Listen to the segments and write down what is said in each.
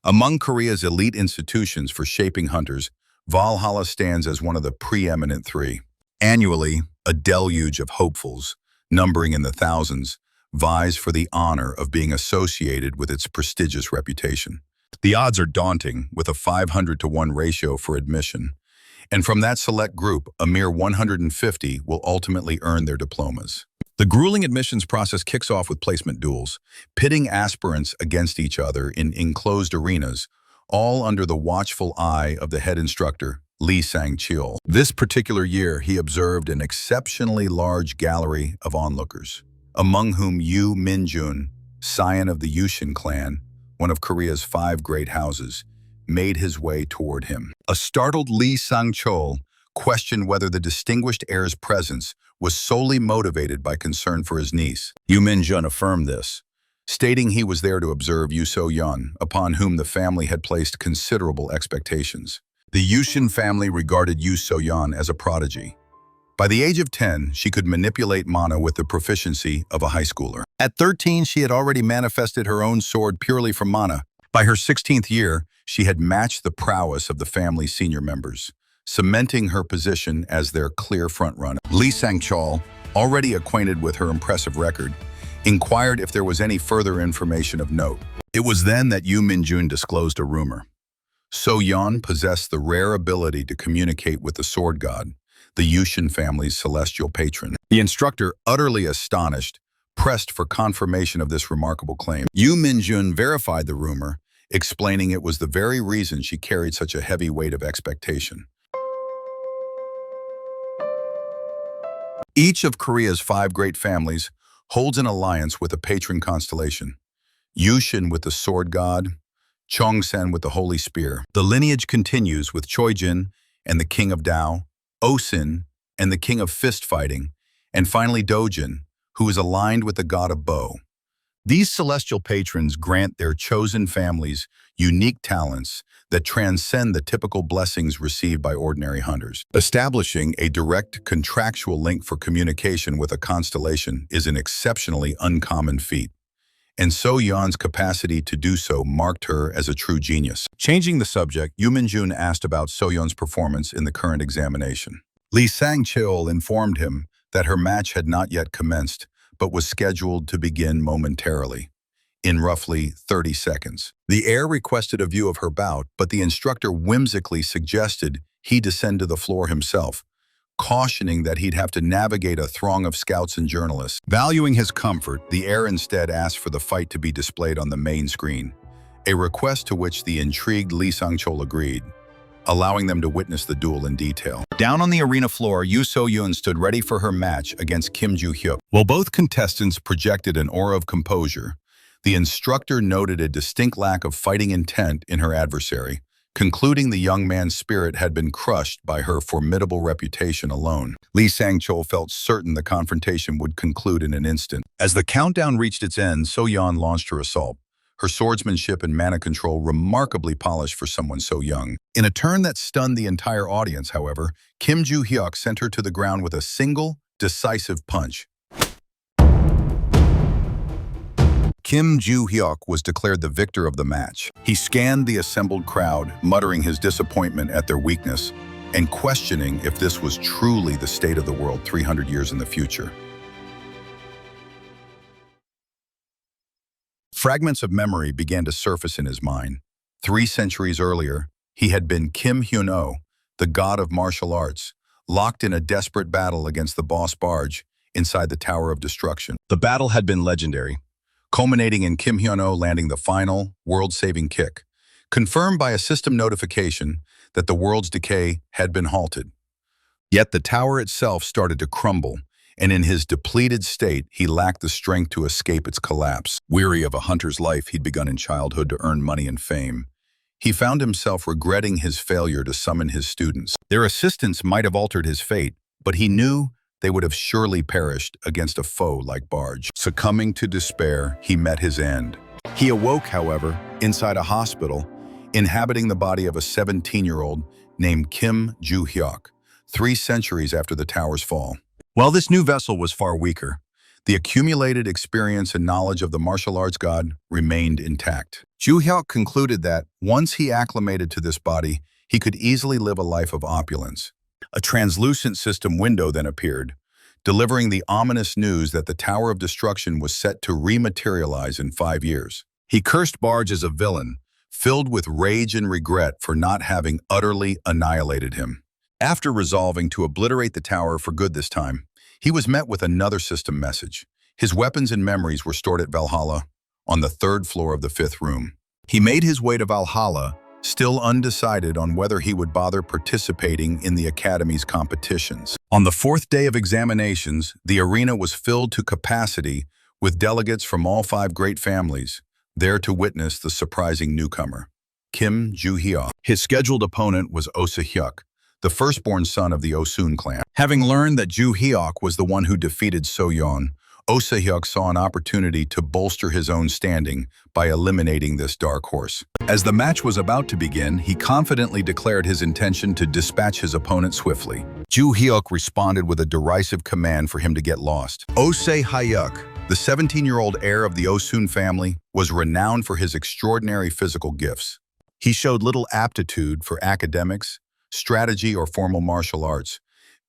Among Korea's elite institutions for shaping hunters, Valhalla stands as one of the preeminent three. Annually, a deluge of hopefuls, numbering in the thousands, vies for the honor of being associated with its prestigious reputation. The odds are daunting, with a 500-to-1 ratio for admission, and from that select group, a mere 150 will ultimately earn their diplomas. The grueling admissions process kicks off with placement duels, pitting aspirants against each other in enclosed arenas, all under the watchful eye of the head instructor, Lee Sang-cheol. This particular year, he observed an exceptionally large gallery of onlookers, among whom Yoo Min-jun, scion of the Yushin clan, one of Korea's 5 great houses, made his way toward him. A startled Lee Sang-cheol questioned whether the distinguished heir's presence was solely motivated by concern for his niece. Yoo Min-jun affirmed this, stating he was there to observe Yoo So-yeon, upon whom the family had placed considerable expectations. The Yushin family regarded Yoo So-yeon as a prodigy. By the age of 10, she could manipulate mana with the proficiency of a high schooler. At 13, she had already manifested her own sword purely from mana. By her 16th year, she had matched the prowess of the family's senior members, cementing her position as their clear frontrunner. Lee Sang-cheol, already acquainted with her impressive record, inquired if there was any further information of note. It was then that Yoo Min-jun disclosed a rumor. So-yeon possessed the rare ability to communicate with the sword god, the Yushin family's celestial patron. The instructor, utterly astonished, pressed for confirmation of this remarkable claim. Yoo Min-jun verified the rumor, explaining it was the very reason she carried such a heavy weight of expectation. Each of Korea's 5 great families holds an alliance with a patron constellation. Yushin with the sword god, Chongsen with the holy spear. The lineage continues with Choijin and the king of Dao, Osin and the king of fist fighting, and finally Dojin, who is aligned with the god of bow. These celestial patrons grant their chosen families unique talents that transcend the typical blessings received by ordinary hunters. Establishing a direct contractual link for communication with a constellation is an exceptionally uncommon feat, and So-yeon's capacity to do so marked her as a true genius. Changing the subject, Yoo Min-jun asked about So-yeon's performance in the current examination. Lee Sang-cheol informed him that her match had not yet commenced, but was scheduled to begin momentarily, in roughly 30 seconds. The heir requested a view of her bout, but the instructor whimsically suggested he descend to the floor himself, cautioning that he'd have to navigate a throng of scouts and journalists. Valuing his comfort, the heir instead asked for the fight to be displayed on the main screen, a request to which the intrigued Lee Sang-cheol agreed, allowing them to witness the duel in detail. Down on the arena floor, Yoo So-yeon stood ready for her match against Kim Joo-hyuk. While both contestants projected an aura of composure, the instructor noted a distinct lack of fighting intent in her adversary, concluding the young man's spirit had been crushed by her formidable reputation alone. Lee Sang-cheol felt certain the confrontation would conclude in an instant. As the countdown reached its end, So-yeon launched her assault, her swordsmanship and mana control remarkably polished for someone so young. In a turn that stunned the entire audience, however, Kim Joo-hyuk sent her to the ground with a single, decisive punch. Kim Joo-hyuk was declared the victor of the match. He scanned the assembled crowd, muttering his disappointment at their weakness and questioning if this was truly the state of the world 300 years in the future. Fragments of memory began to surface in his mind. 3 centuries earlier, he had been Kim Hyun-oh, the god of martial arts, locked in a desperate battle against the boss barge inside the Tower of Destruction. The battle had been legendary, culminating in Kim Hyun-oh landing the final, world-saving kick, confirmed by a system notification that the world's decay had been halted. Yet the tower itself started to crumble, and in his depleted state, he lacked the strength to escape its collapse. Weary of a hunter's life he'd begun in childhood to earn money and fame, he found himself regretting his failure to summon his students. Their assistance might have altered his fate, but he knew they would have surely perished against a foe like Barge. Succumbing to despair, he met his end. He awoke, however, inside a hospital, inhabiting the body of a 17-year-old named Kim Joo-hyuk, 3 centuries after the tower's fall. While this new vessel was far weaker, The accumulated experience and knowledge of the martial arts god remained intact. Ju Hyuk concluded that, once he acclimated to this body, he could easily live a life of opulence. A translucent system window then appeared, delivering the ominous news that the Tower of Destruction was set to rematerialize in 5 years. He cursed Barge as a villain, filled with rage and regret for not having utterly annihilated him. After resolving to obliterate the tower for good this time, he was met with another system message. His weapons and memories were stored at Valhalla, on the 3rd floor of the 5th room. He made his way to Valhalla, still undecided on whether he would bother participating in the Academy's competitions. On the 4th day of examinations, the arena was filled to capacity with delegates from all 5 great families, there to witness the surprising newcomer, Kim Ju-hyuk. His scheduled opponent was Osa Hyuk, the firstborn son of the Osun clan. Having learned that Ju-hyuk was the one who defeated So-yeon, Osa Hyuk saw an opportunity to bolster his own standing by eliminating this dark horse. As the match was about to begin, he confidently declared his intention to dispatch his opponent swiftly. Ju-hyuk responded with a derisive command for him to get lost. Osa Hyuk, the 17-year-old heir of the Osun family, was renowned for his extraordinary physical gifts. He showed little aptitude for academics, strategy, or formal martial arts,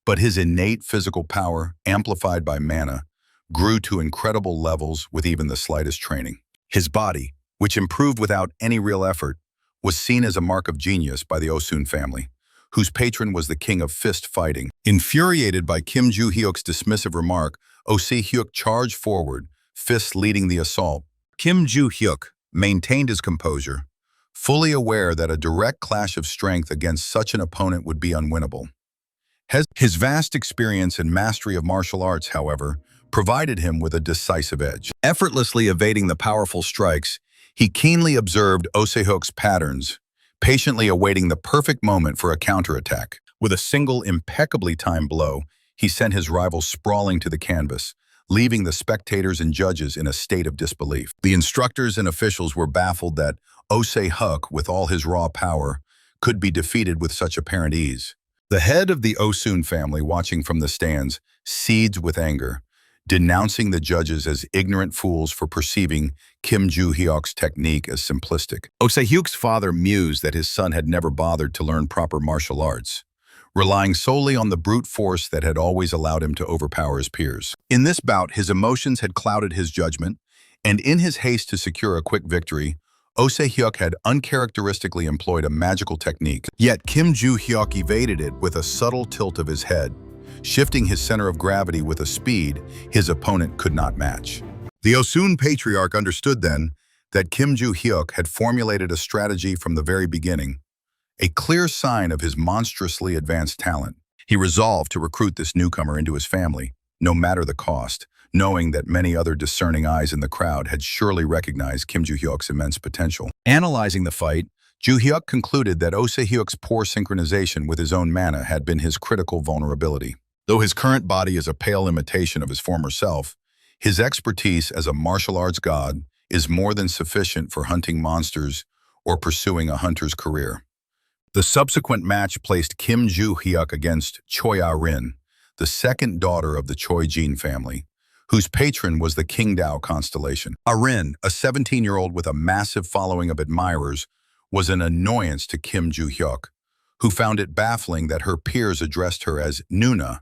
but his innate physical power, amplified by mana, grew to incredible levels with even the slightest training. His body, which improved without any real effort, was seen as a mark of genius by the Osun family, whose patron was the king of fist fighting. Infuriated by Kim Ju-hyuk's dismissive remark, Osa Hyuk charged forward, fists leading the assault. Kim Ju-hyuk maintained his composure, fully aware that a direct clash of strength against such an opponent would be unwinnable. His vast experience and mastery of martial arts, however, provided him with a decisive edge. Effortlessly evading the powerful strikes, he keenly observed Osa Hyuk's patterns, patiently awaiting the perfect moment for a counterattack. With a single impeccably timed blow, he sent his rival sprawling to the canvas, leaving the spectators and judges in a state of disbelief. The instructors and officials were baffled that Osa Hyuk, with all his raw power, could be defeated with such apparent ease. The head of the Osun family, watching from the stands, seethed with anger, denouncing the judges as ignorant fools for perceiving Kim Ju-hyuk's technique as simplistic. Osa Hyuk's father mused that his son had never bothered to learn proper martial arts, relying solely on the brute force that had always allowed him to overpower his peers. In this bout, his emotions had clouded his judgment, and in his haste to secure a quick victory, Osa Hyuk had uncharacteristically employed a magical technique. Yet Kim Ju-hyuk evaded it with a subtle tilt of his head, shifting his center of gravity with a speed his opponent could not match. The Osun patriarch understood then that Kim Ju-hyuk had formulated a strategy from the very beginning, a clear sign of his monstrously advanced talent. He resolved to recruit this newcomer into his family, no matter the cost, knowing that many other discerning eyes in the crowd had surely recognized Kim Ju-hyuk's immense potential. Analyzing the fight, Ju-hyuk concluded that Osa Hyuk's poor synchronization with his own mana had been his critical vulnerability. Though his current body is a pale imitation of his former self, his expertise as a martial arts god is more than sufficient for hunting monsters or pursuing a hunter's career. The subsequent match placed Kim Ju-hyuk against Choi Ah-rin, the second daughter of the Choi Jin family, whose patron was the Qingdao constellation. Ah-rin, a 17-year-old with a massive following of admirers, was an annoyance to Kim Ju-hyuk, who found it baffling that her peers addressed her as Nuna,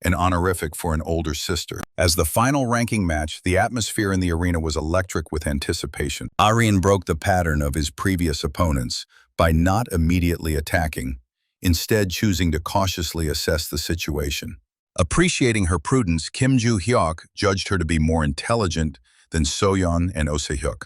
an honorific for an older sister. As the final ranking match, the atmosphere in the arena was electric with anticipation. Ah-rin broke the pattern of his previous opponents by not immediately attacking, instead choosing to cautiously assess the situation. Appreciating her prudence, Kim Ju-hyuk judged her to be more intelligent than So-yeon and Osa Hyuk,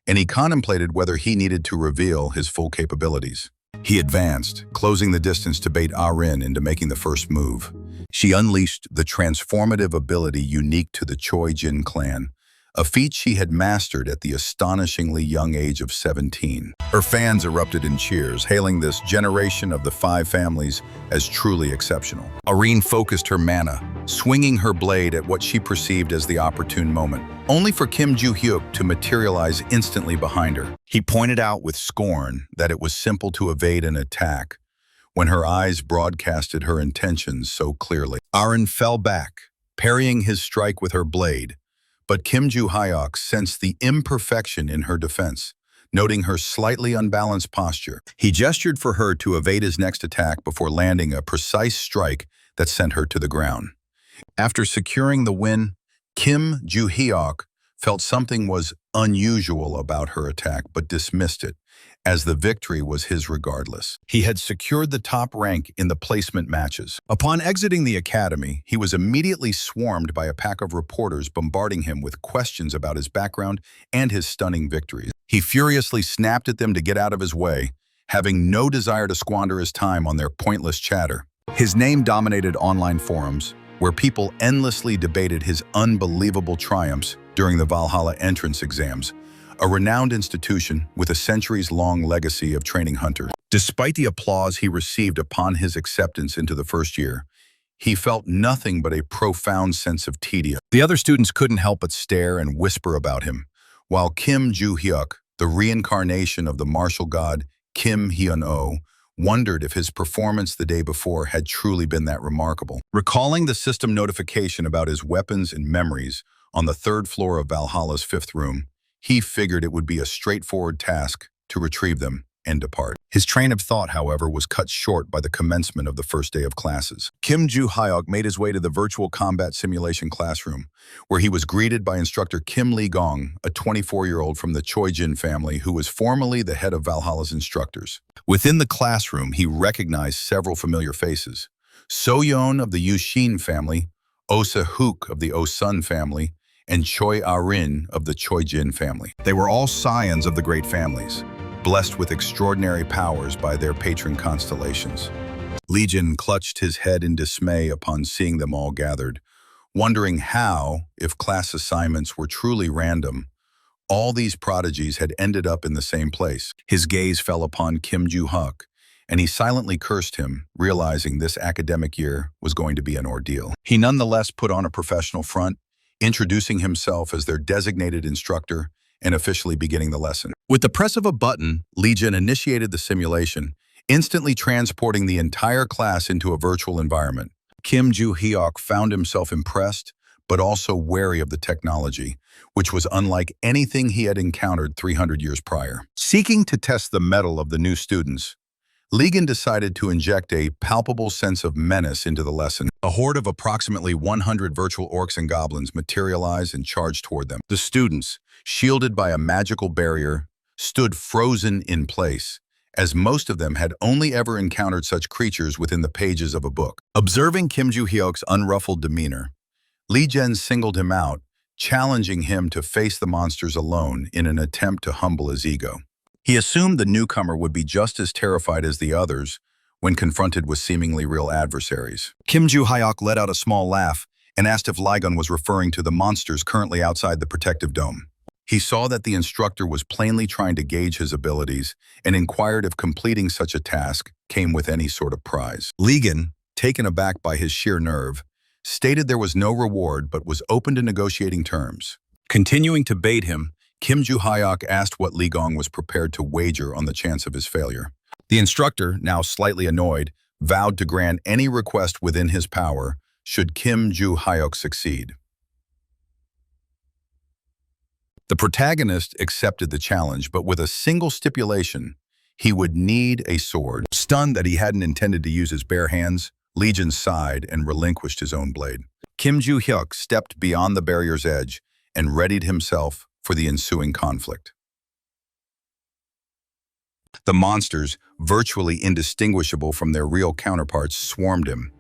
and he contemplated whether he needed to reveal his full capabilities. He advanced, closing the distance to bait Ah-rin into making the first move. She unleashed the transformative ability unique to the Choi Jin clan, a feat she had mastered at the astonishingly young age of 17. Her fans erupted in cheers, hailing this generation of the 5 families as truly exceptional. Ah-rin focused her mana, swinging her blade at what she perceived as the opportune moment, only for Kim Ju-hyuk to materialize instantly behind her. He pointed out with scorn that it was simple to evade an attack when her eyes broadcasted her intentions so clearly. Ah-rin fell back, parrying his strike with her blade. But Kim Joo-hyuk sensed the imperfection in her defense, noting her slightly unbalanced posture. He gestured for her to evade his next attack before landing a precise strike that sent her to the ground. After securing the win, Kim Joo-hyuk felt something was unusual about her attack but dismissed it, as the victory was his regardless. He had secured the top rank in the placement matches. Upon exiting the academy, he was immediately swarmed by a pack of reporters bombarding him with questions about his background and his stunning victories. He furiously snapped at them to get out of his way, having no desire to squander his time on their pointless chatter. His name dominated online forums, where people endlessly debated his unbelievable triumphs during the Valhalla entrance exams, a renowned institution with a centuries-long legacy of training hunters. Despite the applause he received upon his acceptance into the first year, he felt nothing but a profound sense of tedium. The other students couldn't help but stare and whisper about him, while Kim Joo-hyuk, the reincarnation of the martial god Kim Hyun-oh, wondered if his performance the day before had truly been that remarkable. Recalling the system notification about his weapons and memories on the third floor of Valhalla's fifth room, he figured it would be a straightforward task to retrieve them and depart. His train of thought, however, was cut short by the commencement of the first day of classes. Kim Joo-hyuk made his way to the virtual combat simulation classroom, where he was greeted by instructor Kim Lee-gong, a 24-year-old from the Choi-jin family who was formerly the head of Valhalla's instructors. Within the classroom, he recognized several familiar faces: So-yeon of the Yu-shin family, Oh-se-hook of the Oh-sun family, and Choi Ah-rin of the Choi-jin family. They were all scions of the great families, blessed with extraordinary powers by their patron constellations. Lee-jin clutched his head in dismay upon seeing them all gathered, wondering how, if class assignments were truly random, all these prodigies had ended up in the same place. His gaze fell upon Kim Joo-hyuk, and he silently cursed him, realizing this academic year was going to be an ordeal. He nonetheless put on a professional front, introducing himself as their designated instructor and officially beginning the lesson. With the press of a button, Lee-jin initiated the simulation, instantly transporting the entire class into a virtual environment. Kim Joo-hyuk found himself impressed, but also wary of the technology, which was unlike anything he had encountered 300 years prior. Seeking to test the mettle of the new students, Lee-jin decided to inject a palpable sense of menace into the lesson. A horde of approximately 100 virtual orcs and goblins materialized and charged toward them. The students, shielded by a magical barrier, stood frozen in place, as most of them had only ever encountered such creatures within the pages of a book. Observing Kim Joo-hyuk's unruffled demeanor, Lee-jin singled him out, challenging him to face the monsters alone in an attempt to humble his ego. He assumed the newcomer would be just as terrified as the others when confronted with seemingly real adversaries. Kim Joo-hyuk let out a small laugh and asked if Lee-jin was referring to the monsters currently outside the protective dome. He saw that the instructor was plainly trying to gauge his abilities and inquired if completing such a task came with any sort of prize. Lee-jin, taken aback by his sheer nerve, stated there was no reward but was open to negotiating terms. Continuing to bait him, Kim Joo-hyuk asked what Lee-gong was prepared to wager on the chance of his failure. The instructor, now slightly annoyed, vowed to grant any request within his power should Kim Joo-hyuk succeed. The protagonist accepted the challenge, but with a single stipulation: he would need a sword. Stunned that he hadn't intended to use his bare hands, Lee-jin sighed and relinquished his own blade. Kim Joo-hyuk stepped beyond the barrier's edge and readied himself for the ensuing conflict. The monsters, virtually indistinguishable from their real counterparts, swarmed him.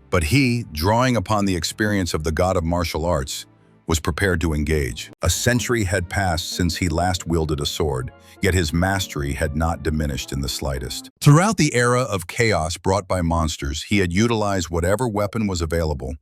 But he, drawing upon the experience of the god of martial arts, was prepared to engage. A century had passed since he last wielded a sword, yet his mastery had not diminished in the slightest. Throughout the era of chaos brought by monsters, he had utilized whatever weapon was available,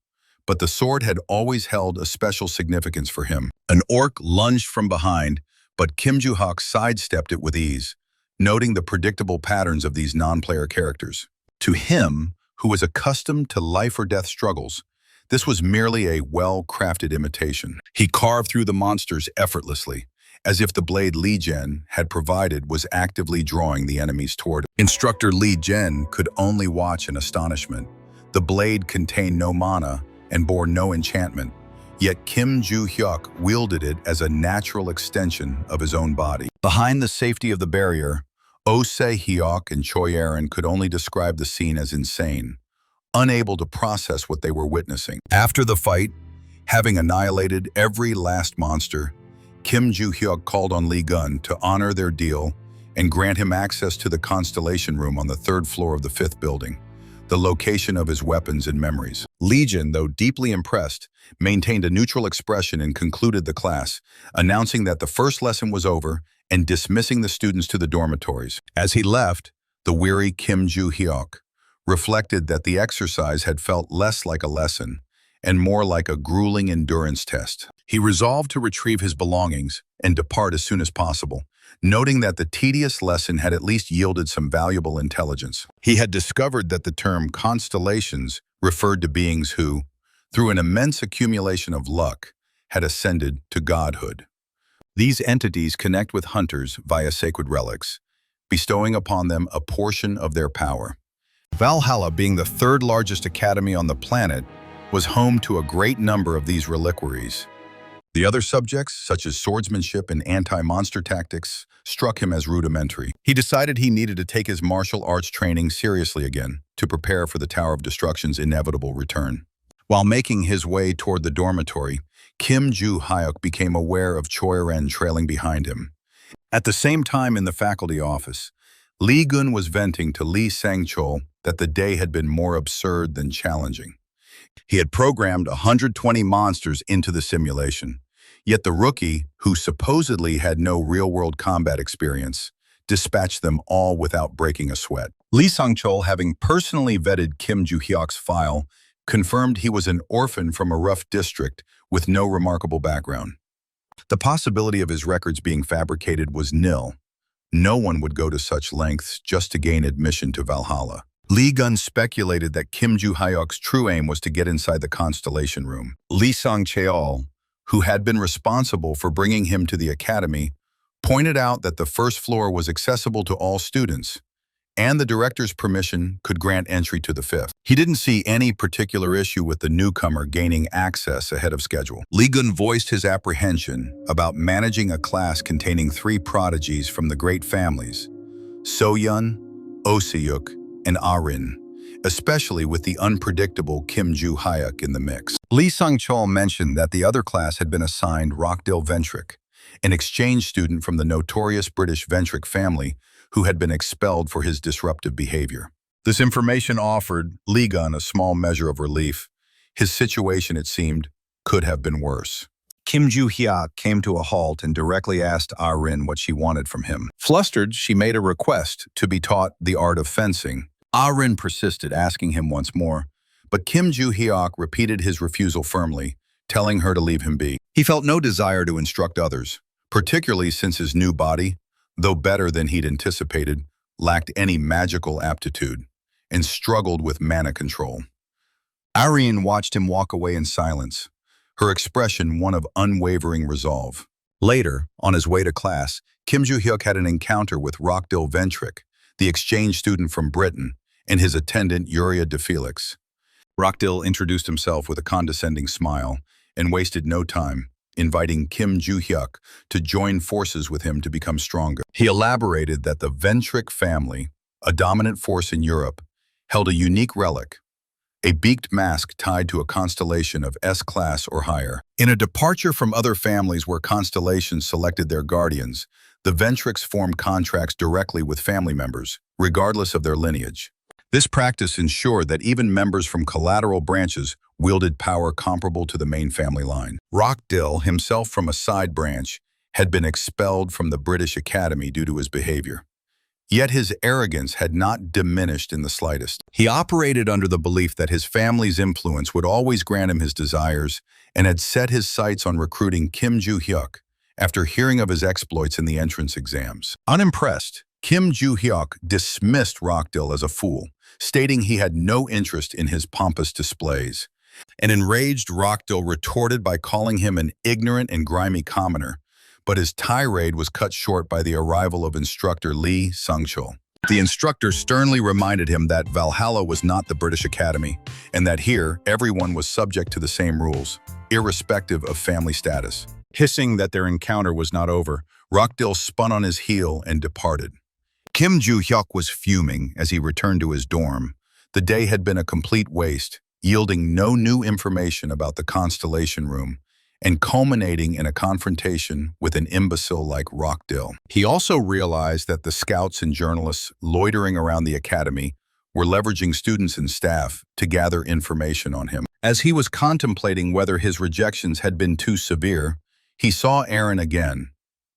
but the sword had always held a special significance for him. An orc lunged from behind, but Kim Joo-hyuk sidestepped it with ease, noting the predictable patterns of these non-player characters. To him, who was accustomed to life-or-death struggles, this was merely a well-crafted imitation. He carved through the monsters effortlessly, as if the blade Lee-jin had provided was actively drawing the enemies toward him. Instructor Lee-jin could only watch in astonishment. The blade contained no mana, and bore no enchantment, yet Kim Joo-hyuk wielded it as a natural extension of his own body. Behind the safety of the barrier, Oh Se-hyuk and Choi Erin could only describe the scene as insane, unable to process what they were witnessing. After the fight, having annihilated every last monster, Kim Joo-hyuk called on Lee Gun to honor their deal and grant him access to the constellation room on the 3rd floor of the 5th building, the location of his weapons and memories. Legion, though deeply impressed, maintained a neutral expression and concluded the class, announcing that the first lesson was over and dismissing the students to the dormitories. As he left, the weary Kim Joo-hyuk reflected that the exercise had felt less like a lesson and more like a grueling endurance test. He resolved to retrieve his belongings and depart as soon as possible, noting that the tedious lesson had at least yielded some valuable intelligence. He had discovered that the term constellations referred to beings who, through an immense accumulation of luck, had ascended to godhood. These entities connect with hunters via sacred relics, bestowing upon them a portion of their power. Valhalla, being the 3rd largest academy on the planet, was home to a great number of these reliquaries. The other subjects, such as swordsmanship and anti-monster tactics, struck him as rudimentary. He decided he needed to take his martial arts training seriously again to prepare for the Tower of Destruction's inevitable return. While making his way toward the dormitory, Kim Joo-hyuk became aware of Choi Erin trailing behind him. At the same time in the faculty office, Lee Gun was venting to Lee Sang-chol that the day had been more absurd than challenging. He had programmed 120 monsters into the simulation, yet the rookie, who supposedly had no real-world combat experience, dispatched them all without breaking a sweat. Lee Sang-chol, having personally vetted Kim Joo-hyuk's file, confirmed he was an orphan from a rough district with no remarkable background. The possibility of his records being fabricated was nil. No one would go to such lengths just to gain admission to Valhalla. Lee Gun speculated that Kim Joo-hyuk's true aim was to get inside the constellation room. Lee Sang-chol, who had been responsible for bringing him to the academy, pointed out that the 1st floor was accessible to all students, and the director's permission could grant entry to the 5th. He didn't see any particular issue with the newcomer gaining access ahead of schedule. Lee Gun voiced his apprehension about managing a class containing 3 prodigies from the great families, So-yun, Oh-se-hyuk, and Ah-rin, especially with the unpredictable Kim Joo-hyuk in the mix. Lee Sang-chol mentioned that the other class had been assigned Rockdell Ventric, an exchange student from the notorious British Ventric family who had been expelled for his disruptive behavior. This information offered Lee Gun a small measure of relief. His situation, it seemed, could have been worse. Kim Joo-hyuk came to a halt and directly asked Ah-rin what she wanted from him. Flustered, she made a request to be taught the art of fencing. Ah-rin persisted, asking him once more, but Kim Joo-hyuk repeated his refusal firmly, telling her to leave him be. He felt no desire to instruct others, particularly since his new body, though better than he'd anticipated, lacked any magical aptitude and struggled with mana control. Ah-rin watched him walk away in silence, her expression one of unwavering resolve. Later, on his way to class, Kim Joo-hyuk had an encounter with Rockdell Ventric, the exchange student from Britain, and his attendant Uriah de Felix. Rockdell introduced himself with a condescending smile and wasted no time, inviting Kim Joo-hyuk to join forces with him to become stronger. He elaborated that the Ventric family, a dominant force in Europe, held a unique relic, a beaked mask tied to a constellation of S-class or higher. In a departure from other families where constellations selected their guardians, the Ventrics formed contracts directly with family members, regardless of their lineage. This practice ensured that even members from collateral branches wielded power comparable to the main family line. Rockdell, himself from a side branch, had been expelled from the British Academy due to his behavior. Yet his arrogance had not diminished in the slightest. He operated under the belief that his family's influence would always grant him his desires and had set his sights on recruiting Kim Joo-hyuk after hearing of his exploits in the entrance exams. Unimpressed, Kim Joo-hyuk dismissed Rockdell as a fool, stating he had no interest in his pompous displays. An enraged Rockdell retorted by calling him an ignorant and grimy commoner, but his tirade was cut short by the arrival of Instructor Lee Sang-chol. The instructor sternly reminded him that Valhalla was not the British Academy, and that here, everyone was subject to the same rules, irrespective of family status. Hissing that their encounter was not over, Rockdell spun on his heel and departed. Kim Joo-hyuk was fuming as he returned to his dorm. The day had been a complete waste, yielding no new information about the constellation room, and culminating in a confrontation with an imbecile like Rockdell. He also realized that the scouts and journalists loitering around the academy were leveraging students and staff to gather information on him. As he was contemplating whether his rejections had been too severe, he saw Erin again,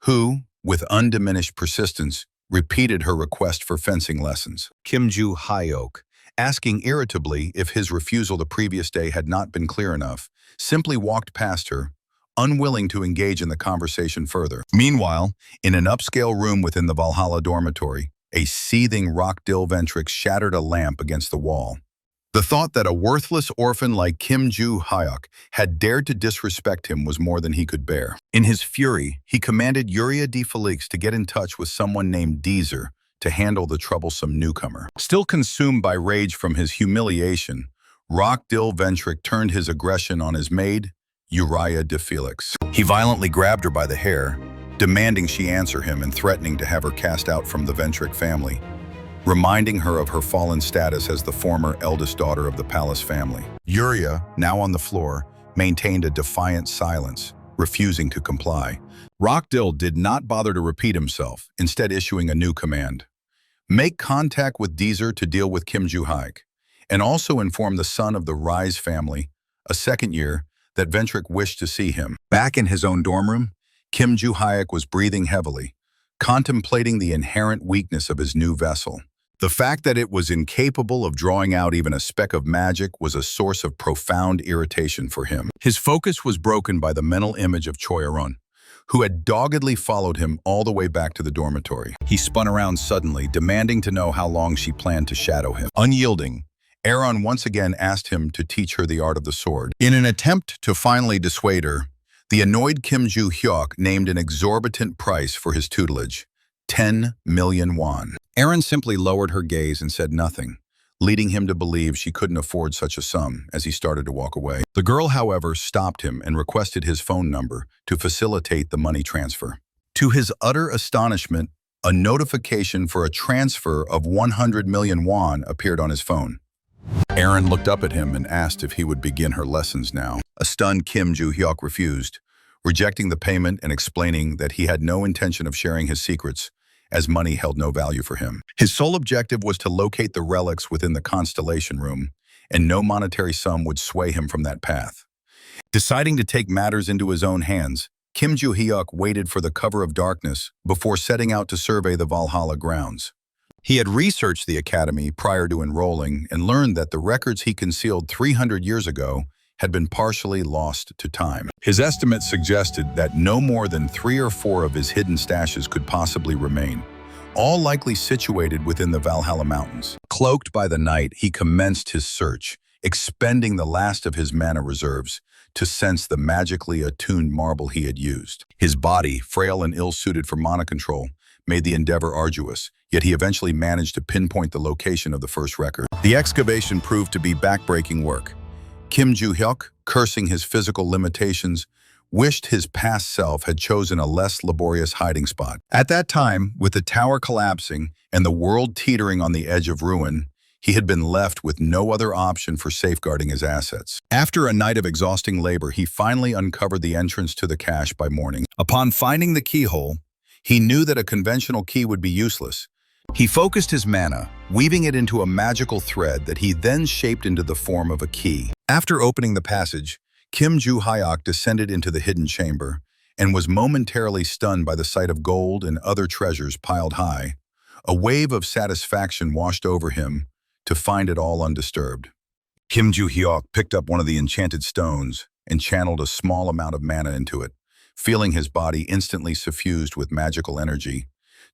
who, with undiminished persistence, repeated her request for fencing lessons. Kim Joo-hyuk, asking irritably if his refusal the previous day had not been clear enough, simply walked past her, unwilling to engage in the conversation further. Meanwhile, in an upscale room within the Valhalla dormitory, a seething Rockdell Ventric shattered a lamp against the wall. The thought that a worthless orphan like Kim Joo-hyuk had dared to disrespect him was more than he could bear. In his fury, he commanded Yuria D. Felix to get in touch with someone named Deezer to handle the troublesome newcomer. Still consumed by rage from his humiliation, Rockdell Ventric turned his aggression on his maid, Yuria de Felix. He violently grabbed her by the hair, demanding she answer him and threatening to have her cast out from the Ventric family, reminding her of her fallen status as the former eldest daughter of the palace family. Yuria, now on the floor, maintained a defiant silence, refusing to comply. Rockdell did not bother to repeat himself, instead issuing a new command. Make contact with Deezer to deal with Kim Joo-hyuk, and also inform the son of the Rise family, a second year, that Ventric wished to see him. Back in his own dorm room, Kim Joo-hyuk was breathing heavily, contemplating the inherent weakness of his new vessel. The fact that it was incapable of drawing out even a speck of magic was a source of profound irritation for him. His focus was broken by the mental image of Choyeon, who had doggedly followed him all the way back to the dormitory. He spun around suddenly, demanding to know how long she planned to shadow him. Unyielding, Aaron once again asked him to teach her the art of the sword. In an attempt to finally dissuade her, the annoyed Kim Joo-hyuk named an exorbitant price for his tutelage, 10 million won. Aaron simply lowered her gaze and said nothing, leading him to believe she couldn't afford such a sum as he started to walk away. The girl, however, stopped him and requested his phone number to facilitate the money transfer. To his utter astonishment, a notification for a transfer of 100 million won appeared on his phone. Aaron looked up at him and asked if he would begin her lessons now. A stunned Kim Joo-hyuk refused, rejecting the payment and explaining that he had no intention of sharing his secrets, as money held no value for him. His sole objective was to locate the relics within the constellation room, and no monetary sum would sway him from that path. Deciding to take matters into his own hands, Kim Joo-hyuk waited for the cover of darkness before setting out to survey the Valhalla grounds. He had researched the academy prior to enrolling and learned that the records he concealed 300 years ago had been partially lost to time. His estimates suggested that no more than 3 or 4 of his hidden stashes could possibly remain, all likely situated within the Valhalla Mountains. Cloaked by the night, he commenced his search, expending the last of his mana reserves to sense the magically attuned marble he had used. His body, frail and ill-suited for mana control, made the endeavor arduous, yet he eventually managed to pinpoint the location of the first record. The excavation proved to be backbreaking work. Kim Joo-hyuk, cursing his physical limitations, wished his past self had chosen a less laborious hiding spot. At that time, with the tower collapsing and the world teetering on the edge of ruin, he had been left with no other option for safeguarding his assets. After a night of exhausting labor, he finally uncovered the entrance to the cache by morning. Upon finding the keyhole, he knew that a conventional key would be useless. He focused his mana, weaving it into a magical thread that he then shaped into the form of a key. After opening the passage, Kim Joo-hyuk descended into the hidden chamber and was momentarily stunned by the sight of gold and other treasures piled high. A wave of satisfaction washed over him to find it all undisturbed. Kim Joo-hyuk picked up one of the enchanted stones and channeled a small amount of mana into it, feeling his body instantly suffused with magical energy,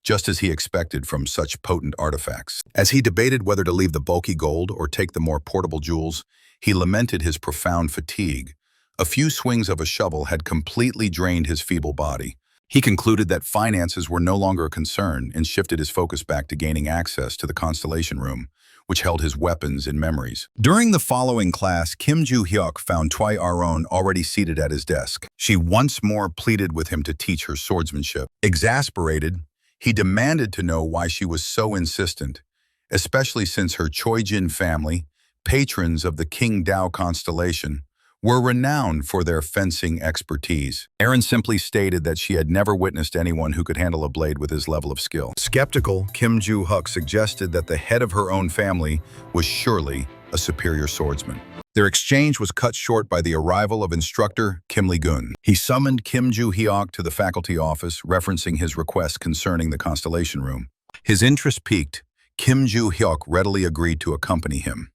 just as he expected from such potent artifacts. As he debated whether to leave the bulky gold or take the more portable jewels, he lamented his profound fatigue. A few swings of a shovel had completely drained his feeble body. He concluded that finances were no longer a concern and shifted his focus back to gaining access to the constellation room, which held his weapons and memories. During the following class, Kim Joo-hyuk found Choi Aron already seated at his desk. She once more pleaded with him to teach her swordsmanship. Exasperated, he demanded to know why she was so insistent, especially since her Choijin family, patrons of the King Dao constellation, were renowned for their fencing expertise. Aron simply stated that she had never witnessed anyone who could handle a blade with his level of skill. Skeptical, Kim Joo-hyuk suggested that the head of her own family was surely a superior swordsman. Their exchange was cut short by the arrival of Instructor Kim Lee-gun. He summoned Kim Joo-hyuk to the faculty office, referencing his request concerning the constellation room. His interest piqued, Kim Joo-hyuk readily agreed to accompany him.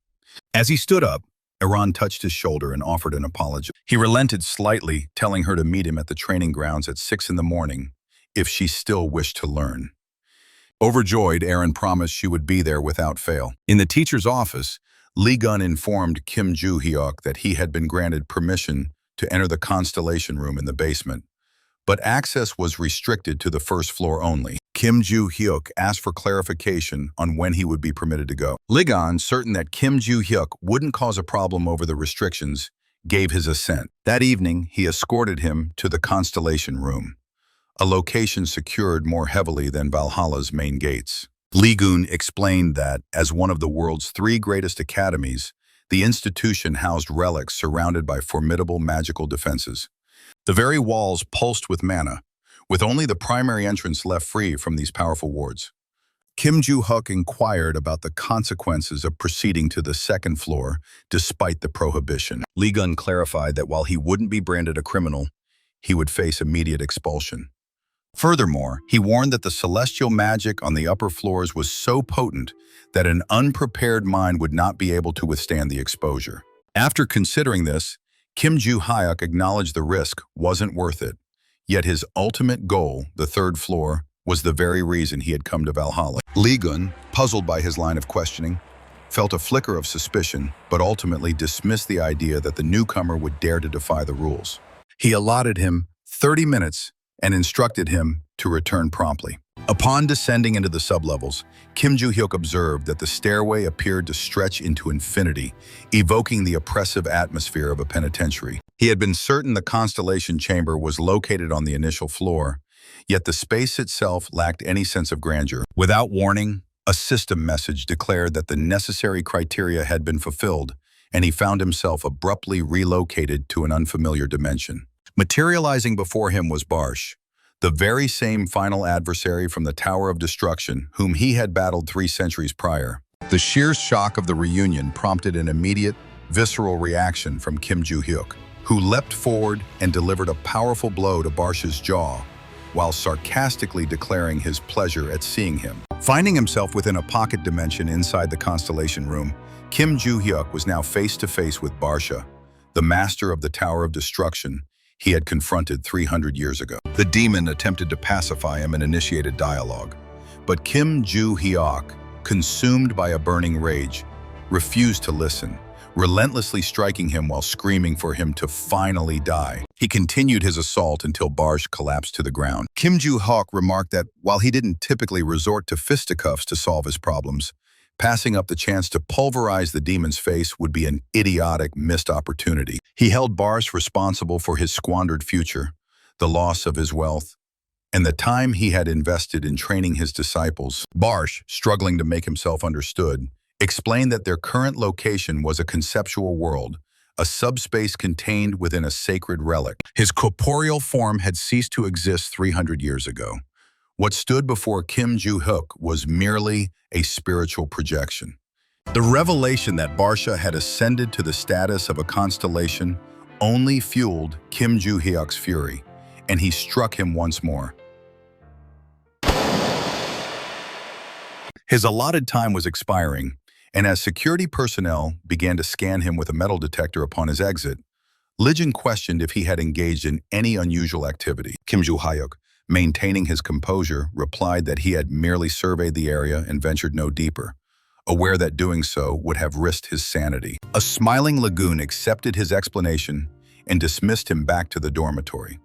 As he stood up, Aron touched his shoulder and offered an apology. He relented slightly, telling her to meet him at the training grounds at 6 in the morning if she still wished to learn. Overjoyed, Aron promised she would be there without fail. In the teacher's office, Lee-gun informed Kim Joo-hyuk that he had been granted permission to enter the constellation room in the basement, but access was restricted to the first floor only. Kim Joo-hyuk asked for clarification on when he would be permitted to go. Lee-gun, certain that Kim Joo-hyuk wouldn't cause a problem over the restrictions, gave his assent. That evening, he escorted him to the constellation room, a location secured more heavily than Valhalla's main gates. Lee-gun explained that, as one of the world's 3 greatest academies, the institution housed relics surrounded by formidable magical defenses. The very walls pulsed with mana, with only the primary entrance left free from these powerful wards. Kim Joo-hyuk inquired about the consequences of proceeding to the second floor despite the prohibition. Lee-gun clarified that while he wouldn't be branded a criminal, he would face immediate expulsion. Furthermore, he warned that the celestial magic on the upper floors was so potent that an unprepared mind would not be able to withstand the exposure. After considering this, Kim Joo-hyuk acknowledged the risk wasn't worth it. Yet his ultimate goal, the third floor, was the very reason he had come to Valhalla. Lee-gun, puzzled by his line of questioning, felt a flicker of suspicion, but ultimately dismissed the idea that the newcomer would dare to defy the rules. He allotted him 30 minutes and instructed him to return promptly. Upon descending into the sublevels, Kim Joo-hyuk observed that the stairway appeared to stretch into infinity, evoking the oppressive atmosphere of a penitentiary. He had been certain the constellation chamber was located on the initial floor, yet the space itself lacked any sense of grandeur. Without warning, a system message declared that the necessary criteria had been fulfilled, and he found himself abruptly relocated to an unfamiliar dimension. Materializing before him was Barsh, the very same final adversary from the Tower of Destruction whom he had battled 3 centuries prior. The sheer shock of the reunion prompted an immediate, visceral reaction from Kim Joo-hyuk, who leapt forward and delivered a powerful blow to Barsh's jaw, while sarcastically declaring his pleasure at seeing him. Finding himself within a pocket dimension inside the constellation room, Kim Joo-hyuk was now face-to-face with Barsha, the master of the Tower of Destruction he had confronted 300 years ago. The demon attempted to pacify him and initiated dialogue, but Kim Joo-hyuk, consumed by a burning rage, refused to listen, relentlessly striking him while screaming for him to finally die. He continued his assault until Barsh collapsed to the ground. Kim Joo-hyuk remarked that while he didn't typically resort to fisticuffs to solve his problems, passing up the chance to pulverize the demon's face would be an idiotic missed opportunity. He held Barsh responsible for his squandered future, the loss of his wealth, and the time he had invested in training his disciples. Barsh, struggling to make himself understood, explained that their current location was a conceptual world, a subspace contained within a sacred relic. His corporeal form had ceased to exist 300 years ago. What stood before Kim Joo-hyuk was merely a spiritual projection. The revelation that Barsha had ascended to the status of a constellation only fueled Kim Joo-hyuk's fury, and he struck him once more. His allotted time was expiring, and as security personnel began to scan him with a metal detector upon his exit, Lijin questioned if he had engaged in any unusual activity. Kim Joo-hyuk, maintaining his composure, replied that he had merely surveyed the area and ventured no deeper, aware that doing so would have risked his sanity. A smiling Lagoon accepted his explanation and dismissed him back to the dormitory.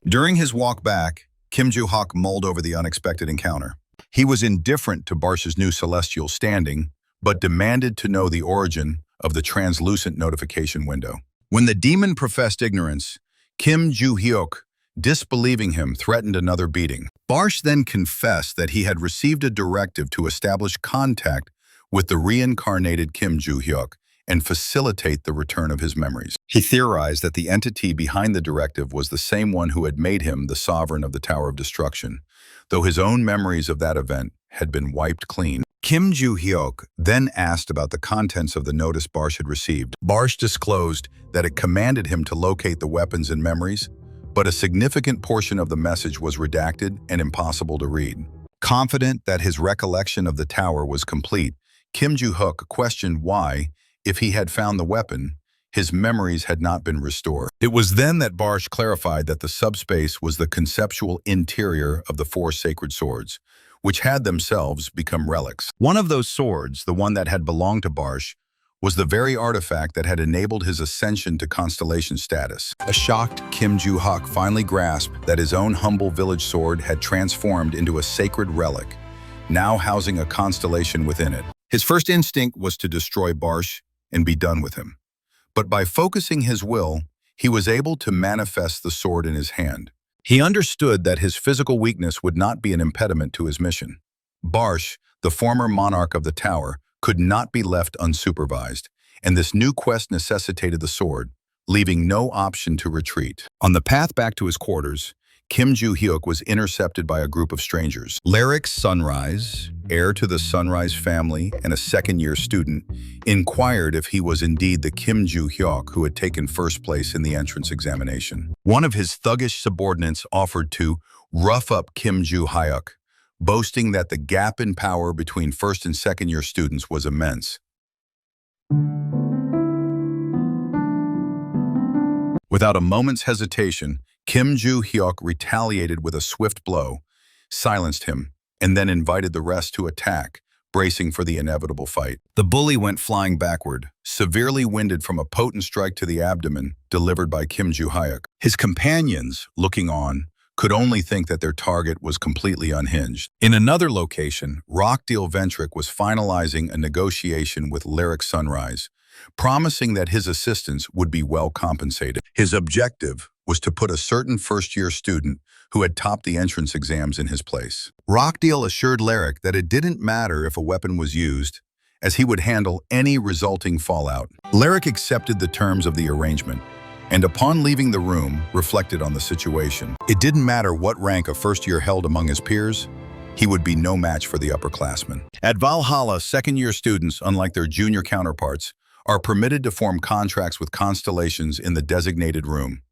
During his walk back, Kim Joo-hyuk mulled over the unexpected encounter. He was indifferent to Barsh's new celestial standing, but demanded to know the origin of the translucent notification window. When the demon professed ignorance, Kim Joo-hyuk, disbelieving him, threatened another beating. Barsh then confessed that he had received a directive to establish contact with the reincarnated Kim Joo-hyuk and facilitate the return of his memories. He theorized that the entity behind the directive was the same one who had made him the sovereign of the Tower of Destruction, though his own memories of that event had been wiped clean. Kim Joo-hyuk then asked about the contents of the notice Barsh had received. Barsh disclosed that it commanded him to locate the weapons and memories, but a significant portion of the message was redacted and impossible to read. Confident that his recollection of the tower was complete, Kim Joo-hyuk questioned why, if he had found the weapon, his memories had not been restored. It was then that Barsh clarified that the subspace was the conceptual interior of the four sacred swords, which had themselves become relics. One of those swords, the one that had belonged to Barsh, was the very artifact that had enabled his ascension to constellation status. A shocked Kim Joo-hyuk finally grasped that his own humble village sword had transformed into a sacred relic, now housing a constellation within it. His first instinct was to destroy Barsh and be done with him. But by focusing his will, he was able to manifest the sword in his hand. He understood that his physical weakness would not be an impediment to his mission. Barsh, the former monarch of the tower, could not be left unsupervised, and this new quest necessitated the sword, leaving no option to retreat. On the path back to his quarters, Kim Joo-hyuk was intercepted by a group of strangers. Lyric Sunrise, heir to the Sunrise family and a second-year student, inquired if he was indeed the Kim Joo-hyuk who had taken first place in the entrance examination. One of his thuggish subordinates offered to rough up Kim Joo-hyuk, boasting that the gap in power between first and second-year students was immense. Without a moment's hesitation, Kim Joo-hyuk retaliated with a swift blow, silenced him, and then invited the rest to attack, bracing for the inevitable fight. The bully went flying backward, severely winded from a potent strike to the abdomen delivered by Kim Joo-hyuk. His companions, looking on, could only think that their target was completely unhinged. In another location, Rockdell Ventric was finalizing a negotiation with Lyric Sunrise, promising that his assistance would be well compensated. His objective was to put a certain first-year student who had topped the entrance exams in his place. Rockdell assured Lyric that it didn't matter if a weapon was used, as he would handle any resulting fallout. Lyric accepted the terms of the arrangement, and upon leaving the room, reflected on the situation. It didn't matter what rank a first-year held among his peers, he would be no match for the upperclassmen. At Valhalla, second-year students, unlike their junior counterparts, are permitted to form contracts with constellations in the designated room,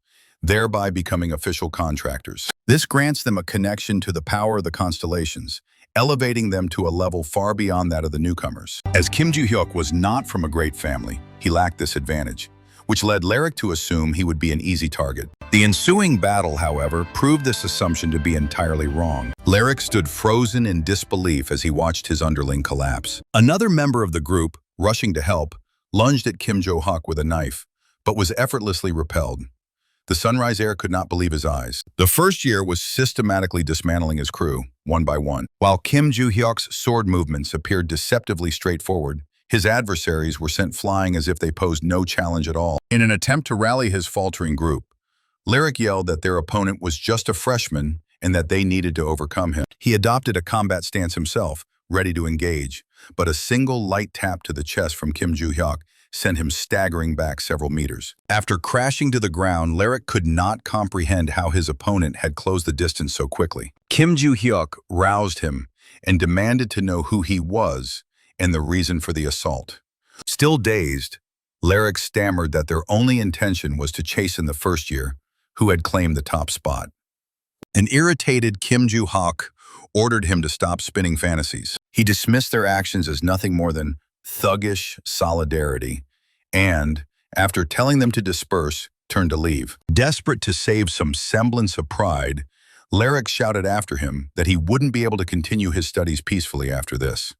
thereby becoming official contractors. This grants them a connection to the power of the constellations, elevating them to a level far beyond that of the newcomers. As Kim Joo-hyuk was not from a great family, he lacked this advantage, which led Lyric to assume he would be an easy target. The ensuing battle, however, proved this assumption to be entirely wrong. Lyric stood frozen in disbelief as he watched his underling collapse. Another member of the group, rushing to help, lunged at Kim Joo-hyuk with a knife, but was effortlessly repelled. The Sunrise heir could not believe his eyes. The first year was systematically dismantling his crew, one by one. While Kim Joo-hyuk's sword movements appeared deceptively straightforward, his adversaries were sent flying as if they posed no challenge at all. In an attempt to rally his faltering group, Lyric yelled that their opponent was just a freshman and that they needed to overcome him. He adopted a combat stance himself, ready to engage, but a single light tap to the chest from Kim Joo-hyuk sent him staggering back several meters. After crashing to the ground, Lyric could not comprehend how his opponent had closed the distance so quickly. Kim Joo-hyuk roused him and demanded to know who he was and the reason for the assault. Still dazed, Lyric stammered that their only intention was to chasten the first year, who had claimed the top spot. An irritated Kim Joo-hyuk ordered him to stop spinning fantasies. He dismissed their actions as nothing more than thuggish solidarity, and, after telling them to disperse, turned to leave. Desperate to save some semblance of pride, Lyric shouted after him that he wouldn't be able to continue his studies peacefully after this.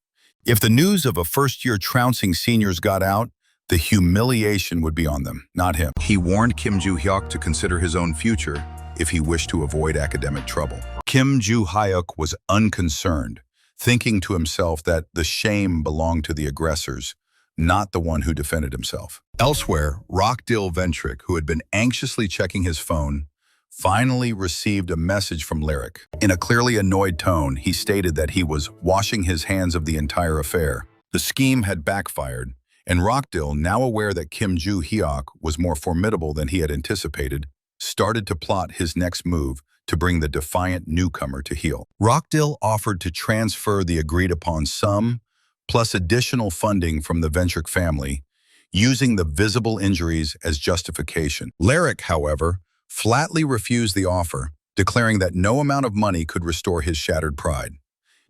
If the news of a first-year trouncing seniors got out, the humiliation would be on them, not him. He warned Kim Joo-hyuk to consider his own future if he wished to avoid academic trouble. Kim Joo-hyuk was unconcerned, thinking to himself that the shame belonged to the aggressors, not the one who defended himself. Elsewhere, Rockdell Ventric, who had been anxiously checking his phone, finally received a message from Lyric. In a clearly annoyed tone, he stated that he was washing his hands of the entire affair. The scheme had backfired, and Rockdell, now aware that Kim Joo-hyuk was more formidable than he had anticipated, started to plot his next move to bring the defiant newcomer to heel. Rockdell offered to transfer the agreed-upon sum, plus additional funding from the Ventric family, using the visible injuries as justification. Lyric, however, flatly refused the offer, declaring that no amount of money could restore his shattered pride.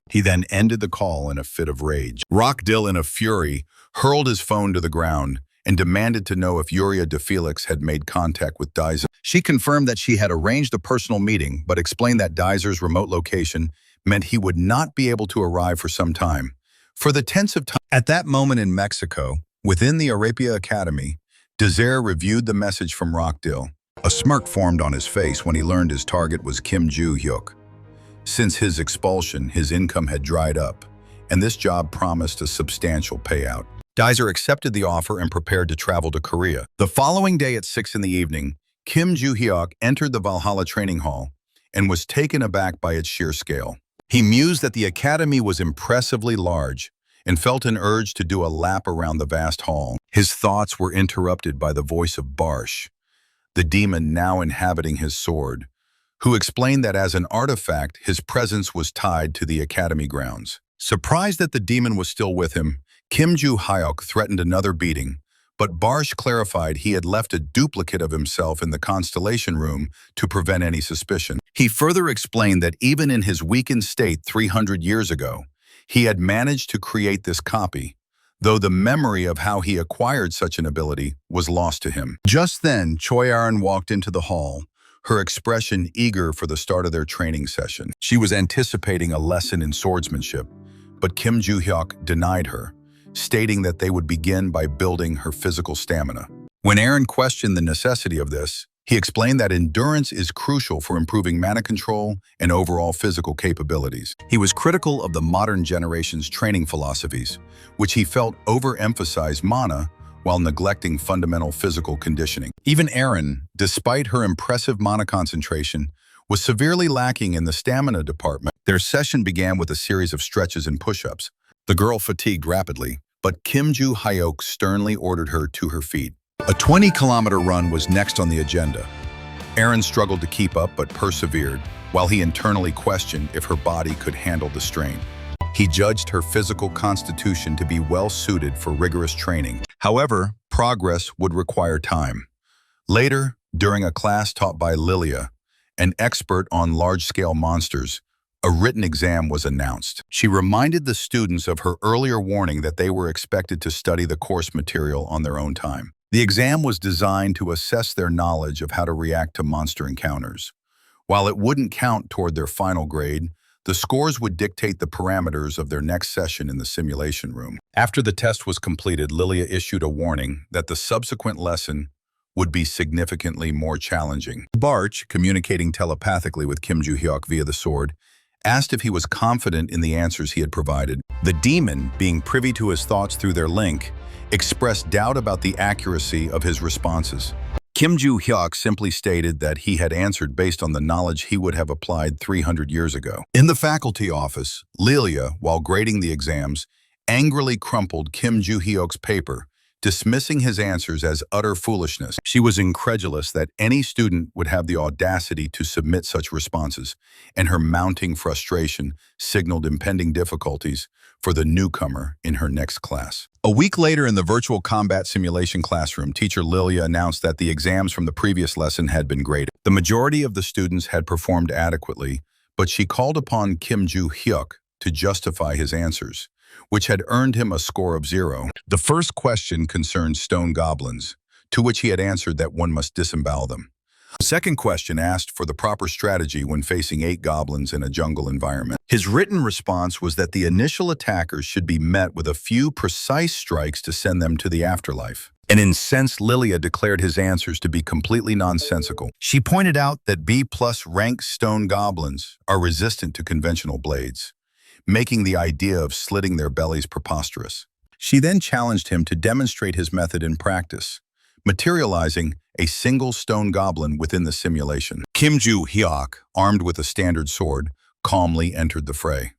He then ended the call in a fit of rage. Rockdell, in a fury, hurled his phone to the ground and demanded to know if Yuria de Felix had made contact with Daiser. She confirmed that she had arranged a personal meeting, but explained that Daiser's remote location meant he would not be able to arrive for some time. For the tense of time at that moment in Mexico, within the Arapia Academy, Daiser reviewed the message from Rockdell. A smirk formed on his face when he learned his target was Kim Joo-hyuk. Since his expulsion, his income had dried up, and this job promised a substantial payout. Daiser accepted the offer and prepared to travel to Korea. The following day at 6 in the evening, Kim Joo-hyuk entered the Valhalla training hall and was taken aback by its sheer scale. He mused that the academy was impressively large and felt an urge to do a lap around the vast hall. His thoughts were interrupted by the voice of Barsh, the demon now inhabiting his sword, who explained that as an artifact, his presence was tied to the academy grounds. Surprised that the demon was still with him, Kim Joo-hyuk threatened another beating, but Barsh clarified he had left a duplicate of himself in the constellation room to prevent any suspicion. He further explained that even in his weakened state 300 years ago, he had managed to create this copy, though the memory of how he acquired such an ability was lost to him. Just then, Choi-Aron walked into the hall, her expression eager for the start of their training session. She was anticipating a lesson in swordsmanship, but Kim Joo-hyuk denied her, stating that they would begin by building her physical stamina. When Aron questioned the necessity of this, he explained that endurance is crucial for improving mana control and overall physical capabilities. He was critical of the modern generation's training philosophies, which he felt overemphasized mana while neglecting fundamental physical conditioning. Even Aron, despite her impressive mana concentration, was severely lacking in the stamina department. Their session began with a series of stretches and push-ups. The girl fatigued rapidly, but Kim Joo-hyuk sternly ordered her to her feet. A 20-kilometer run was next on the agenda. Aron struggled to keep up but persevered, while he internally questioned if her body could handle the strain. He judged her physical constitution to be well-suited for rigorous training. However, progress would require time. Later, during a class taught by Lilia, an expert on large-scale monsters, a written exam was announced. She reminded the students of her earlier warning that they were expected to study the course material on their own time. The exam was designed to assess their knowledge of how to react to monster encounters. While it wouldn't count toward their final grade, the scores would dictate the parameters of their next session in the simulation room. After the test was completed, Lilia issued a warning that the subsequent lesson would be significantly more challenging. Barch, communicating telepathically with Kim Joo-hyuk via the sword, asked if he was confident in the answers he had provided. The demon, being privy to his thoughts through their link, expressed doubt about the accuracy of his responses. Kim Joo-hyuk simply stated that he had answered based on the knowledge he would have applied 300 years ago. In the faculty office, Lilia, while grading the exams, angrily crumpled Kim Joo-hyuk's paper, dismissing his answers as utter foolishness. She was incredulous that any student would have the audacity to submit such responses, and her mounting frustration signaled impending difficulties for the newcomer in her next class. A week later in the virtual combat simulation classroom, teacher Lilia announced that the exams from the previous lesson had been graded. The majority of the students had performed adequately, but she called upon Kim Joo-hyuk to justify his answers, which had earned him a score of 0. The first question concerned stone goblins, to which he had answered that one must disembowel them. The second question asked for the proper strategy when facing 8 goblins in a jungle environment. His written response was that the initial attackers should be met with a few precise strikes to send them to the afterlife. An incensed Lilia declared his answers to be completely nonsensical. She pointed out that B+ rank stone goblins are resistant to conventional blades, making the idea of slitting their bellies preposterous. She then challenged him to demonstrate his method in practice, materializing a single stone goblin within the simulation. Kim Joo-hyuk, armed with a standard sword, calmly entered the fray.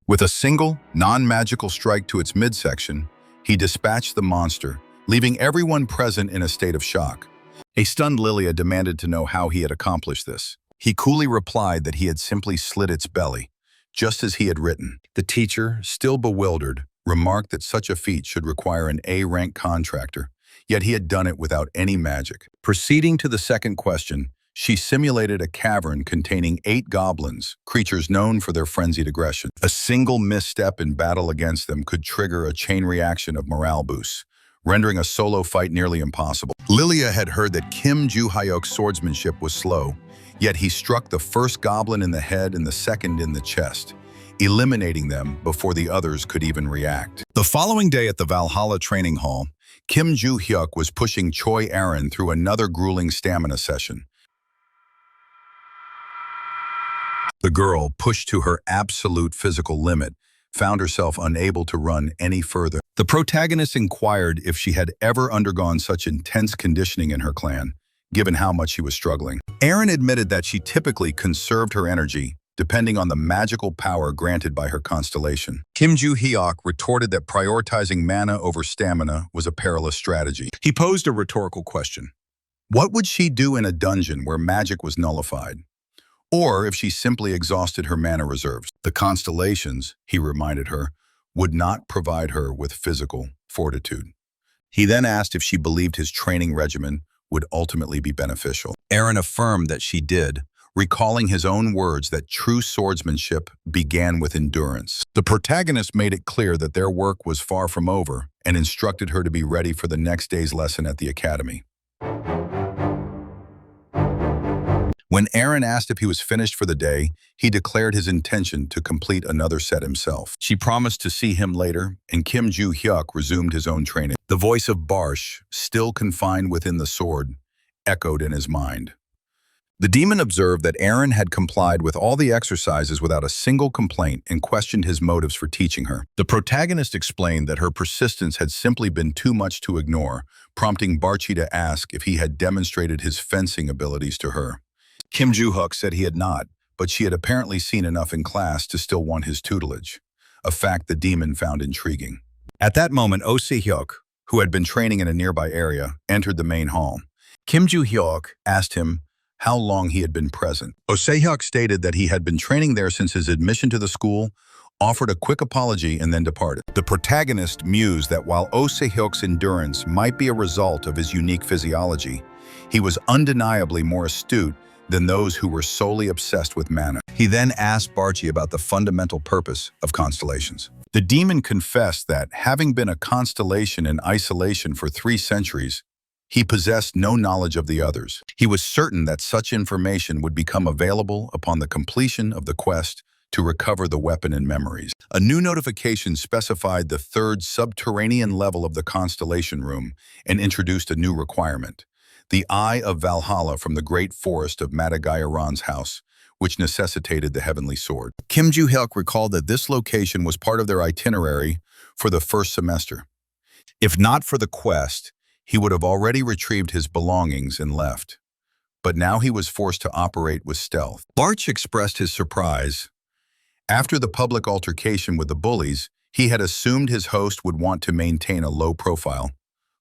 With a single, non-magical strike to its midsection, he dispatched the monster, leaving everyone present in a state of shock. A stunned Lilia demanded to know how he had accomplished this. He coolly replied that he had simply slit its belly, just as he had written. The teacher, still bewildered, remarked that such a feat should require an A-rank contractor, yet he had done it without any magic. Proceeding to the second question, she simulated a cavern containing 8 goblins, creatures known for their frenzied aggression. A single misstep in battle against them could trigger a chain reaction of morale boosts, rendering a solo fight nearly impossible. Lilia had heard that Kim Joo-hyuk's swordsmanship was slow, yet he struck the first goblin in the head and the second in the chest, eliminating them before the others could even react. The following day at the Valhalla training hall, Kim Joo-hyuk was pushing Choi Aaron through another grueling stamina session. The girl, pushed to her absolute physical limit, found herself unable to run any further. The protagonist inquired if she had ever undergone such intense conditioning in her clan, given how much she was struggling. Aaron admitted that she typically conserved her energy, depending on the magical power granted by her constellation. Kim Joo-hyuk retorted that prioritizing mana over stamina was a perilous strategy. He posed a rhetorical question. What would she do in a dungeon where magic was nullified? Or if she simply exhausted her mana reserves? The constellations, he reminded her, would not provide her with physical fortitude. He then asked if she believed his training regimen would ultimately be beneficial. Aaron affirmed that she did, recalling his own words that true swordsmanship began with endurance. The protagonist made it clear that their work was far from over and instructed her to be ready for the next day's lesson at the academy. When Aaron asked if he was finished for the day, he declared his intention to complete another set himself. She promised to see him later, and Kim Joo-hyuk resumed his own training. The voice of Barsh, still confined within the sword, echoed in his mind. The demon observed that Aaron had complied with all the exercises without a single complaint and questioned his motives for teaching her. The protagonist explained that her persistence had simply been too much to ignore, prompting Barchi to ask if he had demonstrated his fencing abilities to her. Kim Joo-hyuk said he had not, but she had apparently seen enough in class to still want his tutelage, a fact the demon found intriguing. At that moment, Oh Se-hyuk, who had been training in a nearby area, entered the main hall. Kim Joo-hyuk asked him how long he had been present. Oh Se-hyuk stated that he had been training there since his admission to the school, offered a quick apology, and then departed. The protagonist mused that while Oh Se-hyuk's endurance might be a result of his unique physiology, he was undeniably more astute than those who were solely obsessed with mana. He then asked Barchi about the fundamental purpose of constellations. The demon confessed that, having been a constellation in isolation for 3 centuries, he possessed no knowledge of the others. He was certain that such information would become available upon the completion of the quest to recover the weapon and memories. A new notification specified the 3rd subterranean level of the constellation room and introduced a new requirement: the Eye of Valhalla from the great forest of Madagayaran's house, which necessitated the heavenly sword. Kim Joo-hyuk recalled that this location was part of their itinerary for the first semester. If not for the quest, he would have already retrieved his belongings and left. But now he was forced to operate with stealth. Barch expressed his surprise. After the public altercation with the bullies, he had assumed his host would want to maintain a low profile,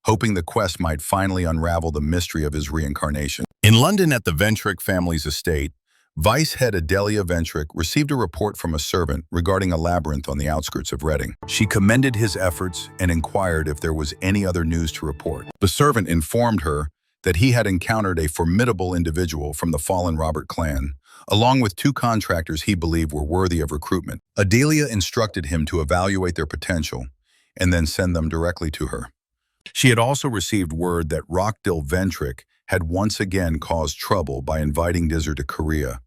hoping the quest might finally unravel the mystery of his reincarnation. In London at the Ventric family's estate, Vice head Adilia Ventric received a report from a servant regarding a labyrinth on the outskirts of Reading. She commended his efforts and inquired if there was any other news to report. The servant informed her that he had encountered a formidable individual from the fallen Robert clan, along with 2 contractors he believed were worthy of recruitment. Adilia instructed him to evaluate their potential and then send them directly to her. She had also received word that Rockdell Ventric had once again caused trouble by inviting Dizzer to Korea,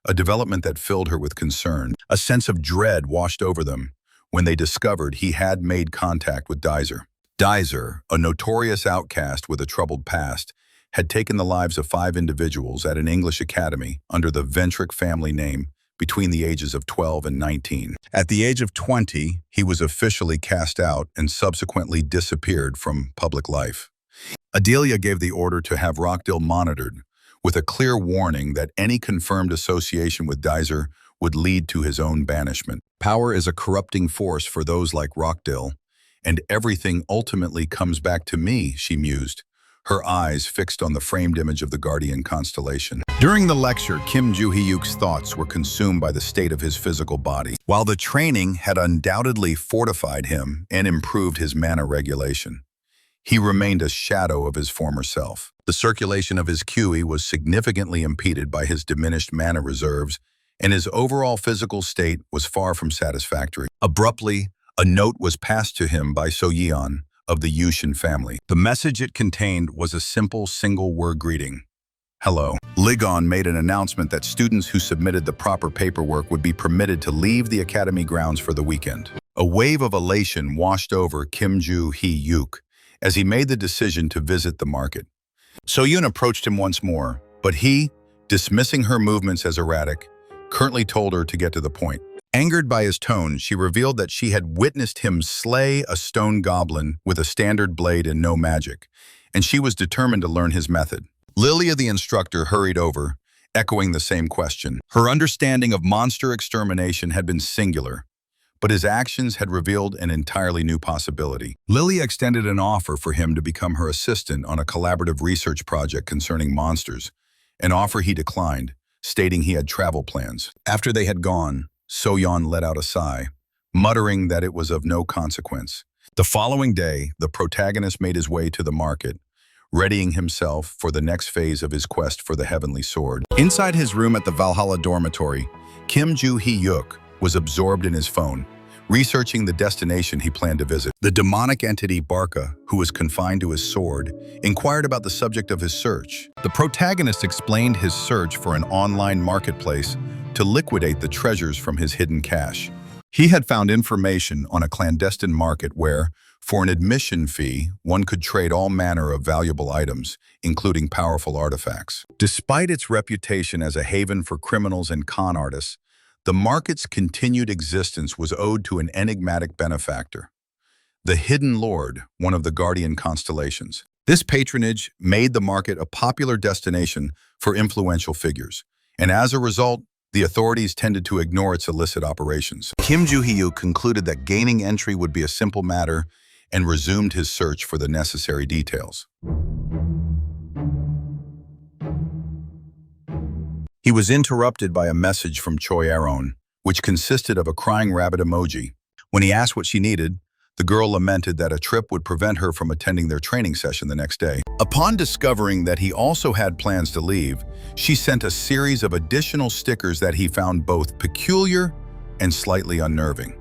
a development that filled her with concern. A sense of dread washed over them when they discovered he had made contact with Dizzer. Dizer, a notorious outcast with a troubled past, had taken the lives of 5 individuals at an English academy under the Ventric family name between the ages of 12 and 19. At the age of 20, he was officially cast out and subsequently disappeared from public life. Adilia gave the order to have Rockdell monitored, with a clear warning that any confirmed association with Dizer would lead to his own banishment. Power is a corrupting force for those like Rockdell, and everything ultimately comes back to me, she mused, her eyes fixed on the framed image of the guardian constellation. During the lecture, Kim Joo-hyuk's thoughts were consumed by the state of his physical body. While the training had undoubtedly fortified him and improved his mana regulation, he remained a shadow of his former self. The circulation of his QE was significantly impeded by his diminished mana reserves, and his overall physical state was far from satisfactory. Abruptly, a note was passed to him by Soyeon of the Yushin family. The message it contained was a simple single-word greeting. Hello. Ligon made an announcement that students who submitted the proper paperwork would be permitted to leave the academy grounds for the weekend. A wave of elation washed over Kim Joo-hyuk as he made the decision to visit the market. Soyeon approached him once more, but he, dismissing her movements as erratic, curtly told her to get to the point. Angered by his tone, she revealed that she had witnessed him slay a stone goblin with a standard blade and no magic, and she was determined to learn his method. Lilia, the instructor, hurried over, echoing the same question. Her understanding of monster extermination had been singular, but his actions had revealed an entirely new possibility. Lilia extended an offer for him to become her assistant on a collaborative research project concerning monsters, an offer he declined, stating he had travel plans. After they had gone, Soyeon let out a sigh, muttering that it was of no consequence. The following day, the protagonist made his way to the market, readying himself for the next phase of his quest for the heavenly sword. Inside his room at the Valhalla dormitory, Kim Joo-hyuk was absorbed in his phone, researching the destination he planned to visit. The demonic entity Barca, who was confined to his sword, inquired about the subject of his search. The protagonist explained his search for an online marketplace to liquidate the treasures from his hidden cache. He had found information on a clandestine market where, for an admission fee, one could trade all manner of valuable items, including powerful artifacts. Despite its reputation as a haven for criminals and con artists, the market's continued existence was owed to an enigmatic benefactor, the Hidden Lord, one of the guardian constellations. This patronage made the market a popular destination for influential figures, and as a result, the authorities tended to ignore its illicit operations. Kim Joo-hyuk concluded that gaining entry would be a simple matter and resumed his search for the necessary details. He was interrupted by a message from Choi Aron, which consisted of a crying rabbit emoji. When he asked what she needed, the girl lamented that a trip would prevent her from attending their training session the next day. Upon discovering that he also had plans to leave, she sent a series of additional stickers that he found both peculiar and slightly unnerving.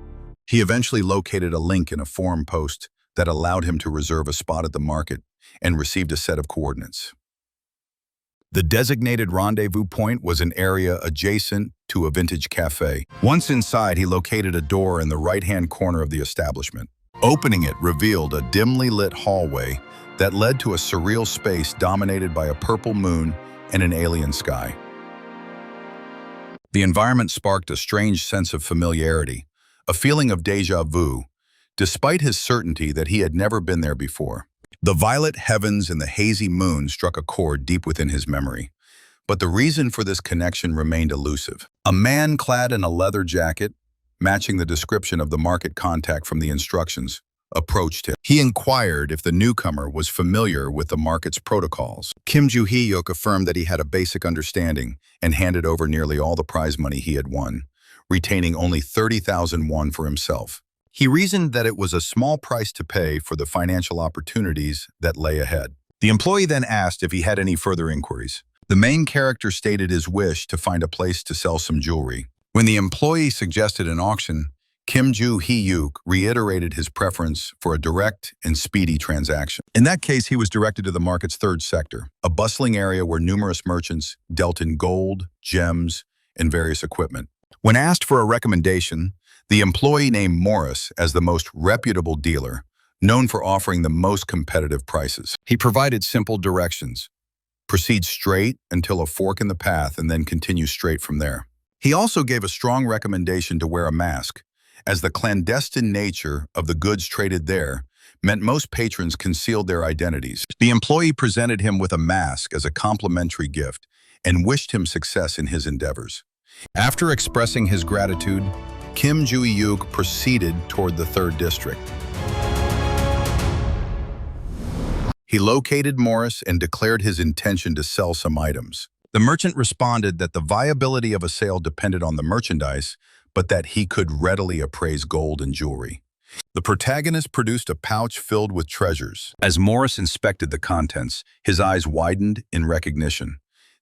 He eventually located a link in a forum post that allowed him to reserve a spot at the market and received a set of coordinates. The designated rendezvous point was an area adjacent to a vintage cafe. Once inside, he located a door in the right-hand corner of the establishment. Opening it revealed a dimly lit hallway that led to a surreal space dominated by a purple moon and an alien sky. The environment sparked a strange sense of familiarity, a feeling of déjà vu, despite his certainty that he had never been there before. The violet heavens and the hazy moon struck a chord deep within his memory, but the reason for this connection remained elusive. A man clad in a leather jacket, matching the description of the market contact from the instructions, approached him. He inquired if the newcomer was familiar with the market's protocols. Kim Joo-hyuk affirmed that he had a basic understanding and handed over nearly all the prize money he had won, retaining only 30,000 won for himself. He reasoned that it was a small price to pay for the financial opportunities that lay ahead. The employee then asked if he had any further inquiries. The main character stated his wish to find a place to sell some jewelry. When the employee suggested an auction, Kim Joo-hyuk reiterated his preference for a direct and speedy transaction. In that case, he was directed to the market's third sector, a bustling area where numerous merchants dealt in gold, gems, and various equipment. When asked for a recommendation, the employee named Morris as the most reputable dealer, known for offering the most competitive prices. He provided simple directions. Proceed straight until a fork in the path and then continue straight from there. He also gave a strong recommendation to wear a mask, as the clandestine nature of the goods traded there meant most patrons concealed their identities. The employee presented him with a mask as a complimentary gift and wished him success in his endeavors. After expressing his gratitude, Kim Joo-hyuk proceeded toward the 3rd district. He located Morris and declared his intention to sell some items. The merchant responded that the viability of a sale depended on the merchandise, but that he could readily appraise gold and jewelry. The protagonist produced a pouch filled with treasures. As Morris inspected the contents, his eyes widened in recognition.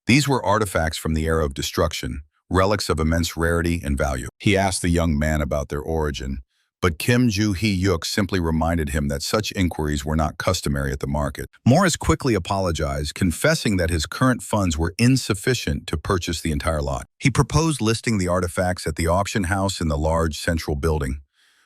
These were artifacts from the era of destruction, relics of immense rarity and value. He asked the young man about their origin, but Kim Joo-hyuk simply reminded him that such inquiries were not customary at the market. Morris quickly apologized, confessing that his current funds were insufficient to purchase the entire lot. He proposed listing the artifacts at the auction house in the large central building,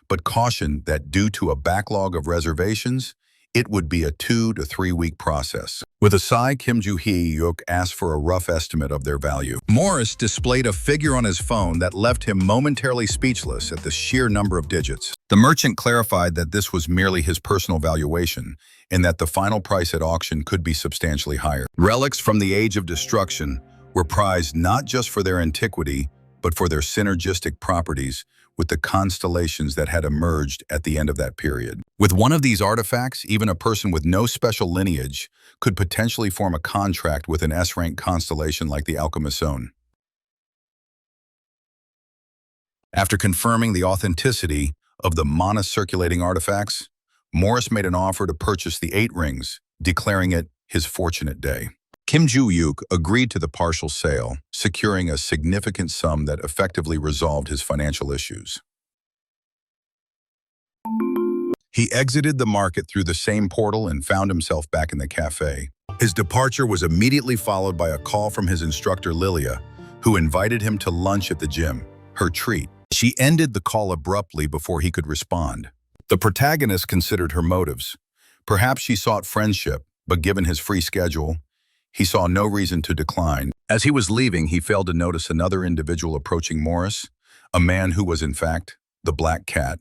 but cautioned that due to a backlog of reservations, it would be a 2 to 3 week process. With a sigh, Kim Joo-hyuk asked for a rough estimate of their value. Morris displayed a figure on his phone that left him momentarily speechless at the sheer number of digits. The merchant clarified that this was merely his personal valuation and that the final price at auction could be substantially higher. Relics from the Age of Destruction were prized not just for their antiquity, but for their synergistic properties with the constellations that had emerged at the end of that period. With one of these artifacts, even a person with no special lineage could potentially form a contract with an S-rank constellation like the Alchemist's Own. After confirming the authenticity of the mana-circulating artifacts, Morris made an offer to purchase the 8 rings, declaring it his fortunate day. Kim Joo-hyuk agreed to the partial sale, securing a significant sum that effectively resolved his financial issues. He exited the market through the same portal and found himself back in the cafe. His departure was immediately followed by a call from his instructor Lilia, who invited him to lunch at the gym, her treat. She ended the call abruptly before he could respond. The protagonist considered her motives. Perhaps she sought friendship, but given his free schedule, he saw no reason to decline. As he was leaving, he failed to notice another individual approaching Morris, a man who was in fact the Black Cat,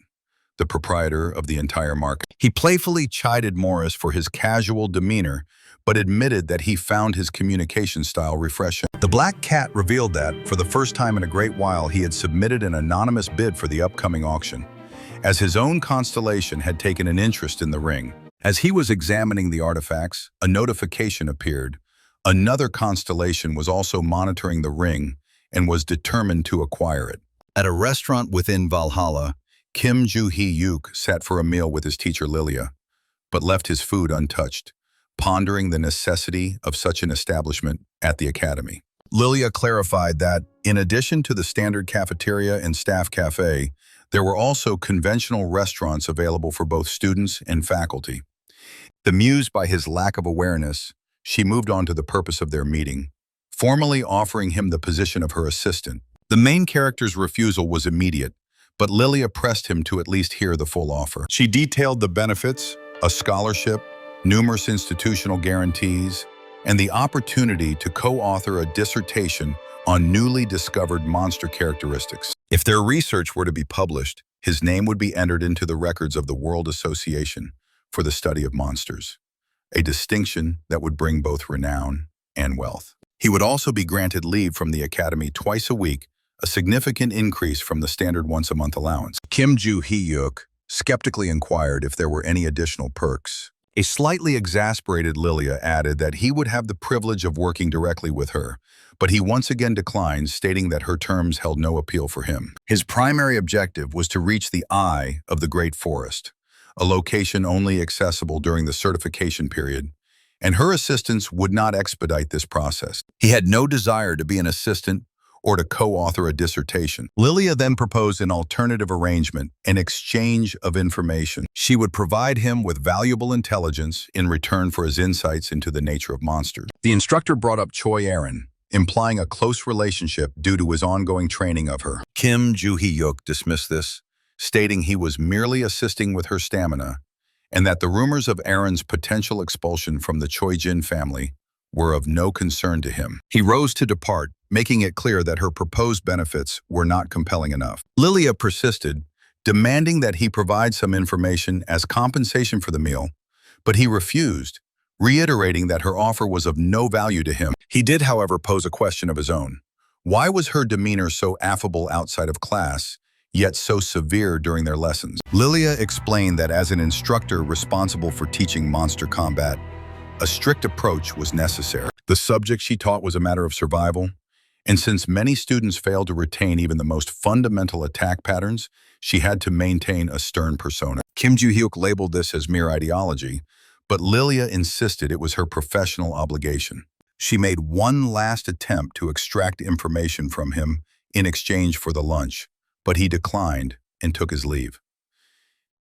the proprietor of the entire market. He playfully chided Morris for his casual demeanor, but admitted that he found his communication style refreshing. The Black Cat revealed that, for the first time in a great while, he had submitted an anonymous bid for the upcoming auction, as his own constellation had taken an interest in the ring. As he was examining the artifacts, a notification appeared. Another constellation was also monitoring the ring and was determined to acquire it. At a restaurant within Valhalla, Kim Joo-hyuk sat for a meal with his teacher Lilia, but left his food untouched, pondering the necessity of such an establishment at the academy. Lilia clarified that, in addition to the standard cafeteria and staff cafe, there were also conventional restaurants available for both students and faculty. Bemused by his lack of awareness, she moved on to the purpose of their meeting, formally offering him the position of her assistant. The main character's refusal was immediate, but Lilia pressed him to at least hear the full offer. She detailed the benefits, a scholarship, numerous institutional guarantees, and the opportunity to co-author a dissertation on newly discovered monster characteristics. If their research were to be published, his name would be entered into the records of the World Association for the Study of Monsters, a distinction that would bring both renown and wealth. He would also be granted leave from the academy twice a week, a significant increase from the standard once-a-month allowance. Kim Joo-hyuk skeptically inquired if there were any additional perks. A slightly exasperated Lilia added that he would have the privilege of working directly with her, but he once again declined, stating that her terms held no appeal for him. His primary objective was to reach the eye of the Great Forest, a location only accessible during the certification period, and her assistance would not expedite this process. He had no desire to be an assistant or to co-author a dissertation. Lilia then proposed an alternative arrangement, an exchange of information. She would provide him with valuable intelligence in return for his insights into the nature of monsters. The instructor brought up Choi Aaron, implying a close relationship due to his ongoing training of her. Kim Joo-hyuk dismissed this, stating he was merely assisting with her stamina and that the rumors of Aaron's potential expulsion from the Choi Jin family were of no concern to him. He rose to depart, making it clear that her proposed benefits were not compelling enough. Lilia persisted, demanding that he provide some information as compensation for the meal, but he refused, reiterating that her offer was of no value to him. He did, however, pose a question of his own. Why was her demeanor so affable outside of class, yet so severe during their lessons? Lilia explained that as an instructor responsible for teaching monster combat, a strict approach was necessary. The subject she taught was a matter of survival, and since many students failed to retain even the most fundamental attack patterns, she had to maintain a stern persona. Kim Joo-hyuk labeled this as mere ideology, but Lilia insisted it was her professional obligation. She made one last attempt to extract information from him in exchange for the lunch, but he declined and took his leave.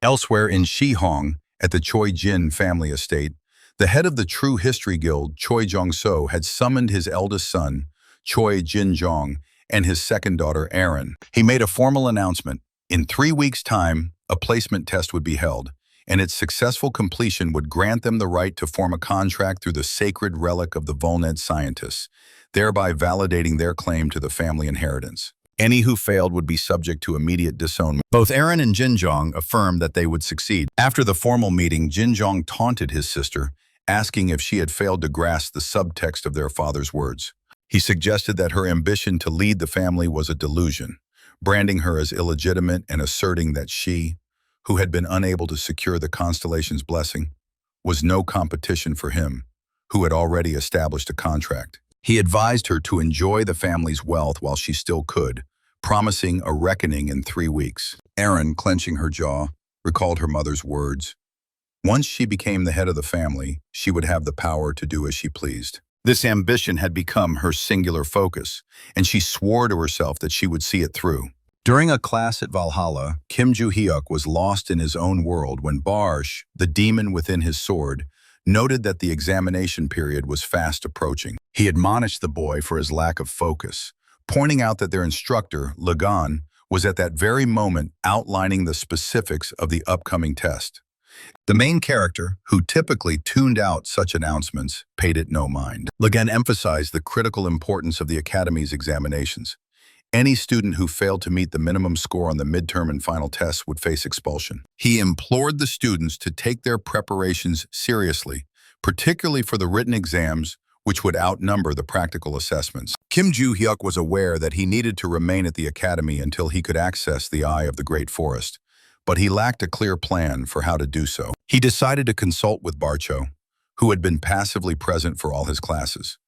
Elsewhere in Shihong, at the Choi Jin family estate, the head of the True History Guild, Choi Jong-so, had summoned his eldest son, Choi Jin-jong, and his second daughter, Erin. He made a formal announcement. In 3 weeks' time, a placement test would be held, and its successful completion would grant them the right to form a contract through the sacred relic of the Volned scientists, thereby validating their claim to the family inheritance. Any who failed would be subject to immediate disownment. Both Erin and Jin-jong affirmed that they would succeed. After the formal meeting, Jin-jong taunted his sister, asking if she had failed to grasp the subtext of their father's words. He suggested that her ambition to lead the family was a delusion, branding her as illegitimate and asserting that she, who had been unable to secure the constellation's blessing, was no competition for him, who had already established a contract. He advised her to enjoy the family's wealth while she still could, promising a reckoning in 3 weeks. Erin, clenching her jaw, recalled her mother's words. Once she became the head of the family, she would have the power to do as she pleased. This ambition had become her singular focus, and she swore to herself that she would see it through. During a class at Valhalla, Kim Joo-hyuk was lost in his own world when Barsh, the demon within his sword, noted that the examination period was fast approaching. He admonished the boy for his lack of focus, pointing out that their instructor, Lagan, was at that very moment outlining the specifics of the upcoming test. The main character, who typically tuned out such announcements, paid it no mind. Lagan emphasized the critical importance of the Academy's examinations. Any student who failed to meet the minimum score on the midterm and final tests would face expulsion. He implored the students to take their preparations seriously, particularly for the written exams, which would outnumber the practical assessments. Kim Joo-hyuk was aware that he needed to remain at the academy until he could access the Eye of the Great Forest, but he lacked a clear plan for how to do so. He decided to consult with Barcho, who had been passively present for all his classes.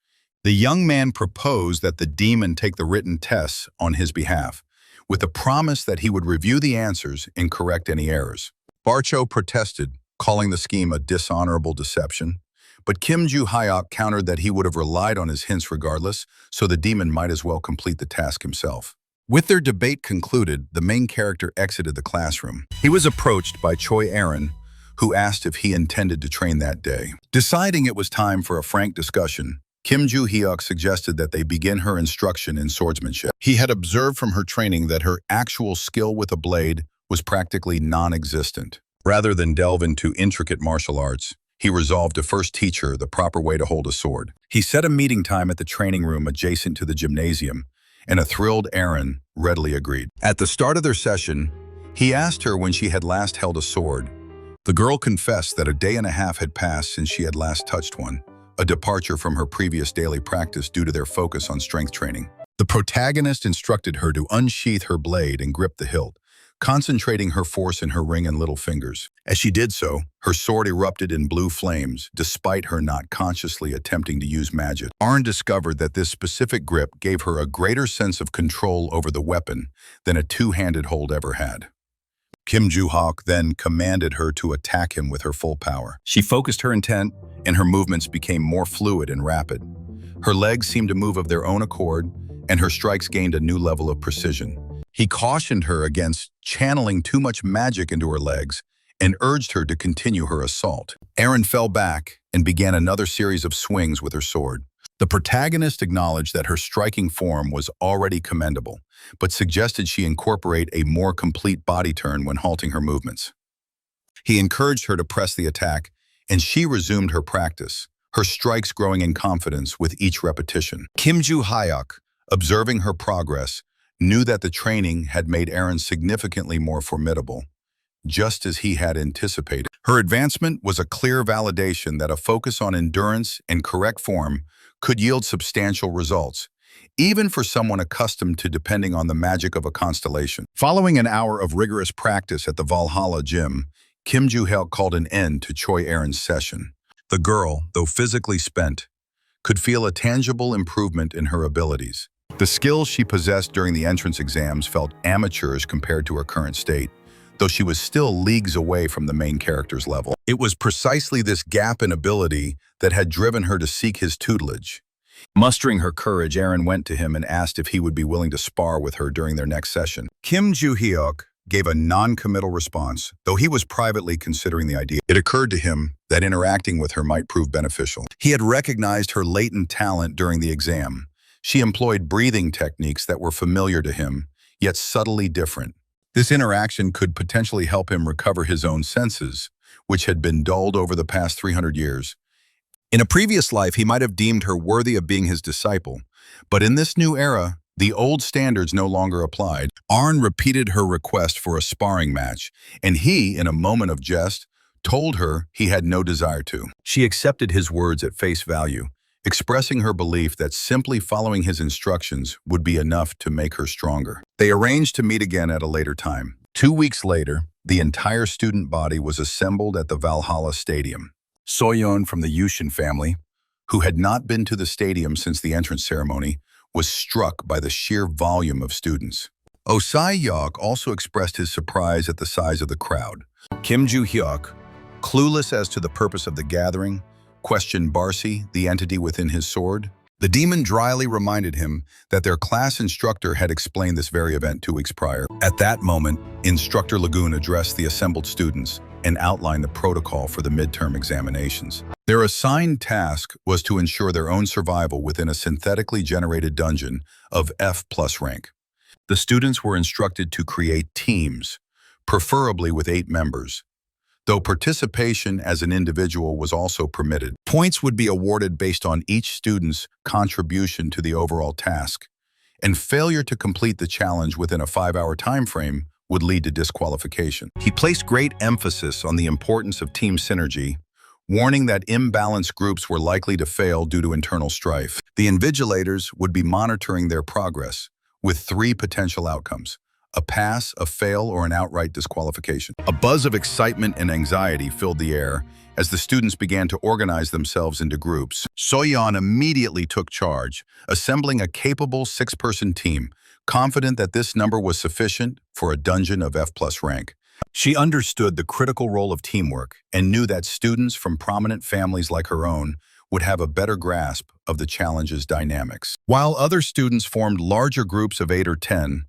The young man proposed that the demon take the written tests on his behalf, with the promise that he would review the answers and correct any errors. Barcho protested, calling the scheme a dishonorable deception, but Kim Joo-hyuk countered that he would have relied on his hints regardless, so the demon might as well complete the task himself. With their debate concluded, the main character exited the classroom. He was approached by Choi Erin, who asked if he intended to train that day. Deciding it was time for a frank discussion, Kim Joo-hyuk suggested that they begin her instruction in swordsmanship. He had observed from her training that her actual skill with a blade was practically non-existent. Rather than delve into intricate martial arts, he resolved to first teach her the proper way to hold a sword. He set a meeting time at the training room adjacent to the gymnasium, and a thrilled Erin readily agreed. At the start of their session, he asked her when she had last held a sword. The girl confessed that a day and a half had passed since she had last touched one, a departure from her previous daily practice due to their focus on strength training. The protagonist instructed her to unsheath her blade and grip the hilt, concentrating her force in her ring and little fingers. As she did so, her sword erupted in blue flames, despite her not consciously attempting to use magic. Erin discovered that this specific grip gave her a greater sense of control over the weapon than a two-handed hold ever had. Kim Joo-hyuk then commanded her to attack him with her full power. She focused her intent, and her movements became more fluid and rapid. Her legs seemed to move of their own accord, and her strikes gained a new level of precision. He cautioned her against channeling too much magic into her legs and urged her to continue her assault. Erin fell back and began another series of swings with her sword. The protagonist acknowledged that her striking form was already commendable, but suggested she incorporate a more complete body turn when halting her movements. He encouraged her to press the attack, and she resumed her practice, her strikes growing in confidence with each repetition. Kim Joo-hyuk, observing her progress, knew that the training had made Eren significantly more formidable, just as he had anticipated. Her advancement was a clear validation that a focus on endurance and correct form could yield substantial results, even for someone accustomed to depending on the magic of a constellation. Following an hour of rigorous practice at the Valhalla gym, Kim Joo-hyuk called an end to Choi Eren's session. The girl, though physically spent, could feel a tangible improvement in her abilities. The skills she possessed during the entrance exams felt amateurish compared to her current state, though she was still leagues away from the main character's level. It was precisely this gap in ability that had driven her to seek his tutelage. Mustering her courage, Eren went to him and asked if he would be willing to spar with her during their next session. Kim Joo-hyuk gave a non-committal response, though he was privately considering the idea. It occurred to him that interacting with her might prove beneficial. He had recognized her latent talent during the exam. She employed breathing techniques that were familiar to him, yet subtly different. This interaction could potentially help him recover his own senses, which had been dulled over the past 300 years. In a previous life, he might have deemed her worthy of being his disciple, but in this new era, the old standards no longer applied. Arn repeated her request for a sparring match, and he, in a moment of jest, told her he had no desire to. She accepted his words at face value, expressing her belief that simply following his instructions would be enough to make her stronger. They arranged to meet again at a later time. 2 weeks later, the entire student body was assembled at the Valhalla Stadium. Soyeon from the Yushin family, who had not been to the stadium since the entrance ceremony, was struck by the sheer volume of students. Osai-hyuk also expressed his surprise at the size of the crowd. Kim Joo-hyuk, clueless as to the purpose of the gathering, questioned Barcy, the entity within his sword. The demon dryly reminded him that their class instructor had explained this very event 2 weeks prior. At that moment, Instructor Lagoon addressed the assembled students and outlined the protocol for the midterm examinations. Their assigned task was to ensure their own survival within a synthetically generated dungeon of F+ rank. The students were instructed to create teams, preferably with 8 members. Though participation as an individual was also permitted, points would be awarded based on each student's contribution to the overall task, and failure to complete the challenge within a 5-hour time frame would lead to disqualification. He placed great emphasis on the importance of team synergy, warning that imbalanced groups were likely to fail due to internal strife. The invigilators would be monitoring their progress, with 3 potential outcomes: a pass, a fail, or an outright disqualification. A buzz of excitement and anxiety filled the air as the students began to organize themselves into groups. Soyeon immediately took charge, assembling a capable 6-person team, confident that this number was sufficient for a dungeon of F+ rank. She understood the critical role of teamwork and knew that students from prominent families like her own would have a better grasp of the challenge's dynamics. While other students formed larger groups of 8 or 10,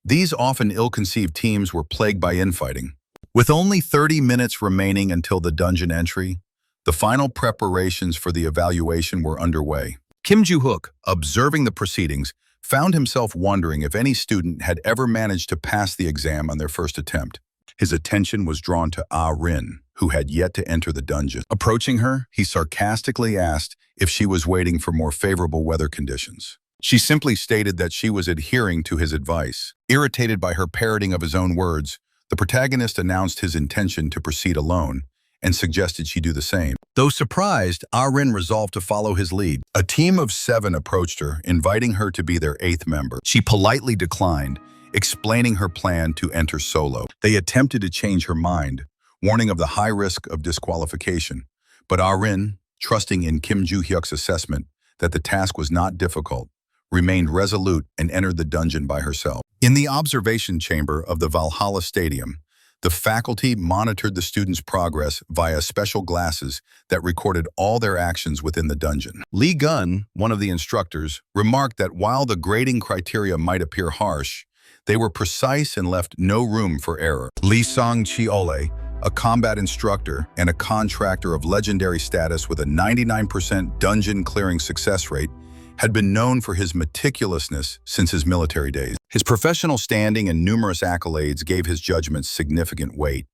these often ill-conceived teams were plagued by infighting. With only 30 minutes remaining until the dungeon entry, the final preparations for the evaluation were underway. Kim Joo-hyuk, observing the proceedings, found himself wondering if any student had ever managed to pass the exam on their first attempt. His attention was drawn to Ah-rin, who had yet to enter the dungeon. Approaching her, he sarcastically asked if she was waiting for more favorable weather conditions. She simply stated that she was adhering to his advice. Irritated by her parroting of his own words, the protagonist announced his intention to proceed alone and suggested she do the same. Though surprised, Ah-rin resolved to follow his lead. A team of 7 approached her, inviting her to be their 8th member. She politely declined, explaining her plan to enter solo. They attempted to change her mind, warning of the high risk of disqualification. But Ah-rin, trusting in Kim Joo-hyuk's assessment that the task was not difficult, remained resolute and entered the dungeon by herself. In the observation chamber of the Valhalla Stadium, the faculty monitored the students' progress via special glasses that recorded all their actions within the dungeon. Lee Gun, one of the instructors, remarked that while the grading criteria might appear harsh, they were precise and left no room for error. Lee Song-cheole, a combat instructor and a contractor of legendary status with a 99% dungeon clearing success rate, had been known for his meticulousness since his military days. His professional standing and numerous accolades gave his judgments significant weight,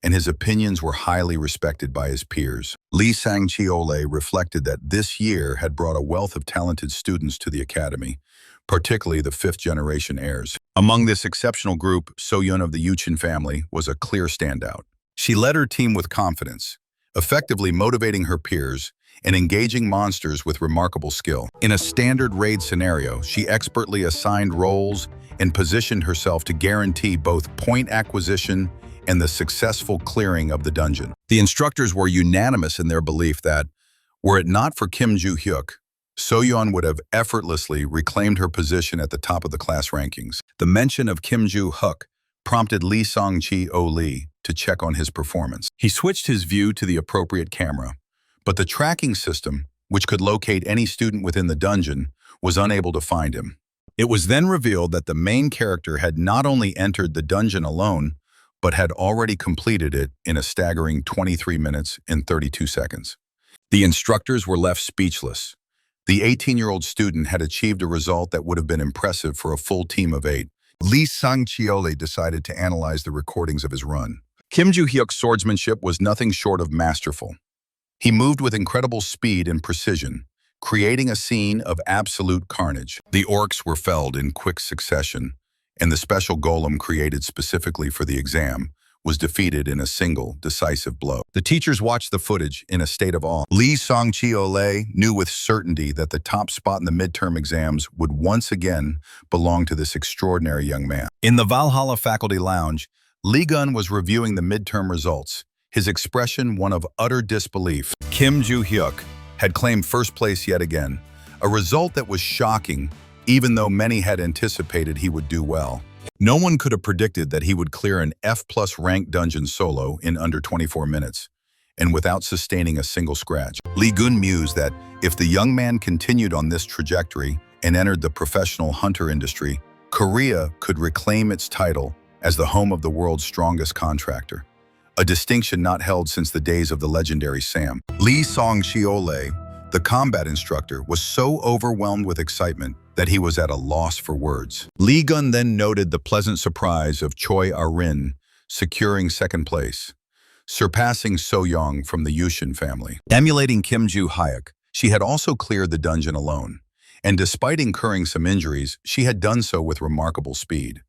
and his opinions were highly respected by his peers. Lee Sang-cheole reflected that this year had brought a wealth of talented students to the academy, particularly the fifth-generation heirs. Among this exceptional group, So-yeon of the Yuchin family was a clear standout. She led her team with confidence, effectively motivating her peers and engaging monsters with remarkable skill. In a standard raid scenario, she expertly assigned roles and positioned herself to guarantee both point acquisition and the successful clearing of the dungeon. The instructors were unanimous in their belief that, were it not for Kim Joo-hyuk, So-yeon would have effortlessly reclaimed her position at the top of the class rankings. The mention of Kim Joo-hyuk prompted Lee Sang-cheole to check on his performance. He switched his view to the appropriate camera, but the tracking system, which could locate any student within the dungeon, was unable to find him. It was then revealed that the main character had not only entered the dungeon alone, but had already completed it in a staggering 23 minutes and 32 seconds. The instructors were left speechless. The 18-year-old student had achieved a result that would have been impressive for a full team of 8. Lee Sang-cheole decided to analyze the recordings of his run. Kim Joo-hyuk's swordsmanship was nothing short of masterful. He moved with incredible speed and precision, creating a scene of absolute carnage. The orcs were felled in quick succession, and the special golem created specifically for the exam was defeated in a single, decisive blow. The teachers watched the footage in a state of awe. Lee Sang-cheole knew with certainty that the top spot in the midterm exams would once again belong to this extraordinary young man. In the Valhalla faculty lounge, Lee Gun was reviewing the midterm results, his expression one of utter disbelief. Kim Joo-hyuk had claimed first place yet again, a result that was shocking, even though many had anticipated he would do well. No one could have predicted that he would clear an F+ ranked dungeon solo in under 24 minutes, and without sustaining a single scratch. Lee Gun mused that if the young man continued on this trajectory and entered the professional hunter industry, Korea could reclaim its title as the home of the world's strongest contractor, a distinction not held since the days of the legendary Sam. Lee Sang-cheole, the combat instructor, was so overwhelmed with excitement that he was at a loss for words. Lee Gun then noted the pleasant surprise of Choi Ah-rin securing second place, surpassing So-young from the Yushin family. Emulating Kim Joo-hyuk, she had also cleared the dungeon alone, and despite incurring some injuries, she had done so with remarkable speed.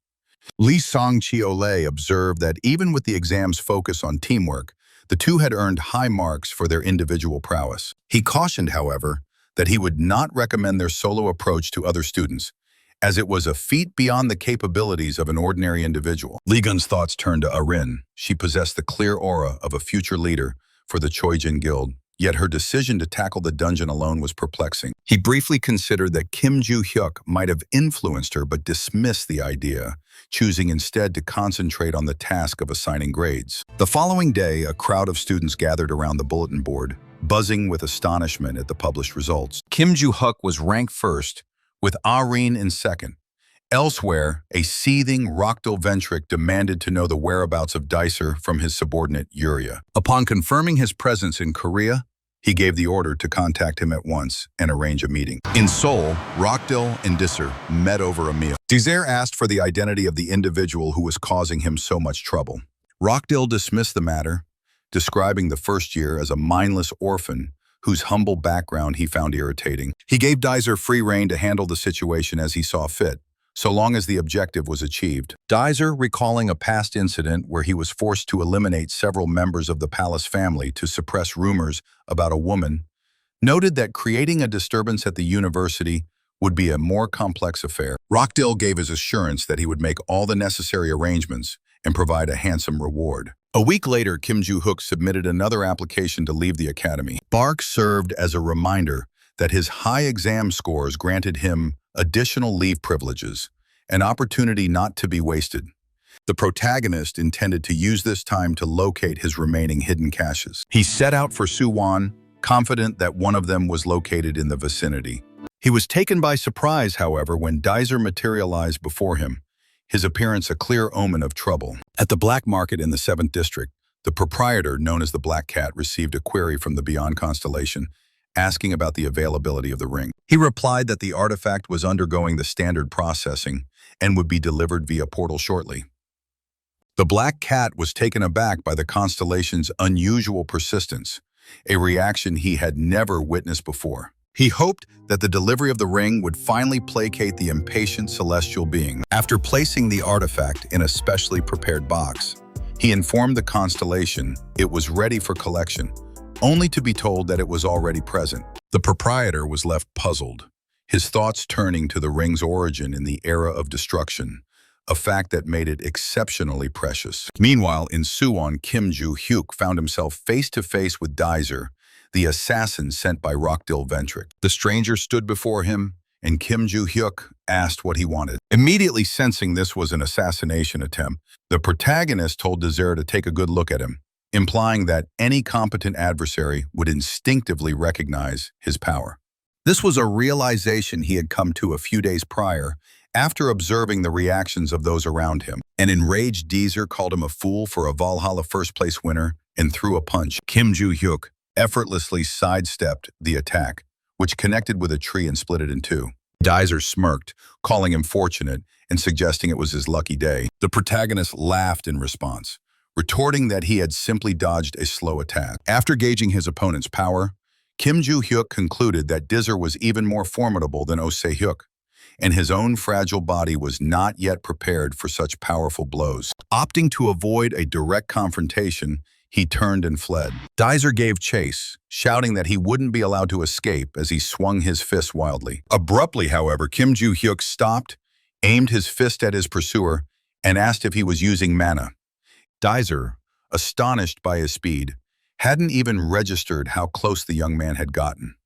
Lee Sang-cheole observed that even with the exam's focus on teamwork, the two had earned high marks for their individual prowess. He cautioned, however, that he would not recommend their solo approach to other students, as it was a feat beyond the capabilities of an ordinary individual. Lee Gun's thoughts turned to Ah-rin. She possessed the clear aura of a future leader for the Choijin Guild, yet her decision to tackle the dungeon alone was perplexing. He briefly considered that Kim Joo-hyuk might have influenced her but dismissed the idea, choosing instead to concentrate on the task of assigning grades. The following day, a crowd of students gathered around the bulletin board, buzzing with astonishment at the published results. Kim Joo-hyuk was ranked first, with Ah-rin in second. Elsewhere, a seething Rockdell Ventric demanded to know the whereabouts of Dicer from his subordinate Yuria. Upon confirming his presence in Korea, he gave the order to contact him at once and arrange a meeting. In Seoul, Rockdell and Dicer met over a meal. Dicer asked for the identity of the individual who was causing him so much trouble. Rockdell dismissed the matter, describing the first year as a mindless orphan whose humble background he found irritating. He gave Dicer free rein to handle the situation as he saw fit, so long as the objective was achieved. Dicer, recalling a past incident where he was forced to eliminate several members of the palace family to suppress rumors about a woman, noted that creating a disturbance at the university would be a more complex affair. Rockdell gave his assurance that he would make all the necessary arrangements and provide a handsome reward. A week later, Kim Joo-hyuk submitted another application to leave the academy. Bark served as a reminder that his high exam scores granted him additional leave privileges, an opportunity not to be wasted. The protagonist intended to use this time to locate his remaining hidden caches. He set out for Suwon, confident that one of them was located in the vicinity. He was taken by surprise, however, when Dicer materialized before him, his appearance a clear omen of trouble. At the black market in the 7th district, the proprietor, known as the Black Cat, received a query from the Beyond Constellation, asking about the availability of the ring. He replied that the artifact was undergoing the standard processing and would be delivered via portal shortly. The Black Cat was taken aback by the constellation's unusual persistence, a reaction he had never witnessed before. He hoped that the delivery of the ring would finally placate the impatient celestial being. After placing the artifact in a specially prepared box, he informed the constellation it was ready for collection, only to be told that it was already present. The proprietor was left puzzled, his thoughts turning to the ring's origin in the era of destruction, a fact that made it exceptionally precious. Meanwhile, in Suwon, Kim Joo-hyuk found himself face-to-face with Daiser, the assassin sent by Rockdell Ventric. The stranger stood before him, and Kim Joo-hyuk asked what he wanted. Immediately sensing this was an assassination attempt, the protagonist told Daiser to take a good look at him, implying that any competent adversary would instinctively recognize his power. This was a realization he had come to a few days prior, after observing the reactions of those around him. An enraged Daiser called him a fool for a Valhalla first-place winner and threw a punch. Kim Joo-hyuk effortlessly sidestepped the attack, which connected with a tree and split it in two. Daiser smirked, calling him fortunate and suggesting it was his lucky day. The protagonist laughed in response, retorting that he had simply dodged a slow attack. After gauging his opponent's power, Kim Joo-hyuk concluded that Daiser was even more formidable than Oh Se-hyuk, and his own fragile body was not yet prepared for such powerful blows. Opting to avoid a direct confrontation, he turned and fled. Daiser gave chase, shouting that he wouldn't be allowed to escape as he swung his fist wildly. Abruptly, however, Kim Joo-hyuk stopped, aimed his fist at his pursuer, and asked if he was using mana. Daiser, astonished by his speed, hadn't even registered how close the young man had gotten.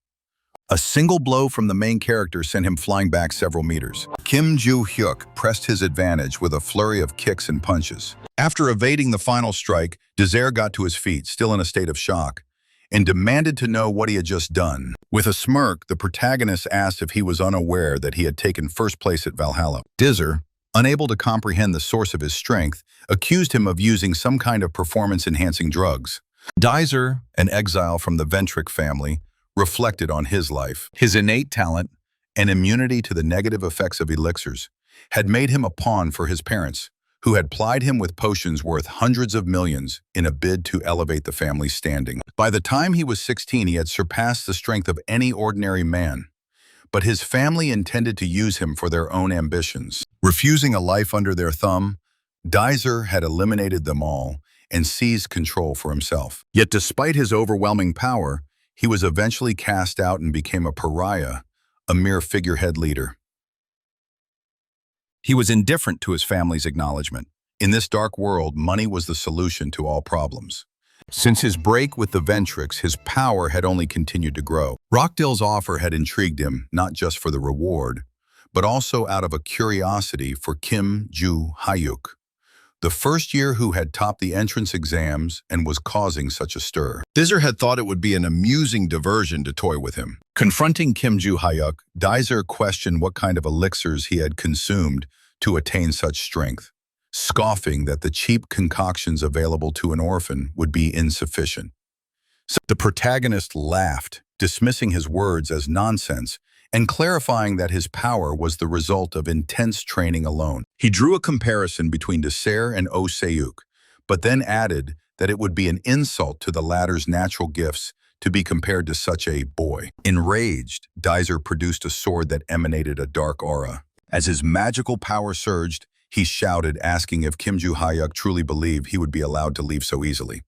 A single blow from the main character sent him flying back several meters. Kim Joo-hyuk pressed his advantage with a flurry of kicks and punches. After evading the final strike, Daiser got to his feet, still in a state of shock, and demanded to know what he had just done. With a smirk, the protagonist asked if he was unaware that he had taken first place at Valhalla. Daiser, unable to comprehend the source of his strength, accused him of using some kind of performance-enhancing drugs. Daiser, an exile from the Ventric family, reflected on his life. His innate talent and immunity to the negative effects of elixirs had made him a pawn for his parents, who had plied him with potions worth hundreds of millions in a bid to elevate the family's standing. By the time he was 16, he had surpassed the strength of any ordinary man, but his family intended to use him for their own ambitions. Refusing a life under their thumb, Daiser had eliminated them all and seized control for himself. Yet despite his overwhelming power, he was eventually cast out and became a pariah, a mere figurehead leader. He was indifferent to his family's acknowledgement. In this dark world, money was the solution to all problems. Since his break with the Ventrics, his power had only continued to grow. Rockdell's offer had intrigued him, not just for the reward, but also out of a curiosity for Kim Joo-hyuk, the first year who had topped the entrance exams and was causing such a stir. Daiser had thought it would be an amusing diversion to toy with him. Confronting Kim Joo-hyuk, Daiser questioned what kind of elixirs he had consumed to attain such strength, scoffing that the cheap concoctions available to an orphan would be insufficient. So the protagonist laughed, dismissing his words as nonsense and clarifying that his power was the result of intense training alone. He drew a comparison between Daiser and Oh Se-hyuk, but then added that it would be an insult to the latter's natural gifts to be compared to such a boy. Enraged, Daiser produced a sword that emanated a dark aura. As his magical power surged, he shouted, asking if Kim Joo-hyuk truly believed he would be allowed to leave so easily.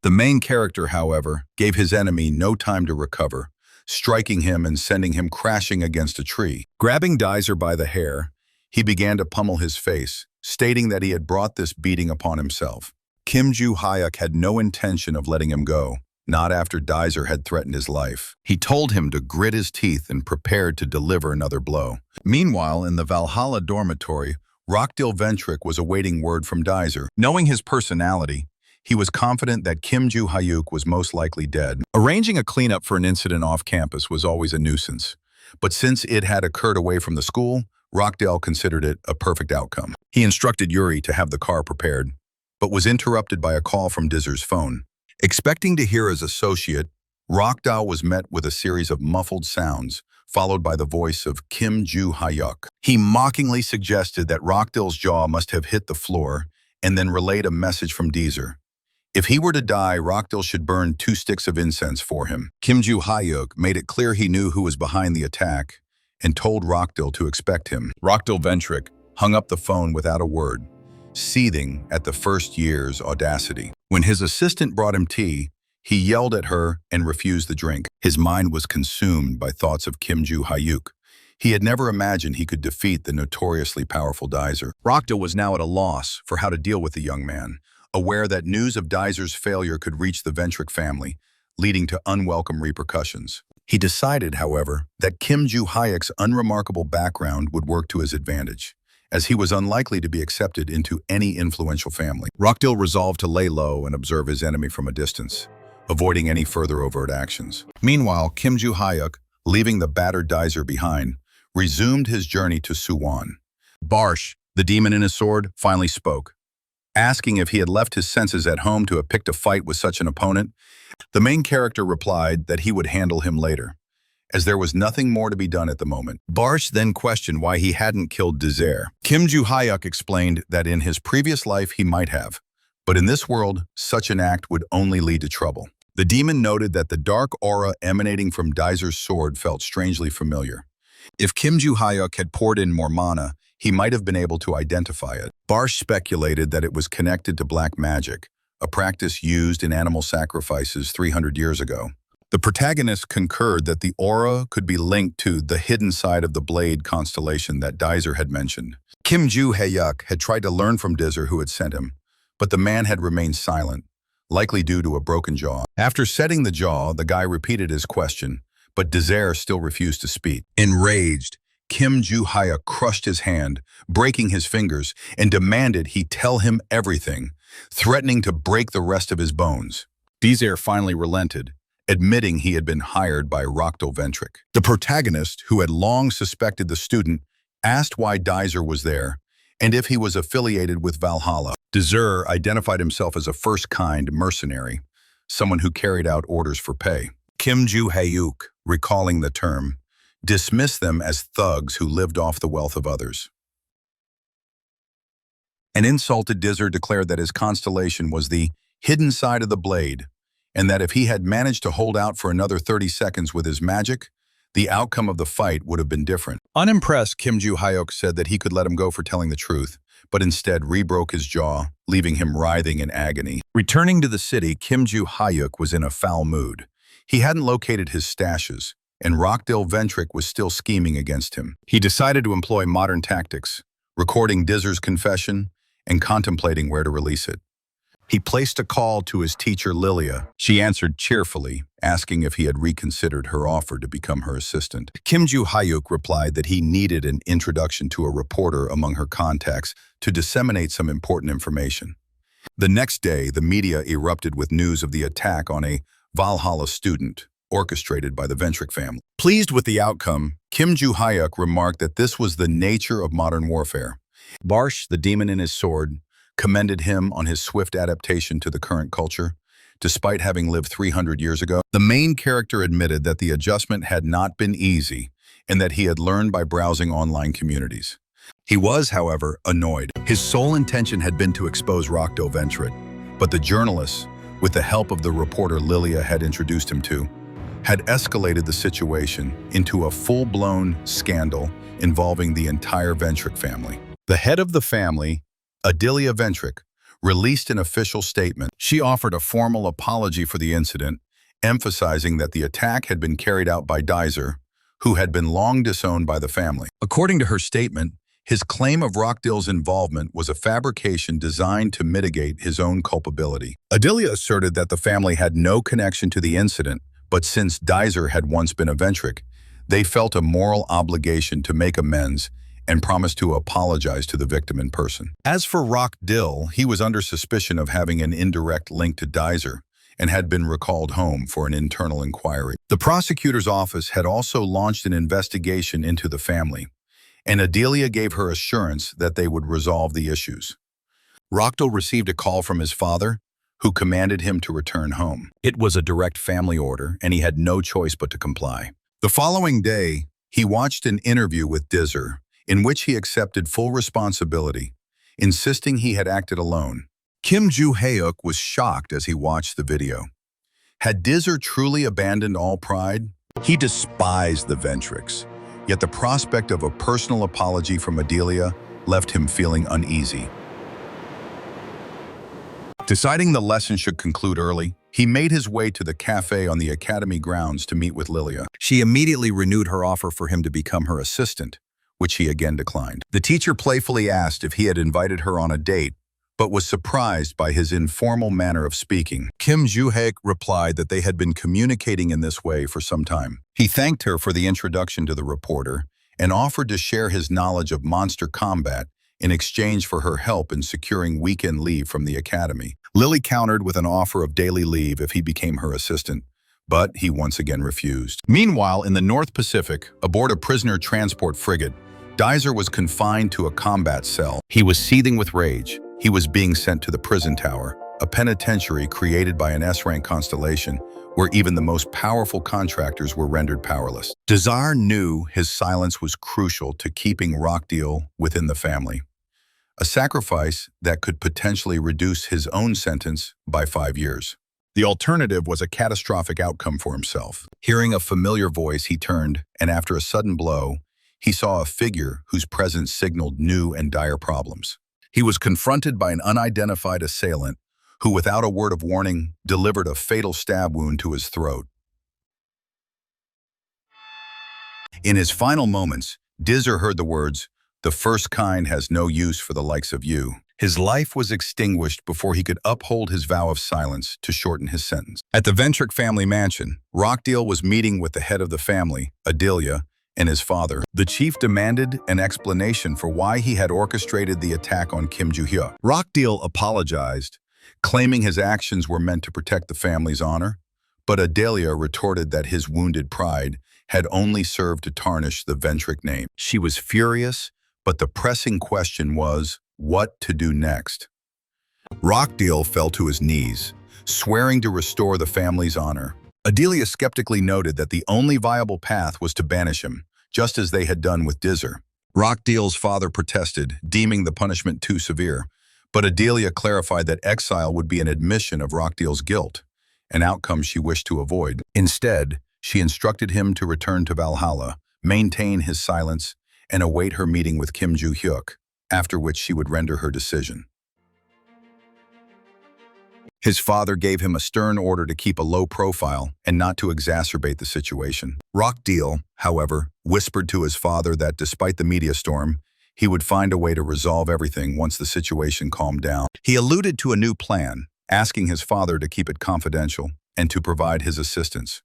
The main character, however, gave his enemy no time to recover, striking him and sending him crashing against a tree. Grabbing Daiser by the hair, he began to pummel his face, stating that he had brought this beating upon himself. Kim Joo-hyuk had no intention of letting him go, not after Daiser had threatened his life. He told him to grit his teeth and prepared to deliver another blow. Meanwhile, in the Valhalla dormitory, Rockdell Ventric was awaiting word from Daiser. Knowing his personality, he was confident that Kim Joo-hyuk was most likely dead. Arranging a cleanup for an incident off campus was always a nuisance, but since it had occurred away from the school, Rockdell considered it a perfect outcome. He instructed Yuri to have the car prepared, but was interrupted by a call from Daiser's phone. Expecting to hear his associate, Rockdell was met with a series of muffled sounds, followed by the voice of Kim Joo-hyuk. He mockingly suggested that Rockdell's jaw must have hit the floor and then relayed a message from Deezer. If he were to die, Rockdell should burn 2 sticks of incense for him. Kim Joo-hyuk made it clear he knew who was behind the attack and told Rockdell to expect him. Rockdell Ventric hung up the phone without a word, seething at the first year's audacity. When his assistant brought him tea, he yelled at her and refused the drink. His mind was consumed by thoughts of Kim Joo-hyuk. He had never imagined he could defeat the notoriously powerful Deezer. Rockdell was now at a loss for how to deal with the young man, aware that news of Deezer's failure could reach the Ventric family, leading to unwelcome repercussions. He decided, however, that Kim Joo-hyuk's unremarkable background would work to his advantage, as he was unlikely to be accepted into any influential family. Rockdell resolved to lay low and observe his enemy from a distance, avoiding any further overt actions. Meanwhile, Kim Joo-hyuk, leaving the battered Deezer behind, resumed his journey to Suwon. Barsh, the demon in his sword, finally spoke. Asking if he had left his senses at home to have picked a fight with such an opponent, the main character replied that he would handle him later, as there was nothing more to be done at the moment. Barsh then questioned why he hadn't killed Deezer. Kim Joo-hyuk explained that in his previous life he might have, but in this world, such an act would only lead to trouble. The demon noted that the dark aura emanating from Deezer's sword felt strangely familiar. If Kim Joo-hyuk had poured in more mana, he might have been able to identify it. Barsh speculated that it was connected to black magic, a practice used in animal sacrifices 300 years ago. The protagonist concurred that the aura could be linked to the hidden side of the blade constellation that Deezer had mentioned. Kim Joo-hyuk had tried to learn from Deezer who had sent him, but the man had remained silent, likely due to a broken jaw. After setting the jaw, the guy repeated his question, but Deezer still refused to speak. Enraged, Kim Joo-hyuk crushed his hand, breaking his fingers, and demanded he tell him everything, threatening to break the rest of his bones. Deezer finally relented, admitting he had been hired by Rockdell Ventric. The protagonist, who had long suspected the student, asked why Deezer was there and if he was affiliated with Valhalla. Deezer identified himself as a first-kind mercenary, someone who carried out orders for pay. Kim Joo-hyuk, recalling the term, dismissed them as thugs who lived off the wealth of others. An insulted Deezer declared that his constellation was the hidden side of the blade, and that if he had managed to hold out for another 30 seconds with his magic, the outcome of the fight would have been different. Unimpressed, Kim Joo-hyuk said that he could let him go for telling the truth, but instead rebroke his jaw, leaving him writhing in agony. Returning to the city, Kim Joo-hyuk was in a foul mood. He hadn't located his stashes, and Rockdell Ventric was still scheming against him. He decided to employ modern tactics, recording Deezer's confession and contemplating where to release it. He placed a call to his teacher Lilia. She answered cheerfully, asking if he had reconsidered her offer to become her assistant. Kim Joo-hyuk replied that he needed an introduction to a reporter among her contacts to disseminate some important information. The next day, the media erupted with news of the attack on a Valhalla student, orchestrated by the Ventric family. Pleased with the outcome, Kim Joo-hyuk remarked that this was the nature of modern warfare. Barsh, the demon in his sword, commended him on his swift adaptation to the current culture, despite having lived 300 years ago. The main character admitted that the adjustment had not been easy and that he had learned by browsing online communities. He was, however, annoyed. His sole intention had been to expose Rockdell Ventric, but the journalists, with the help of the reporter Lilia had introduced him to, had escalated the situation into a full-blown scandal involving the entire Ventric family. The head of the family, Adilia Ventric, released an official statement. She offered a formal apology for the incident, emphasizing that the attack had been carried out by Deezer, who had been long disowned by the family. According to her statement, his claim of Rockdell's involvement was a fabrication designed to mitigate his own culpability. Adilia asserted that the family had no connection to the incident, but since Deezer had once been a Ventric, they felt a moral obligation to make amends and promised to apologize to the victim in person. As for Rockdell, he was under suspicion of having an indirect link to Deezer and had been recalled home for an internal inquiry. The prosecutor's office had also launched an investigation into the family, and Adilia gave her assurance that they would resolve the issues. Rockdell received a call from his father, who commanded him to return home. It was a direct family order, and he had no choice but to comply. The following day, He watched an interview with Dizzer, in which he accepted full responsibility, insisting he had acted alone. Kim Joo-hyuk was shocked as he watched the video. Had Dizzer truly abandoned all pride? He despised the Ventrics, yet the prospect of a personal apology from Adilia left him feeling uneasy. Deciding the lesson should conclude early, he made his way to the cafe on the academy grounds to meet with Lilia. She immediately renewed her offer for him to become her assistant, which he again declined. The teacher playfully asked if he had invited her on a date, but was surprised by his informal manner of speaking. Kim Joo-hyuk replied that they had been communicating in this way for some time. He thanked her for the introduction to the reporter and offered to share his knowledge of monster combat in exchange for her help in securing weekend leave from the academy. Lily countered with an offer of daily leave if he became her assistant, but he once again refused. Meanwhile, in the North Pacific, aboard a prisoner transport frigate, Dizzer was confined to a combat cell. He was seething with rage. He was being sent to the prison tower, a penitentiary created by an S-rank constellation where even the most powerful contractors were rendered powerless. Dizzer knew his silence was crucial to keeping Rockdell within the family, a sacrifice that could potentially reduce his own sentence by 5 years. The alternative was a catastrophic outcome for himself. Hearing a familiar voice, he turned, and after a sudden blow, he saw a figure whose presence signaled new and dire problems. He was confronted by an unidentified assailant who, without a word of warning, delivered a fatal stab wound to his throat. In his final moments, Dizzer heard the words, "The first kind has no use for the likes of you." His life was extinguished before he could uphold his vow of silence to shorten his sentence. At the Ventric family mansion, Rockdell was meeting with the head of the family, Adilia, and his father. The chief demanded an explanation for why he had orchestrated the attack on Kim Joo-hyuk. Rockdell apologized, claiming his actions were meant to protect the family's honor, but Adilia retorted that his wounded pride had only served to tarnish the Ventric name. She was furious, but the pressing question was, what to do next? Rockdell fell to his knees, swearing to restore the family's honor. Adilia skeptically noted that the only viable path was to banish him, just as they had done with Dizzer. Rockdell's father protested, deeming the punishment too severe, but Adilia clarified that exile would be an admission of Rockdell's guilt, an outcome she wished to avoid. Instead, she instructed him to return to Valhalla, maintain his silence, and await her meeting with Kim Joo-hyuk, after which she would render her decision. His father gave him a stern order to keep a low profile and not to exacerbate the situation. Rockdell, however, whispered to his father that despite the media storm, he would find a way to resolve everything once the situation calmed down. He alluded to a new plan, asking his father to keep it confidential and to provide his assistance.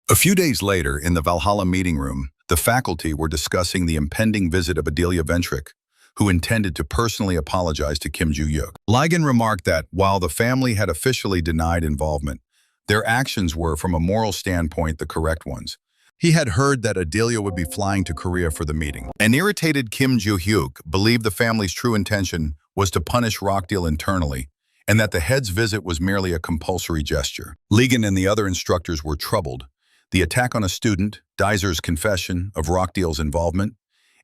A few days later, in the Valhalla meeting room, the faculty were discussing the impending visit of Adilia Ventric, who intended to personally apologize to Kim Joo-hyuk. Ligon remarked that, while the family had officially denied involvement, their actions were, from a moral standpoint, the correct ones. He had heard that Adilia would be flying to Korea for the meeting. An irritated Kim Joo-hyuk believed the family's true intention was to punish Rockdell internally, and that the head's visit was merely a compulsory gesture. Ligon and the other instructors were troubled. The attack on a student, Dizzer's confession of Rockdell's involvement,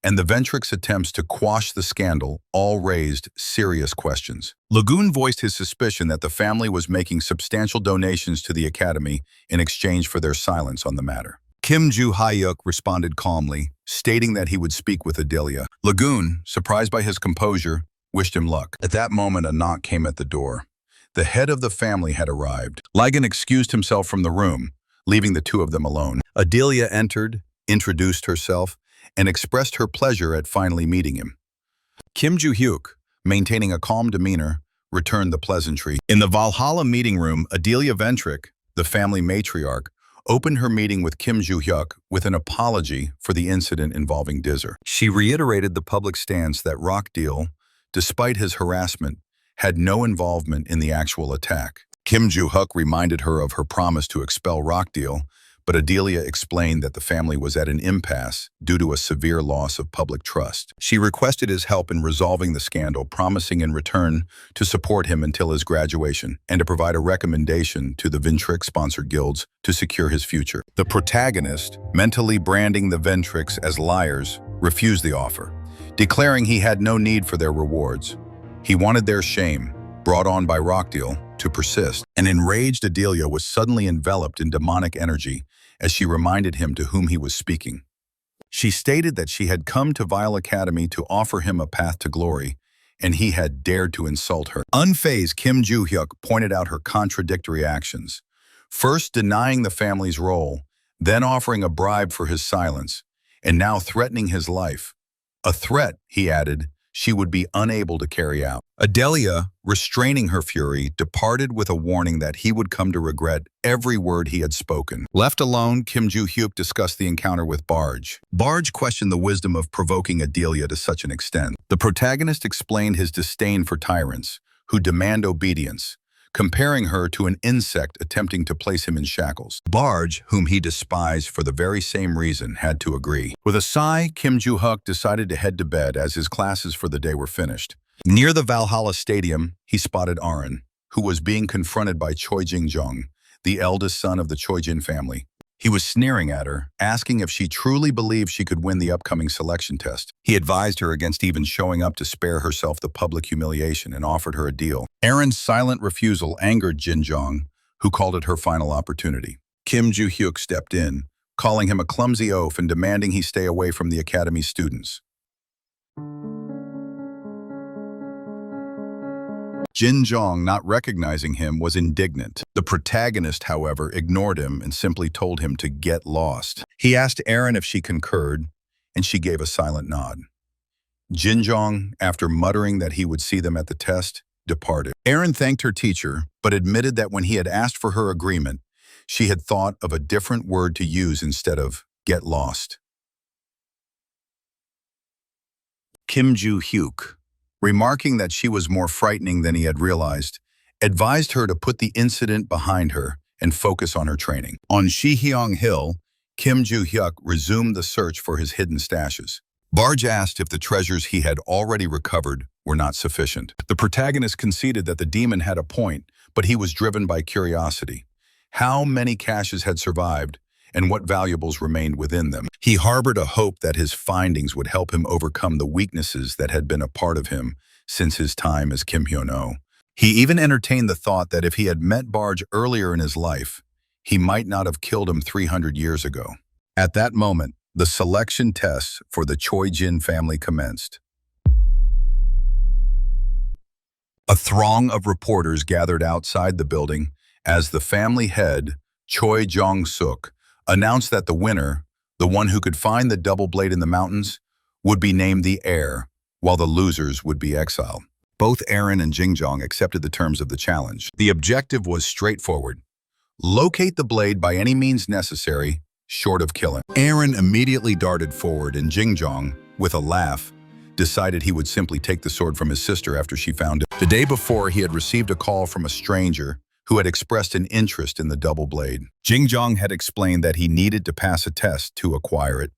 and the Ventric's attempts to quash the scandal all raised serious questions. Lagoon voiced his suspicion that the family was making substantial donations to the academy in exchange for their silence on the matter. Kim Joo-hyuk responded calmly, stating that he would speak with Adilia. Lagoon, surprised by his composure, wished him luck. At that moment, a knock came at the door. The head of the family had arrived. Ligon excused himself from the room, leaving the two of them alone. Adilia entered, introduced herself, and expressed her pleasure at finally meeting him. Kim Joo-hyuk, maintaining a calm demeanor, returned the pleasantry. In the Valhalla meeting room, Adilia Ventric, the family matriarch, opened her meeting with Kim Joo-hyuk with an apology for the incident involving Dizzer. She reiterated the public stance that Rockdell, despite his harassment, had no involvement in the actual attack. Kim Joo-hyuk reminded her of her promise to expel Rockdell, but Adilia explained that the family was at an impasse due to a severe loss of public trust. She requested his help in resolving the scandal, promising in return to support him until his graduation and to provide a recommendation to the Ventric-sponsored guilds to secure his future. The protagonist, mentally branding the Ventrics as liars, refused the offer, declaring he had no need for their rewards. He wanted their shame, brought on by Rockdell, to persist. An enraged Adilia was suddenly enveloped in demonic energy as she reminded him to whom he was speaking. She stated that she had come to Vile Academy to offer him a path to glory, and he had dared to insult her. Unfazed, Kim Joo-hyuk pointed out her contradictory actions, first denying the family's role, then offering a bribe for his silence, and now threatening his life. A threat, he added, she would be unable to carry out. Adilia, restraining her fury, departed with a warning that he would come to regret every word he had spoken. Left alone, Kim Joo-hyuk discussed the encounter with Barge. Barge questioned the wisdom of provoking Adilia to such an extent. The protagonist explained his disdain for tyrants, who demand obedience, comparing her to an insect attempting to place him in shackles. Barge, whom he despised for the very same reason, had to agree. With a sigh, Kim Joo-hyuk decided to head to bed as his classes for the day were finished. Near the Valhalla stadium, he spotted Aaron, who was being confronted by Choi Jin-jong, the eldest son of the Choi Jin family. He was sneering at her, asking if she truly believed she could win the upcoming selection test. He advised her against even showing up to spare herself the public humiliation and offered her a deal. Aaron's silent refusal angered Jin-jong, who called it her final opportunity. Kim Joo-hyuk stepped in, calling him a clumsy oaf and demanding he stay away from the academy's students. Jin-jong, not recognizing him, was indignant. The protagonist, however, ignored him and simply told him to get lost. He asked Aaron if she concurred, and she gave a silent nod. Jin-jong, after muttering that he would see them at the test, departed. Aaron thanked her teacher, but admitted that when he had asked for her agreement, she had thought of a different word to use instead of get lost. Kim Joo-hyuk, remarking that she was more frightening than he had realized, advised her to put the incident behind her and focus on her training. On Shihyong Hill, Kim Joo-hyuk resumed the search for his hidden stashes. Barge asked if the treasures he had already recovered were not sufficient. The protagonist conceded that the demon had a point, but he was driven by curiosity. How many caches had survived, and what valuables remained within them? He harbored a hope that his findings would help him overcome the weaknesses that had been a part of him since his time as Kim Hyun-oh. He even entertained the thought that if he had met Barge earlier in his life, he might not have killed him 300 years ago. At that moment, the selection tests for the Choi Jin family commenced. A throng of reporters gathered outside the building as the family head, Choi Jong-suk, announced that the winner, the one who could find the double blade in the mountains, would be named the heir, while the losers would be exiled. Both Aaron and Jin-jong accepted the terms of the challenge. The objective was straightforward: locate the blade by any means necessary, short of killing. Aaron immediately darted forward, and Jin-jong, with a laugh, decided he would simply take the sword from his sister after she found it. The day before, he had received a call from a stranger who had expressed an interest in the double blade. Jin-jong had explained that he needed to pass a test to acquire it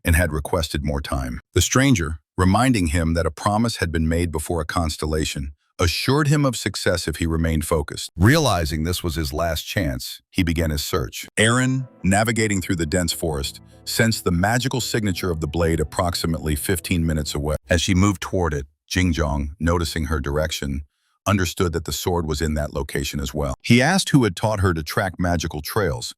and had requested more time. The stranger, reminding him that a promise had been made before a constellation, assured him of success if he remained focused. Realizing this was his last chance, he began his search. Aaron, navigating through the dense forest, sensed the magical signature of the blade approximately 15 minutes away. As she moved toward it, Jin-jong, noticing her direction, understood that the sword was in that location as well. He asked who had taught her to track magical trails.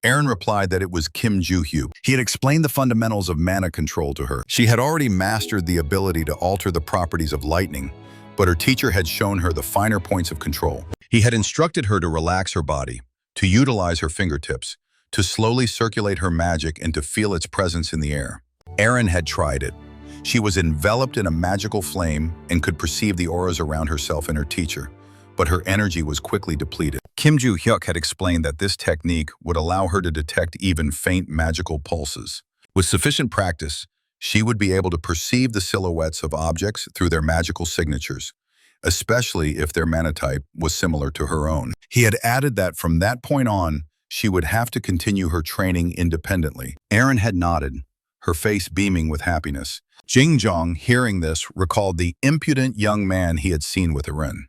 Aaron replied that it was Kim Joo-hyuk. He had explained the fundamentals of mana control to her. She had already mastered the ability to alter the properties of lightning, but her teacher had shown her the finer points of control. He had instructed her to relax her body, to utilize her fingertips, to slowly circulate her magic and to feel its presence in the air. Aaron had tried it. She was enveloped in a magical flame and could perceive the auras around herself and her teacher, but her energy was quickly depleted. Kim Joo-hyuk had explained that this technique would allow her to detect even faint magical pulses. With sufficient practice, she would be able to perceive the silhouettes of objects through their magical signatures, especially if their mana type was similar to her own. He had added that from that point on, she would have to continue her training independently. Aaron had nodded, her face beaming with happiness. Jingjong, hearing this, recalled the impudent young man he had seen with Eren.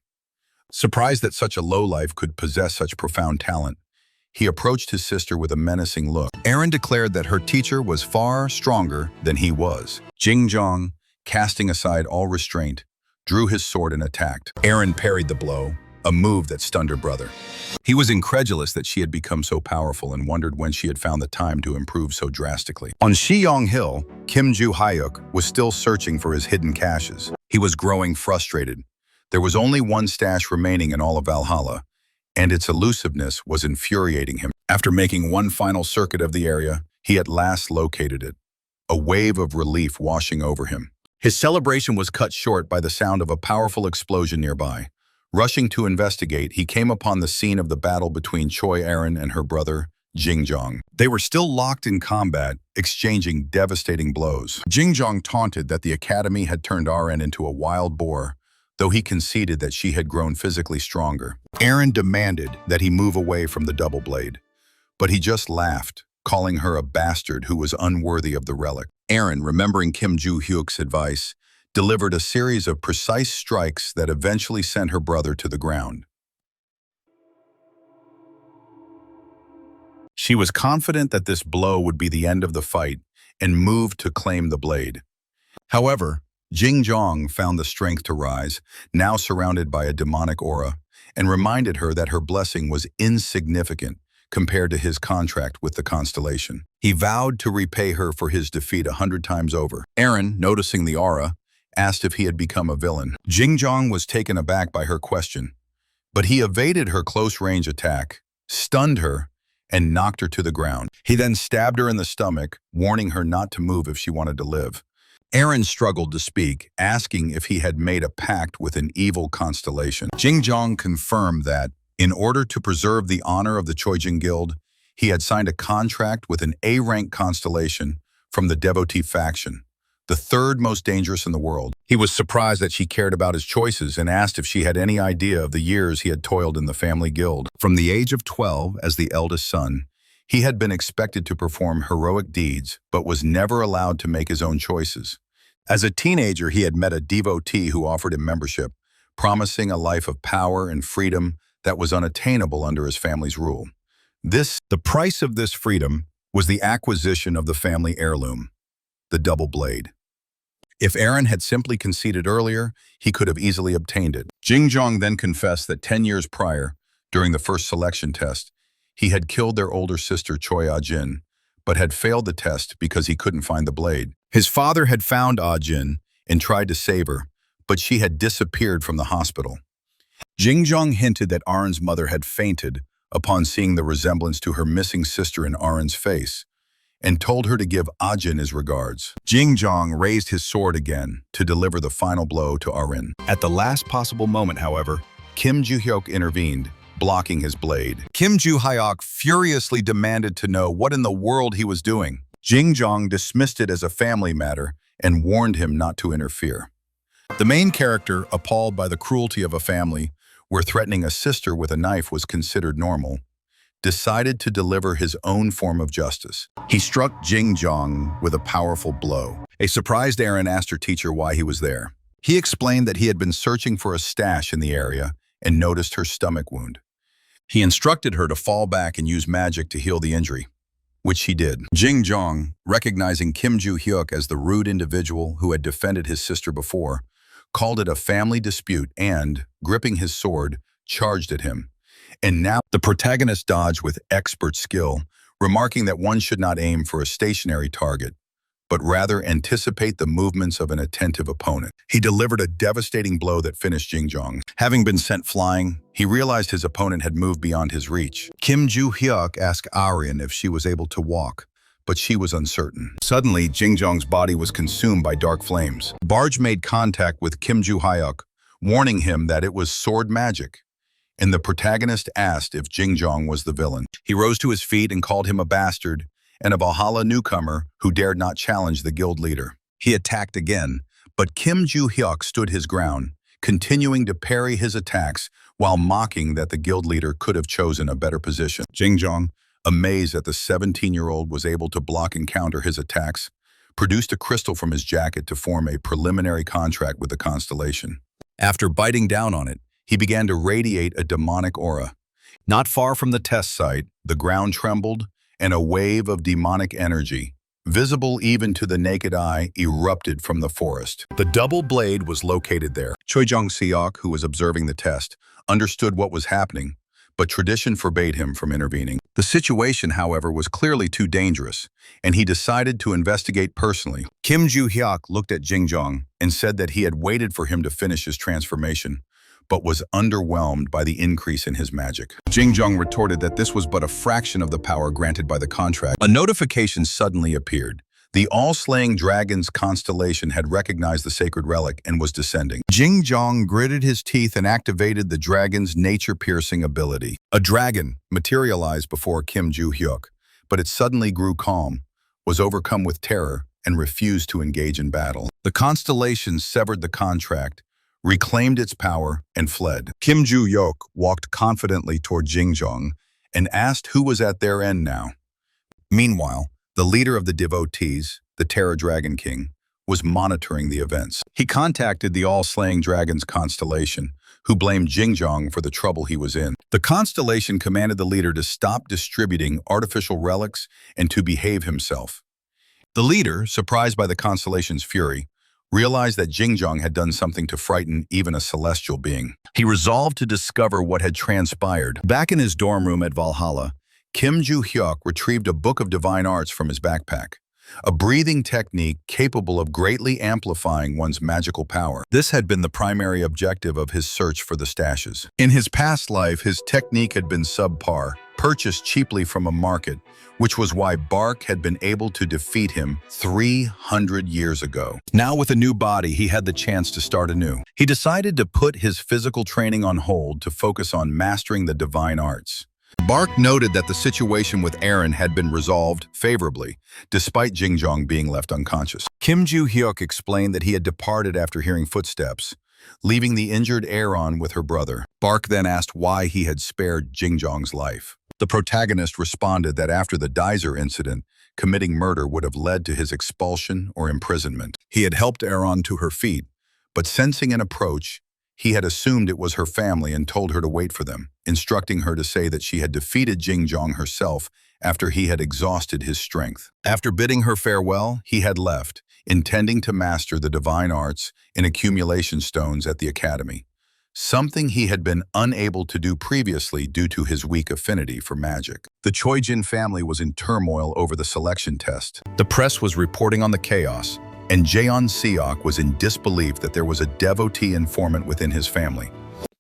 Surprised that such a lowlife could possess such profound talent, he approached his sister with a menacing look. Eren declared that her teacher was far stronger than he was. Jingjong, casting aside all restraint, drew his sword and attacked. Eren parried the blow, a move that stunned her brother. He was incredulous that she had become so powerful and wondered when she had found the time to improve so drastically. On Shiyong Hill, Kim Ju-hyuk was still searching for his hidden caches. He was growing frustrated. There was only one stash remaining in all of Valhalla, and its elusiveness was infuriating him. After making one final circuit of the area, he at last located it, a wave of relief washing over him. His celebration was cut short by the sound of a powerful explosion nearby. Rushing to investigate, he came upon the scene of the battle between Choi Aaron and her brother, Jingjong. They were still locked in combat, exchanging devastating blows. Jingjong taunted that the academy had turned Aaron into a wild boar, though he conceded that she had grown physically stronger. Aaron demanded that he move away from the double blade, but he just laughed, calling her a bastard who was unworthy of the relic. Aaron, remembering Kim Ju-hyuk's advice, delivered a series of precise strikes that eventually sent her brother to the ground. She was confident that this blow would be the end of the fight and moved to claim the blade. However, Jingjong found the strength to rise, now surrounded by a demonic aura, and reminded her that her blessing was insignificant compared to his contract with the constellation. He vowed to repay her for his defeat 100 times over. Aaron, noticing the aura, asked if he had become a villain. Jingjong was taken aback by her question, but he evaded her close-range attack, stunned her, and knocked her to the ground. He then stabbed her in the stomach, warning her not to move if she wanted to live. Aaron struggled to speak, asking if he had made a pact with an evil constellation. Jingjong confirmed that, in order to preserve the honor of the Choijin Guild, he had signed a contract with an A-rank constellation from the devotee faction, the third most dangerous in the world. He was surprised that she cared about his choices and asked if she had any idea of the years he had toiled in the family guild. From the age of 12, as the eldest son, he had been expected to perform heroic deeds, but was never allowed to make his own choices. As a teenager, he had met a devotee who offered him membership, promising a life of power and freedom that was unattainable under his family's rule. The price of this freedom was the acquisition of the family heirloom, the double blade. If Aaron had simply conceded earlier, he could have easily obtained it. Jingjong then confessed that 10 years prior, during the first selection test, he had killed their older sister Choi Ah-jin, but had failed the test because he couldn't find the blade. His father had found Ah-jin and tried to save her, but she had disappeared from the hospital. Jingjong hinted that Aaron's mother had fainted upon seeing the resemblance to her missing sister in Aaron's face, and told her to give Ah-jin his regards. Jingjong raised his sword again to deliver the final blow to Aaron. At the last possible moment, however, Kim Ju-hyuk intervened, blocking his blade. Kim Ju-hyuk furiously demanded to know what in the world he was doing. Jingjong dismissed it as a family matter and warned him not to interfere. The main character, appalled by the cruelty of a family where threatening a sister with a knife was considered normal, decided to deliver his own form of justice. He struck Jingjong with a powerful blow. A surprised Aaron asked her teacher why he was there. He explained that he had been searching for a stash in the area and noticed her stomach wound. He instructed her to fall back and use magic to heal the injury, which she did. Jingjong, recognizing Kim Ju-hyuk as the rude individual who had defended his sister before, called it a family dispute and, gripping his sword, charged at him. And now the protagonist dodged with expert skill, remarking that one should not aim for a stationary target, but rather anticipate the movements of an attentive opponent. He delivered a devastating blow that finished Jingjong. Having been sent flying, he realized his opponent had moved beyond his reach. Kim Ju-hyuk asked Aryan if she was able to walk, but she was uncertain. Suddenly, Jingjong's body was consumed by dark flames. Barge made contact with Kim Ju-hyuk, warning him that it was sword magic, and the protagonist asked if Jingjong was the villain. He rose to his feet and called him a bastard, and a Valhalla newcomer who dared not challenge the guild leader. He attacked again, but Kim Ju-hyuk stood his ground, continuing to parry his attacks while mocking that the guild leader could have chosen a better position. Jingjong, amazed that the 17-year-old was able to block and counter his attacks, produced a crystal from his jacket to form a preliminary contract with the constellation. After biting down on it, he began to radiate a demonic aura. Not far from the test site, the ground trembled, and a wave of demonic energy, visible even to the naked eye, erupted from the forest. The double blade was located there. Choi-jong-seok, who was observing the test, understood what was happening, but tradition forbade him from intervening. The situation, however, was clearly too dangerous, and he decided to investigate personally. Kim Joo-hyuk looked at Jing-jong and said that he had waited for him to finish his transformation, but was underwhelmed by the increase in his magic. Jing-jong retorted that this was but a fraction of the power granted by the contract. A notification suddenly appeared. The all-slaying dragon's constellation had recognized the sacred relic and was descending. Jing-jong gritted his teeth and activated the dragon's nature-piercing ability. A dragon materialized before Kim Joo-hyuk, but it suddenly grew calm, was overcome with terror, and refused to engage in battle. The constellation severed the contract, reclaimed its power, and fled. Kim Joo-hyuk walked confidently toward Jing-jong and asked who was at their end now. Meanwhile, the leader of the devotees, the Terror Dragon King, was monitoring the events. He contacted the all-slaying dragon's constellation, who blamed Jing-jong for the trouble he was in. The constellation commanded the leader to stop distributing artificial relics and to behave himself. The leader, surprised by the constellation's fury, realized that Jing-jong had done something to frighten even a celestial being. He resolved to discover what had transpired. Back in his dorm room at Valhalla, Kim Joo-hyuk retrieved a book of divine arts from his backpack, a breathing technique capable of greatly amplifying one's magical power. This had been the primary objective of his search for the stashes. In his past life, his technique had been subpar, purchased cheaply from a market, which was why Bark had been able to defeat him 300 years ago. Now with a new body, he had the chance to start anew. He decided to put his physical training on hold to focus on mastering the divine arts. Bark noted that the situation with Eren had been resolved favorably, despite Jing-jong being left unconscious. Kim Joo-hyuk explained that he had departed after hearing footsteps, leaving the injured Eren with her brother. Bark then asked why he had spared Jing-jong's life. The protagonist responded that after the Daiser incident, committing murder would have led to his expulsion or imprisonment. He had helped Eren to her feet, but sensing an approach, he had assumed it was her family and told her to wait for them, instructing her to say that she had defeated Jing-jong herself after he had exhausted his strength. After bidding her farewell, he had left, intending to master the divine arts and accumulation stones at the academy, something he had been unable to do previously due to his weak affinity for magic. The Choi-jin family was in turmoil over the selection test. The press was reporting on the chaos, and Jeon-seok was in disbelief that there was a devotee informant within his family.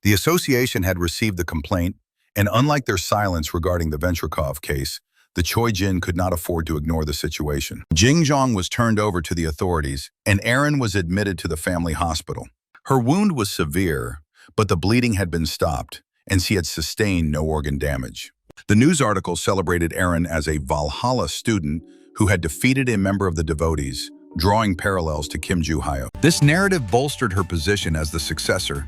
The association had received the complaint, and unlike their silence regarding the Ventrikov case, the Choi-jin could not afford to ignore the situation. Jing-jong was turned over to the authorities, and Eren was admitted to the family hospital. Her wound was severe, but the bleeding had been stopped, and she had sustained no organ damage. The news article celebrated Eren as a Valhalla student who had defeated a member of the devotees, drawing parallels to Kim Joo-hyuk. This narrative bolstered her position as the successor,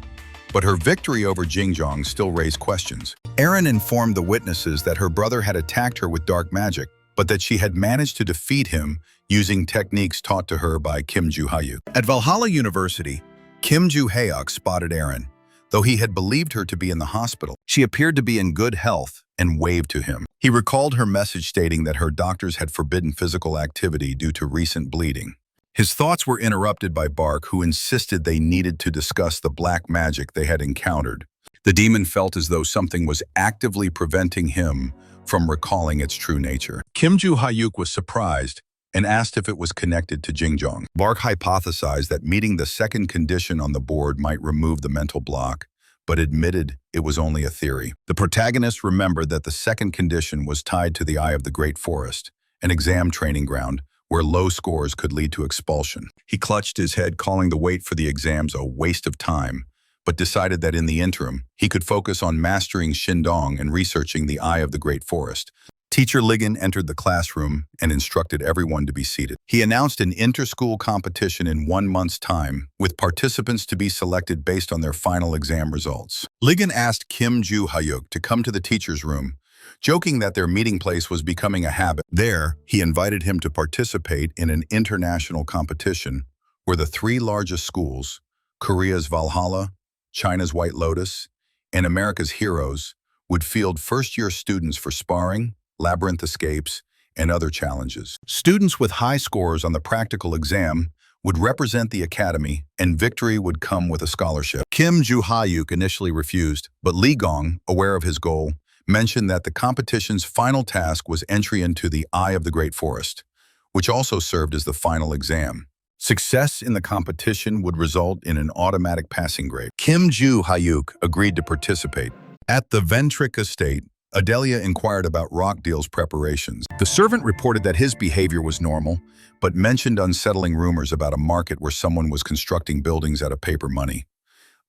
but her victory over Jing-jong still raised questions. Eren informed the witnesses that her brother had attacked her with dark magic, but that she had managed to defeat him using techniques taught to her by Kim Joo-hyuk. At Valhalla University, Kim Joo-hyuk spotted Eren, though he had believed her to be in the hospital. She appeared to be in good health and waved to him. He recalled her message stating that her doctors had forbidden physical activity due to recent bleeding. His thoughts were interrupted by Bark, who insisted they needed to discuss the black magic they had encountered. The demon felt as though something was actively preventing him from recalling its true nature. Kim Joo-hyuk was surprised and asked if it was connected to Jing-jong. Bark hypothesized that meeting the second condition on the board might remove the mental block, but admitted it was only a theory. The protagonist remembered that the second condition was tied to the Eye of the Great Forest, an exam training ground where low scores could lead to expulsion. He clutched his head, calling the wait for the exams a waste of time, but decided that in the interim, he could focus on mastering Shindong and researching the Eye of the Great Forest. Teacher Ligon entered the classroom and instructed everyone to be seated. He announced an inter-school competition in 1 month's time, with participants to be selected based on their final exam results. Ligon asked Kim Joo-hyuk to come to the teacher's room, joking that their meeting place was becoming a habit. There, he invited him to participate in an international competition where the three largest schools, Korea's Valhalla, China's White Lotus, and America's Heroes, would field first-year students for sparring, labyrinth escapes, and other challenges. Students with high scores on the practical exam would represent the academy, and victory would come with a scholarship. Kim Joo-hyuk initially refused, but Lee Gong, aware of his goal, mentioned that the competition's final task was entry into the Eye of the Great Forest, which also served as the final exam. Success in the competition would result in an automatic passing grade. Kim Joo-hyuk agreed to participate. At the Ventric estate, Adilia inquired about Rockdell's preparations. The servant reported that his behavior was normal, but mentioned unsettling rumors about a market where someone was constructing buildings out of paper money,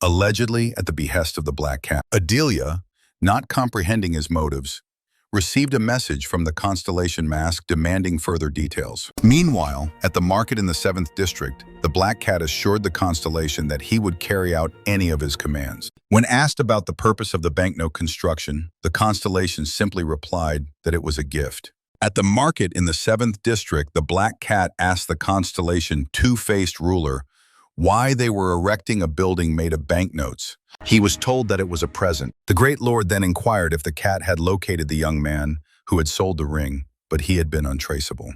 allegedly at the behest of the Black Cat. Adilia, not comprehending his motives, received a message from the constellation mask demanding further details. Meanwhile, at the market in the 7th district, the Black Cat assured the constellation that he would carry out any of his commands. When asked about the purpose of the banknote construction, the constellation simply replied that it was a gift. At the market in the 7th district, the Black Cat asked the constellation two-faced ruler why they were erecting a building made of banknotes. He was told that it was a present. The Great Lord then inquired if the cat had located the young man who had sold the ring, but he had been untraceable.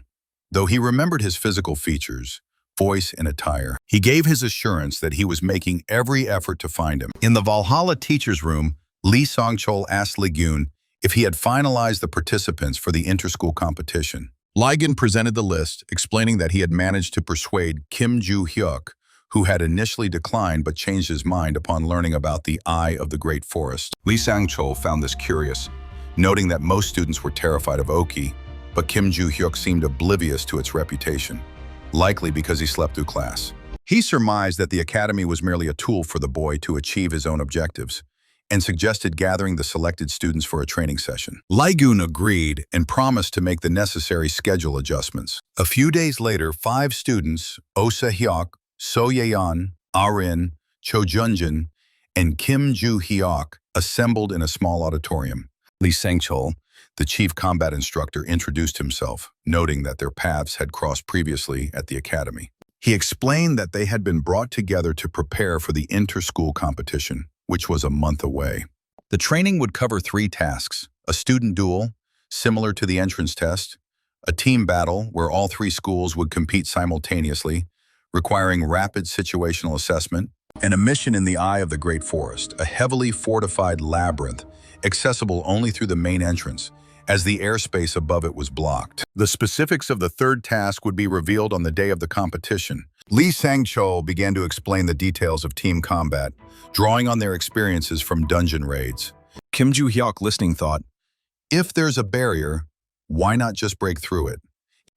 Though he remembered his physical features, voice, and attire, he gave his assurance that he was making every effort to find him. In the Valhalla teacher's room, Lee Song-chol asked Ligun if he had finalized the participants for the inter-school competition. Ligun presented the list, explaining that he had managed to persuade Kim Joo-hyuk, who had initially declined but changed his mind upon learning about the Eye of the Great Forest. Lee Sang-chol found this curious, noting that most students were terrified of Oki, but Kim Joo-hyuk seemed oblivious to its reputation, likely because he slept through class. He surmised that the academy was merely a tool for the boy to achieve his own objectives, and suggested gathering the selected students for a training session. Ligun agreed and promised to make the necessary schedule adjustments. A few days later, 5 students, Oh Se-hyuk, So Ye-yeon, Ah-rin, Cho Jun-jin, and Kim Joo-hyuk assembled in a small auditorium. Lee Sang-chol, the chief combat instructor, introduced himself, noting that their paths had crossed previously at the academy. He explained that they had been brought together to prepare for the inter-school competition, which was a month away. The training would cover 3 tasks: a student duel, similar to the entrance test, a team battle where all 3 schools would compete simultaneously, requiring rapid situational assessment, and a mission in the Eye of the Great Forest, a heavily fortified labyrinth, accessible only through the main entrance, as the airspace above it was blocked. The specifics of the 3rd task would be revealed on the day of the competition. Lee Sang-chol began to explain the details of team combat, drawing on their experiences from dungeon raids. Kim Joo-hyuk, listening, thought, if there's a barrier, why not just break through it?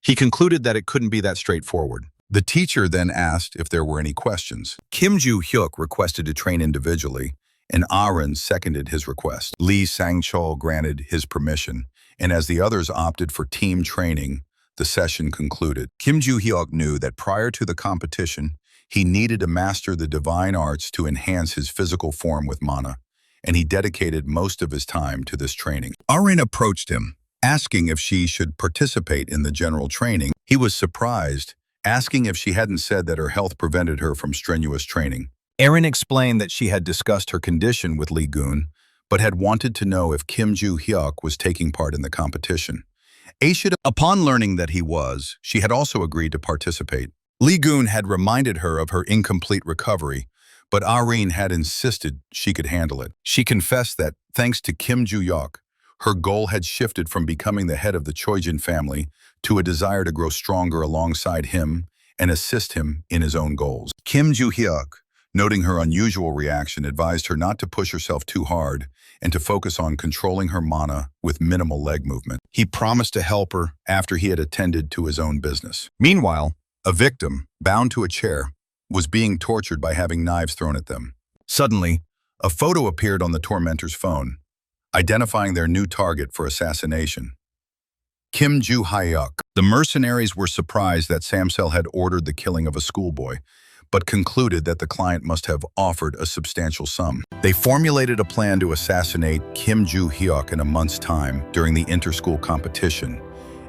He concluded that it couldn't be that straightforward. The teacher then asked if there were any questions. Kim Joo-hyuk requested to train individually, and Ah-rin seconded his request. Lee Sang-chol granted his permission, and as the others opted for team training, the session concluded. Kim Joo-hyuk knew that prior to the competition, he needed to master the divine arts to enhance his physical form with mana, and he dedicated most of his time to this training. Ah-rin approached him, asking if she should participate in the general training. He was surprised, asking if she hadn't said that her health prevented her from strenuous training. Erin explained that she had discussed her condition with Ligun, but had wanted to know if Kim Joo-hyuk was taking part in the competition. Upon learning that he was, she had also agreed to participate. Ligun had reminded her of her incomplete recovery, but Ah-rin had insisted she could handle it. She confessed that, thanks to Kim Joo-hyuk, her goal had shifted from becoming the head of the Choijin family to a desire to grow stronger alongside him and assist him in his own goals. Kim Joo-hyuk, noting her unusual reaction, advised her not to push herself too hard and to focus on controlling her mana with minimal leg movement. He promised to help her after he had attended to his own business. Meanwhile, a victim, bound to a chair, was being tortured by having knives thrown at them. Suddenly, a photo appeared on the tormentor's phone, identifying their new target for assassination. Kim Joo-hyuk. The mercenaries were surprised that Samsel had ordered the killing of a schoolboy, but concluded that the client must have offered a substantial sum. They formulated a plan to assassinate Kim Joo-hyuk in a month's time during the inter-school competition,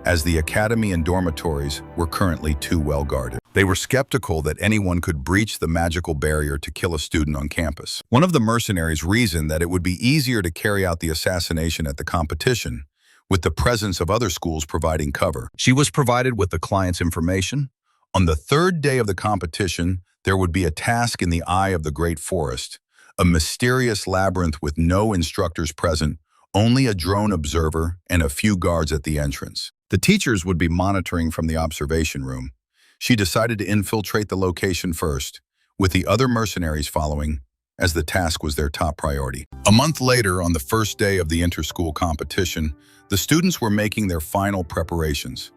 as the academy and dormitories were currently too well guarded. They were skeptical that anyone could breach the magical barrier to kill a student on campus. One of the mercenaries reasoned that it would be easier to carry out the assassination at the competition, with the presence of other schools providing cover. She was provided with the client's information. On the third day of the competition, there would be a task in the eye of the Great Forest, a mysterious labyrinth with no instructors present, only a drone observer and a few guards at the entrance. The teachers would be monitoring from the observation room. She decided to infiltrate the location first, with the other mercenaries following, as the task was their top priority. A month later, on the first day of the inter-school competition, the students were making their final preparations.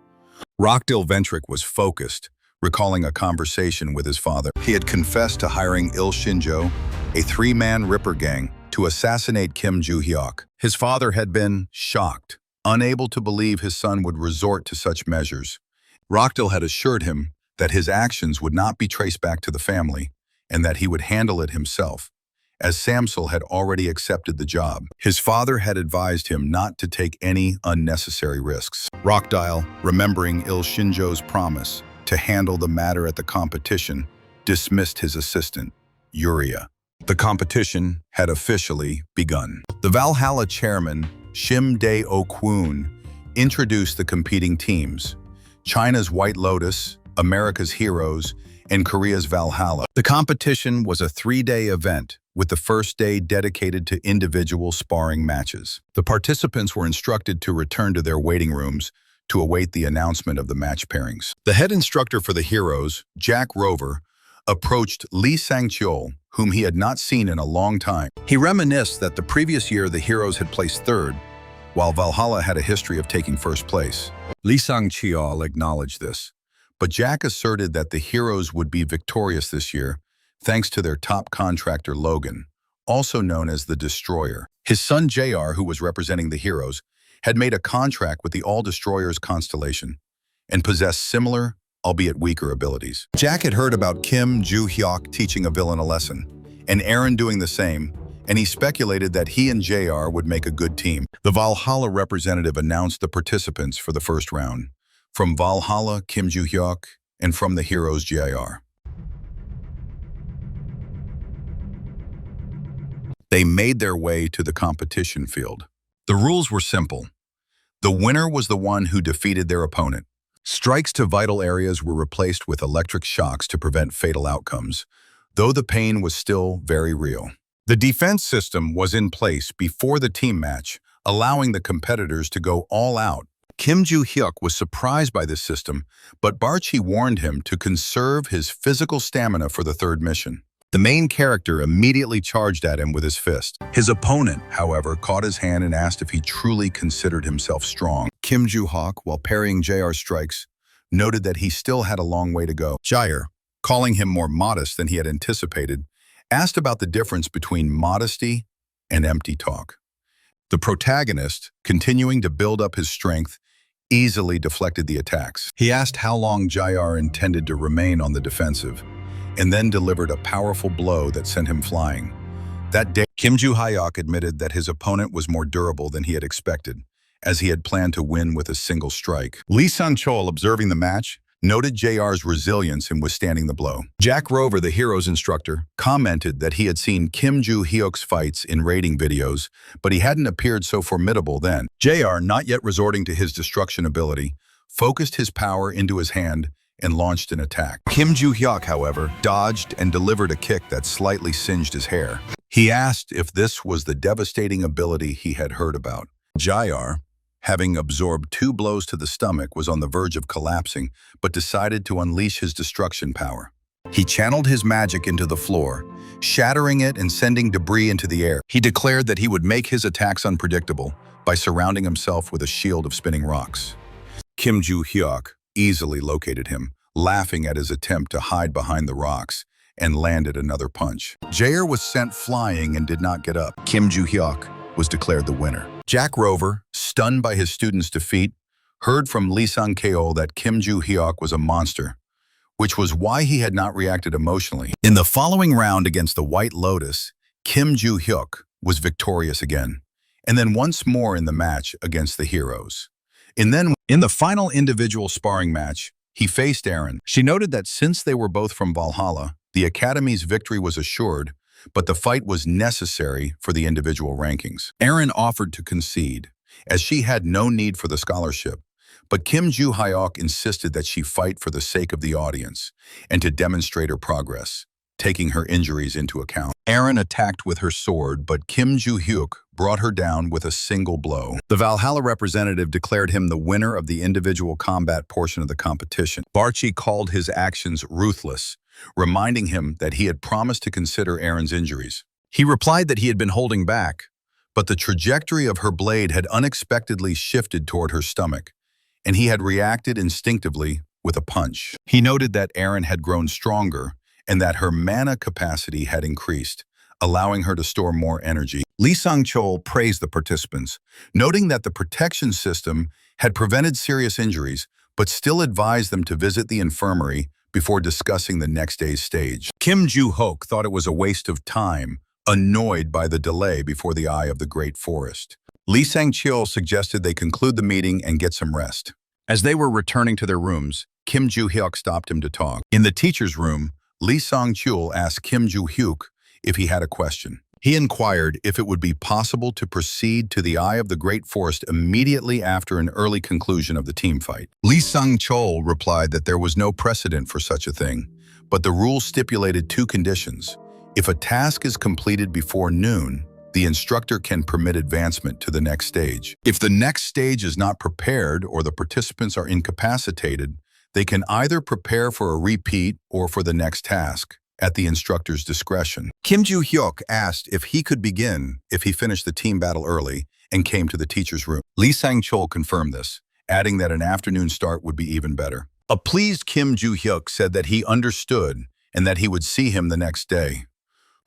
Rockdell Ventric was focused, recalling a conversation with his father. He had confessed to hiring Il Shinjo, a three-man Ripper gang, to assassinate Kim Joo-hyuk. His father had been shocked, unable to believe his son would resort to such measures. Rockdell had assured him that his actions would not be traced back to the family and that he would handle it himself, as Samsel had already accepted the job. His father had advised him not to take any unnecessary risks. Rockdell, remembering Il Shinjo's promise to handle the matter at the competition, dismissed his assistant, Yuria. The competition had officially begun. The Valhalla chairman, Shim Dae-ok-woon, introduced the competing teams: China's White Lotus, America's Heroes, and Korea's Valhalla. The competition was a three-day event, with the first day dedicated to individual sparring matches. The participants were instructed to return to their waiting rooms to await the announcement of the match pairings. The head instructor for the Heroes, Jack Rover, approached Lee Sang-cheol, whom he had not seen in a long time. He reminisced that the previous year the Heroes had placed third, while Valhalla had a history of taking first place. Lee Sang-cheol acknowledged this, but Jack asserted that the Heroes would be victorious this year, thanks to their top contractor Logan, also known as the Destroyer. His son JR, who was representing the Heroes, had made a contract with the All-Destroyers constellation and possessed similar, albeit weaker, abilities. Jack had heard about Kim Joo-hyuk teaching a villain a lesson, and Aaron doing the same, and he speculated that he and JR would make a good team. The Valhalla representative announced the participants for the first round. From Valhalla, Kim Joo-hyuk, and from the Heroes, JR. They made their way to the competition field. The rules were simple. The winner was the one who defeated their opponent. Strikes to vital areas were replaced with electric shocks to prevent fatal outcomes, though the pain was still very real. The defense system was in place before the team match, allowing the competitors to go all out. Kim Joo-hyuk was surprised by this system, but Barchi warned him to conserve his physical stamina for the third mission. The main character immediately charged at him with his fist. His opponent, however, caught his hand and asked if he truly considered himself strong. Kim Joo-hyuk, while parrying JR's strikes, noted that he still had a long way to go. JR, calling him more modest than he had anticipated, asked about the difference between modesty and empty talk. The protagonist, continuing to build up his strength, easily deflected the attacks. He asked how long JR intended to remain on the defensive, and then delivered a powerful blow that sent him flying. That day, Kim Joo-hyuk admitted that his opponent was more durable than he had expected, as he had planned to win with a single strike. Lee Sang-cheol, observing the match, noted JR's resilience in withstanding the blow. Jack Rover, the Heroes instructor, commented that he had seen Kim Joo-hyuk's fights in raiding videos, but he hadn't appeared so formidable then. JR, not yet resorting to his destruction ability, focused his power into his hand and launched an attack. Kim Joo-hyuk, however, dodged and delivered a kick that slightly singed his hair. He asked if this was the devastating ability he had heard about. JR, having absorbed 2 blows to the stomach, was on the verge of collapsing, but decided to unleash his destruction power. He channeled his magic into the floor, shattering it and sending debris into the air. He declared that he would make his attacks unpredictable by surrounding himself with a shield of spinning rocks. Kim Joo-hyuk easily located him, laughing at his attempt to hide behind the rocks, and landed another punch. JR was sent flying and did not get up. Kim Joo-hyuk was declared the winner. Jack Rover, stunned by his student's defeat, heard from Lee Sang-cheol that Kim Joo-hyuk was a monster. which was why he had not reacted emotionally. In the following round against the White Lotus, Kim Joo-hyuk was victorious again, and then once more in the match against the heroes. And then, in the final individual sparring match, he faced Eren. She noted that since they were both from Valhalla, the Academy's victory was assured, but the fight was necessary for the individual rankings. Eren offered to concede, as she had no need for the scholarship, but Kim Joo-hyuk insisted that she fight for the sake of the audience and to demonstrate her progress, taking her injuries into account. Eren attacked with her sword, but Kim Joo-hyuk brought her down with a single blow. The Valhalla representative declared him the winner of the individual combat portion of the competition. Barchi called his actions ruthless, reminding him that he had promised to consider Eren's injuries. He replied that he had been holding back, but the trajectory of her blade had unexpectedly shifted toward her stomach, and he had reacted instinctively with a punch. He noted that Eren had grown stronger and that her mana capacity had increased, allowing her to store more energy. Lee Sang-chol praised the participants, noting that the protection system had prevented serious injuries, but still advised them to visit the infirmary before discussing the next day's stage. Kim Joo-hyuk thought it was a waste of time, annoyed by the delay before the eye of the Great Forest. Lee Sang-chol suggested they conclude the meeting and get some rest. As they were returning to their rooms, Kim Joo-hyuk stopped him to talk. In the teacher's room, Lee Sang-chol asked Kim Joo-hyuk if he had a question. He inquired if it would be possible to proceed to the Eye of the Great Forest immediately after an early conclusion of the team fight. Lee Sang-chol replied that there was no precedent for such a thing, but the rule stipulated two conditions. If a task is completed before noon, the instructor can permit advancement to the next stage. If the next stage is not prepared or the participants are incapacitated, they can either prepare for a repeat or for the next task, at the instructor's discretion. Kim Joo-hyuk asked if he could begin if he finished the team battle early and came to the teacher's room. Lee Sang-chol confirmed this, adding that an afternoon start would be even better. A pleased Kim Joo-hyuk said that he understood and that he would see him the next day.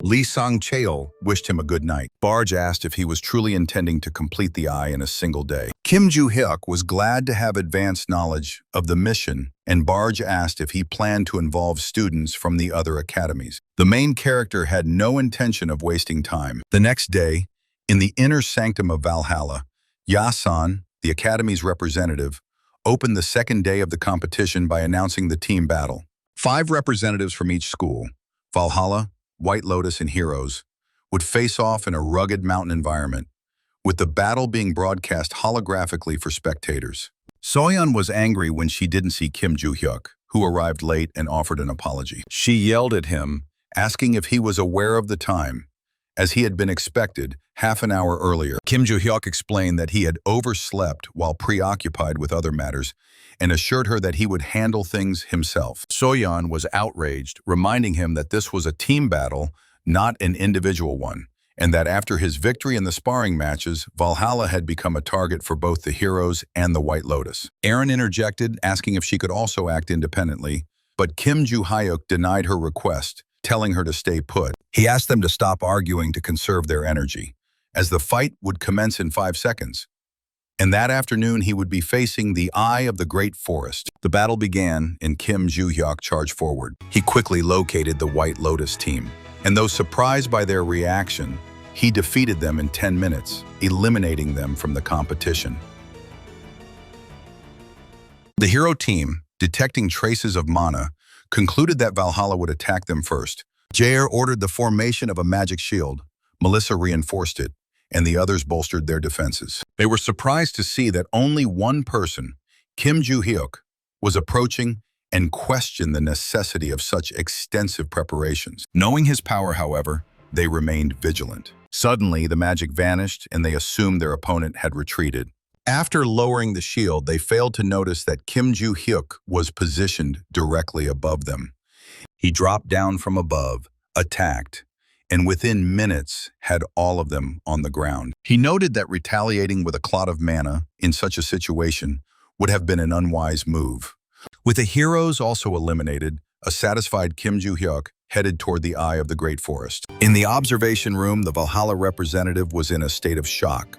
Lee Sang-chol wished him a good night. Barge asked if he was truly intending to complete the eye in a single day. Kim Joo-hyuk was glad to have advanced knowledge of the mission, and Barge asked if he planned to involve students from the other academies. The main character had no intention of wasting time. The next day, in the inner sanctum of Valhalla, Yasan, the academy's representative, opened the second day of the competition by announcing the team battle. 5 representatives from each school, Valhalla, White Lotus, and Heroes, would face off in a rugged mountain environment, with the battle being broadcast holographically for spectators. Soyeon was angry when she didn't see Kim Joo-hyuk, who arrived late and offered an apology. She yelled at him, asking if he was aware of the time, as he had been expected half an hour earlier. Kim Joo-hyuk explained that he had overslept while preoccupied with other matters and assured her that he would handle things himself. Soyeon was outraged, reminding him that this was a team battle, not an individual one, and that after his victory in the sparring matches, Valhalla had become a target for both the Heroes and the White Lotus. Eren interjected, asking if she could also act independently, but Kim Joo-hyuk denied her request, telling her to stay put. He asked them to stop arguing to conserve their energy, as the fight would commence in 5 seconds. And that afternoon, he would be facing the Eye of the Great Forest. The battle began, and Kim Joo-hyuk charged forward. He quickly located the White Lotus team, and though surprised by their reaction, he defeated them in 10 minutes, eliminating them from the competition. The hero team, detecting traces of mana, concluded that Valhalla would attack them first. Jair ordered the formation of a magic shield. Melissa reinforced it, and the others bolstered their defenses. They were surprised to see that only one person, Kim Joo-hyuk, was approaching and questioned the necessity of such extensive preparations. Knowing his power, however, they remained vigilant. Suddenly, the magic vanished, and they assumed their opponent had retreated. After lowering the shield, they failed to notice that Kim Joo-hyuk was positioned directly above them. He dropped down from above, attacked, and within minutes had all of them on the ground. He noted that retaliating with a clot of mana in such a situation would have been an unwise move. With the heroes also eliminated, a satisfied Kim Joo-hyuk headed toward the Eye of the Great Forest. In the observation room, the Valhalla representative was in a state of shock.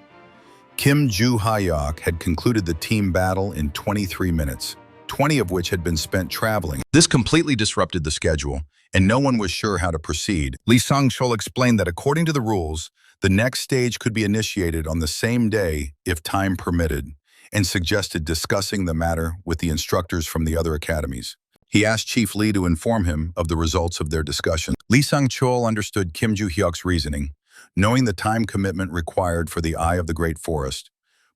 Kim Joo-hyuk had concluded the team battle in 23 minutes, 20 of which had been spent traveling. This completely disrupted the schedule, and no one was sure how to proceed. Lee Sang-chul explained that according to the rules, the next stage could be initiated on the same day if time permitted, and suggested discussing the matter with the instructors from the other academies. He asked Chief Lee to inform him of the results of their discussion. Lee Sang-chul understood Kim Joo-hyuk's reasoning, knowing the time commitment required for the Eye of the Great Forest,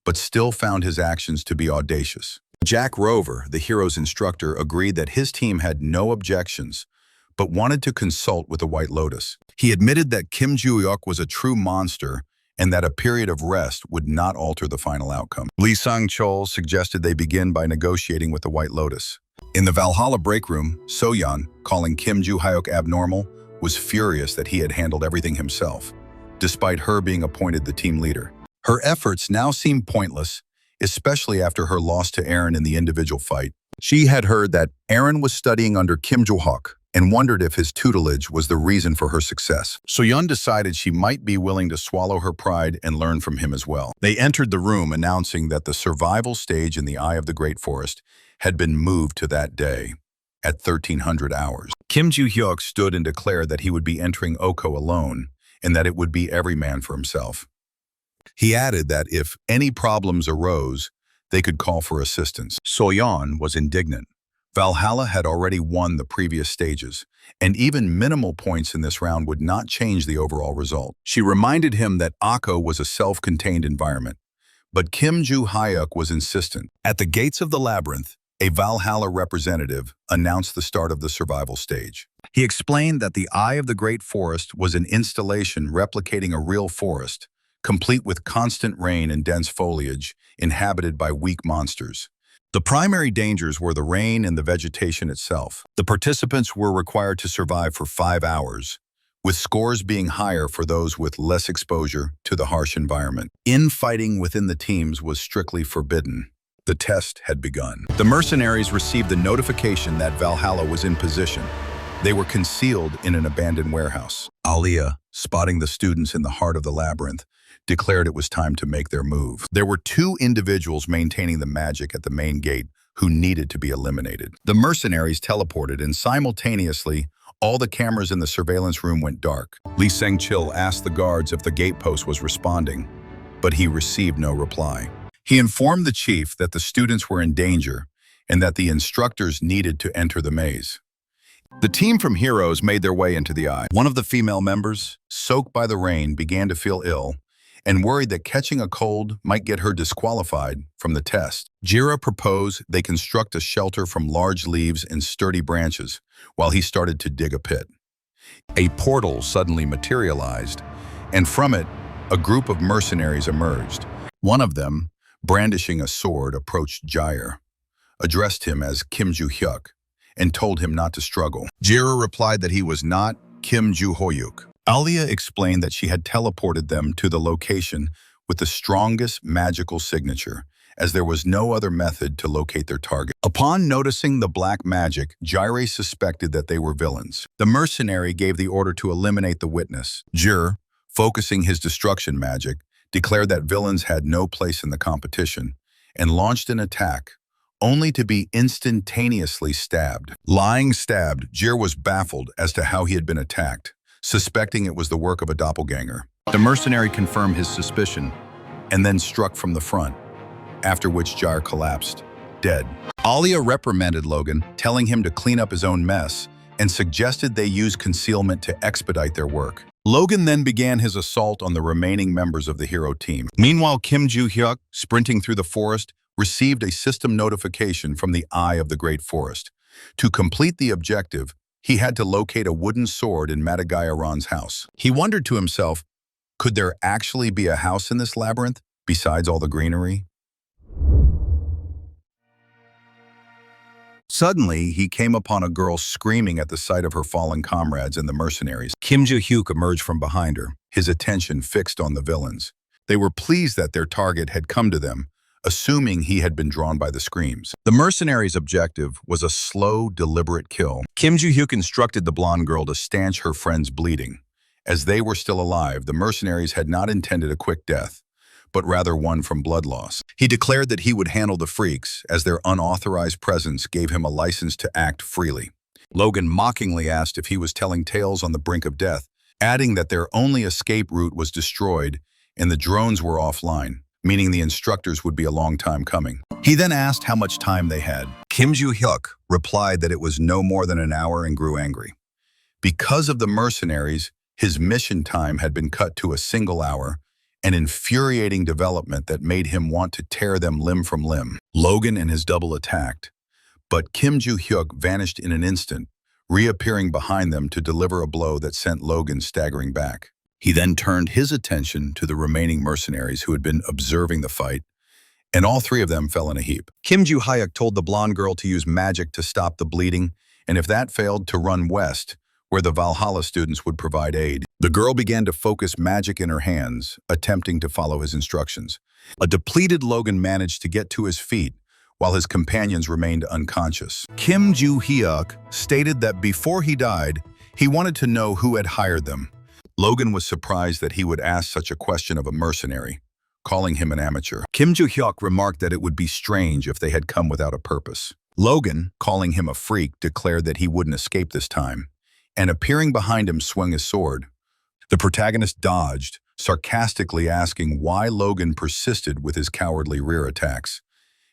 but still found his actions to be audacious. Jack Rover, the hero's instructor, agreed that his team had no objections, but wanted to consult with the White Lotus. He admitted that Kim Joo-hyuk was a true monster and that a period of rest would not alter the final outcome. Lee Sang-chul suggested they begin by negotiating with the White Lotus. In the Valhalla break room, So-yeon, calling Kim Joo-hyuk abnormal, was furious that he had handled everything himself, despite her being appointed the team leader. Her efforts now seemed pointless, especially after her loss to Aaron in the individual fight. She had heard that Aaron was studying under Kim Joo-hyuk and wondered if his tutelage was the reason for her success. So-yeon decided she might be willing to swallow her pride and learn from him as well. They entered the room announcing that the survival stage in the Eye of the Great Forest had been moved to that day, at 1300 hours. Kim Joo-hyuk stood and declared that he would be entering Oko alone and that it would be every man for himself. He added that if any problems arose, they could call for assistance. So-yeon was indignant. Valhalla had already won the previous stages, and even minimal points in this round would not change the overall result. She reminded him that Akko was a self-contained environment, but Kim Joo-hyuk was insistent. At the gates of the Labyrinth, a Valhalla representative announced the start of the survival stage. He explained that the Eye of the Great Forest was an installation replicating a real forest, complete with constant rain and dense foliage, inhabited by weak monsters. The primary dangers were the rain and the vegetation itself. The participants were required to survive for 5 hours, with scores being higher for those with less exposure to the harsh environment. Infighting within the teams was strictly forbidden. The test had begun. The mercenaries received the notification that Valhalla was in position. They were concealed in an abandoned warehouse. Alia, spotting the students in the heart of the labyrinth, declared it was time to make their move. There were 2 individuals maintaining the magic at the main gate who needed to be eliminated. The mercenaries teleported, and simultaneously, all the cameras in the surveillance room went dark. Lee Sang-chul asked the guards if the gatepost was responding, but he received no reply. He informed the chief that the students were in danger and that the instructors needed to enter the maze. The team from Heroes made their way into the Eye. One of the female members, soaked by the rain, began to feel ill and worried that catching a cold might get her disqualified from the test. Jira proposed they construct a shelter from large leaves and sturdy branches while he started to dig a pit. A portal suddenly materialized, and from it, a group of mercenaries emerged. One of them, brandishing a sword, approached Jair, addressed him as Kim Joo-hyuk, and told him not to struggle. Jira replied that he was not Kim Joo-hyuk. Alia explained that she had teleported them to the location with the strongest magical signature, as there was no other method to locate their target. Upon noticing the black magic, Jair suspected that they were villains. The mercenary gave the order to eliminate the witness. Jir, focusing his destruction magic, declared that villains had no place in the competition, and launched an attack, only to be instantaneously stabbed. Lying stabbed, Jir was baffled as to how he had been attacked, suspecting it was the work of a doppelganger. The mercenary confirmed his suspicion, and then struck from the front, after which Jair collapsed, dead. Alia reprimanded Logan, telling him to clean up his own mess, and suggested they use concealment to expedite their work. Logan then began his assault on the remaining members of the hero team. Meanwhile, Kim Joo-hyuk, sprinting through the forest, received a system notification from the Eye of the Great Forest. To complete the objective, he had to locate a wooden sword in Matagayaran's house. He wondered to himself, could there actually be a house in this labyrinth, besides all the greenery? Suddenly, he came upon a girl screaming at the sight of her fallen comrades and the mercenaries. Kim Joo-hyuk emerged from behind her, his attention fixed on the villains. They were pleased that their target had come to them, assuming he had been drawn by the screams. The mercenaries' objective was a slow, deliberate kill. Kim Joo-hyuk instructed the blonde girl to stanch her friend's bleeding. As they were still alive, the mercenaries had not intended a quick death, but rather one from blood loss. He declared that he would handle the freaks, as their unauthorized presence gave him a license to act freely. Logan mockingly asked if he was telling tales on the brink of death, adding that their only escape route was destroyed and the drones were offline, meaning the instructors would be a long time coming. He then asked how much time they had. Kim Joo-hyuk replied that it was no more than an hour and grew angry. Because of the mercenaries, his mission time had been cut to a single hour, an infuriating development that made him want to tear them limb from limb. Logan and his double attacked, but Kim Joo-hyuk vanished in an instant, reappearing behind them to deliver a blow that sent Logan staggering back. He then turned his attention to the remaining mercenaries who had been observing the fight, and all three of them fell in a heap. Kim Joo-hyuk told the blonde girl to use magic to stop the bleeding, and if that failed, to run west, where the Valhalla students would provide aid. The girl began to focus magic in her hands, attempting to follow his instructions. A depleted Logan managed to get to his feet, while his companions remained unconscious. Kim Joo-hyuk stated that before he died, he wanted to know who had hired them. Logan was surprised that he would ask such a question of a mercenary, calling him an amateur. Kim Joo-hyuk remarked that it would be strange if they had come without a purpose. Logan, calling him a freak, declared that he wouldn't escape this time, and appearing behind him swung his sword. The protagonist dodged, sarcastically asking why Logan persisted with his cowardly rear attacks,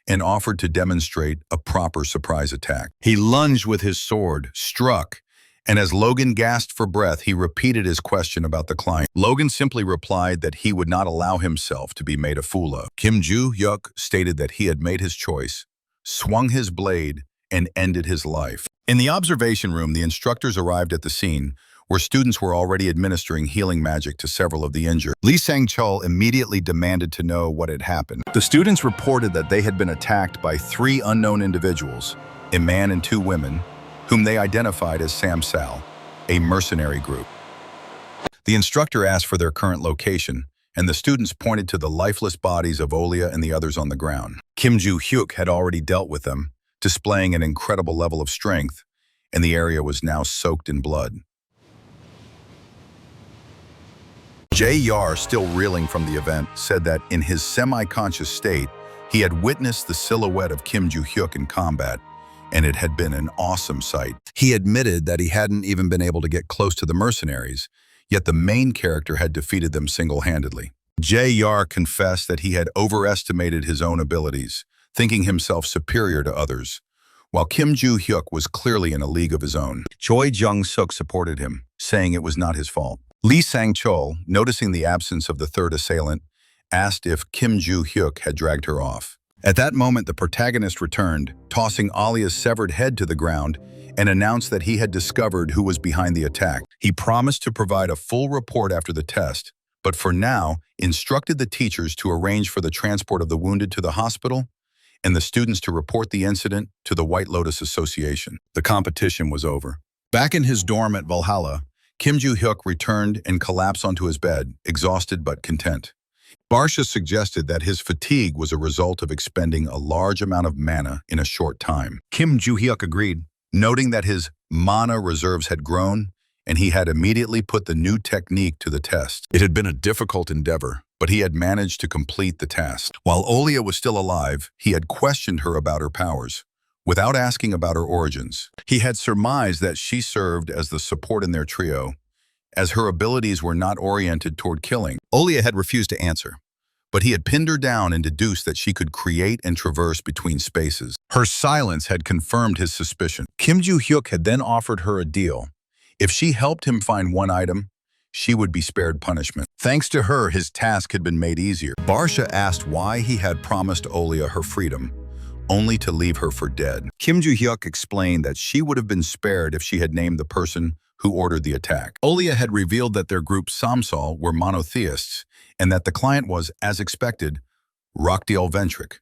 and offered to demonstrate a proper surprise attack. He lunged with his sword, struck, and as Logan gasped for breath, he repeated his question about the client. Logan simply replied that he would not allow himself to be made a fool of. Kim Joo-hyuk stated that he had made his choice, swung his blade, and ended his life. In the observation room, the instructors arrived at the scene, where students were already administering healing magic to several of the injured. Lee Sang-chul immediately demanded to know what had happened. The students reported that they had been attacked by 3 unknown individuals, a man and 2 women, whom they identified as Samsal, a mercenary group. The instructor asked for their current location, and the students pointed to the lifeless bodies of Olia and the others on the ground. Kim Joo-hyuk had already dealt with them, displaying an incredible level of strength, and the area was now soaked in blood. J.R., still reeling from the event, said that in his semi-conscious state, he had witnessed the silhouette of Kim Joo-hyuk in combat, and it had been an awesome sight. He admitted that he hadn't even been able to get close to the mercenaries, yet the main character had defeated them single-handedly. J.R. confessed that he had overestimated his own abilities, thinking himself superior to others, while Kim Joo-hyuk was clearly in a league of his own. Choi Jung-suk supported him, saying it was not his fault. Lee Sang-chul, noticing the absence of the third assailant, asked if Kim Joo-hyuk had dragged her off. At that moment, the protagonist returned, tossing Alia's severed head to the ground, and announced that he had discovered who was behind the attack. He promised to provide a full report after the test, but for now, instructed the teachers to arrange for the transport of the wounded to the hospital and the students to report the incident to the White Lotus Association. The competition was over. Back in his dorm at Valhalla, Kim Joo-hyuk returned and collapsed onto his bed, exhausted but content. Barsha suggested that his fatigue was a result of expending a large amount of mana in a short time. Kim Joo-hyuk agreed, noting that his mana reserves had grown, and he had immediately put the new technique to the test. It had been a difficult endeavor, but he had managed to complete the task. While Olia was still alive, he had questioned her about her powers, without asking about her origins. He had surmised that she served as the support in their trio, as her abilities were not oriented toward killing. Olia had refused to answer, but he had pinned her down and deduced that she could create and traverse between spaces. Her silence had confirmed his suspicion. Kim Joo-hyuk had then offered her a deal. If she helped him find one item, she would be spared punishment. Thanks to her, his task had been made easier. Barsha asked why he had promised Olia her freedom, only to leave her for dead. Kim Joo-hyuk explained that she would have been spared if she had named the person who ordered the attack. Olia had revealed that their group Samsal were monotheists, and that the client was, as expected, Rockdell Ventric.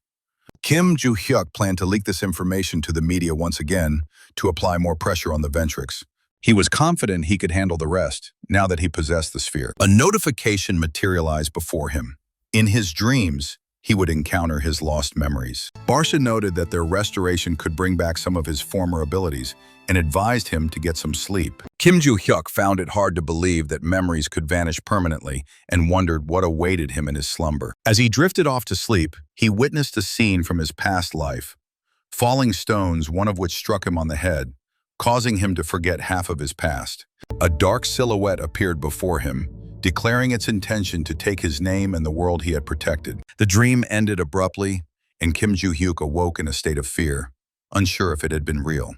Kim Joo-hyuk planned to leak this information to the media once again to apply more pressure on the Ventrics. He was confident he could handle the rest, now that he possessed the sphere. A notification materialized before him. In his dreams, he would encounter his lost memories. Barsha noted that their restoration could bring back some of his former abilities and advised him to get some sleep. Kim Joo-hyuk found it hard to believe that memories could vanish permanently and wondered what awaited him in his slumber. As he drifted off to sleep, he witnessed a scene from his past life. Falling stones, one of which struck him on the head, causing him to forget half of his past. A dark silhouette appeared before him, declaring its intention to take his name and the world he had protected. The dream ended abruptly, and Kim Joo-hyuk awoke in a state of fear, unsure if it had been real.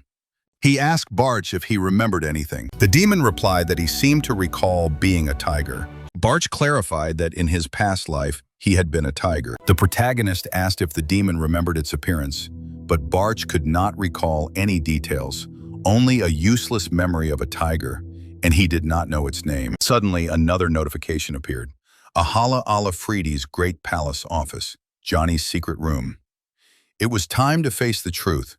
He asked Barch if he remembered anything. The demon replied that he seemed to recall being a tiger. Barch clarified that in his past life, he had been a tiger. The protagonist asked if the demon remembered its appearance, but Barch could not recall any details, only a useless memory of a tiger, and he did not know its name. Suddenly, another notification appeared. Ahala Alafridi's Great Palace office, Johnny's secret room. It was time to face the truth.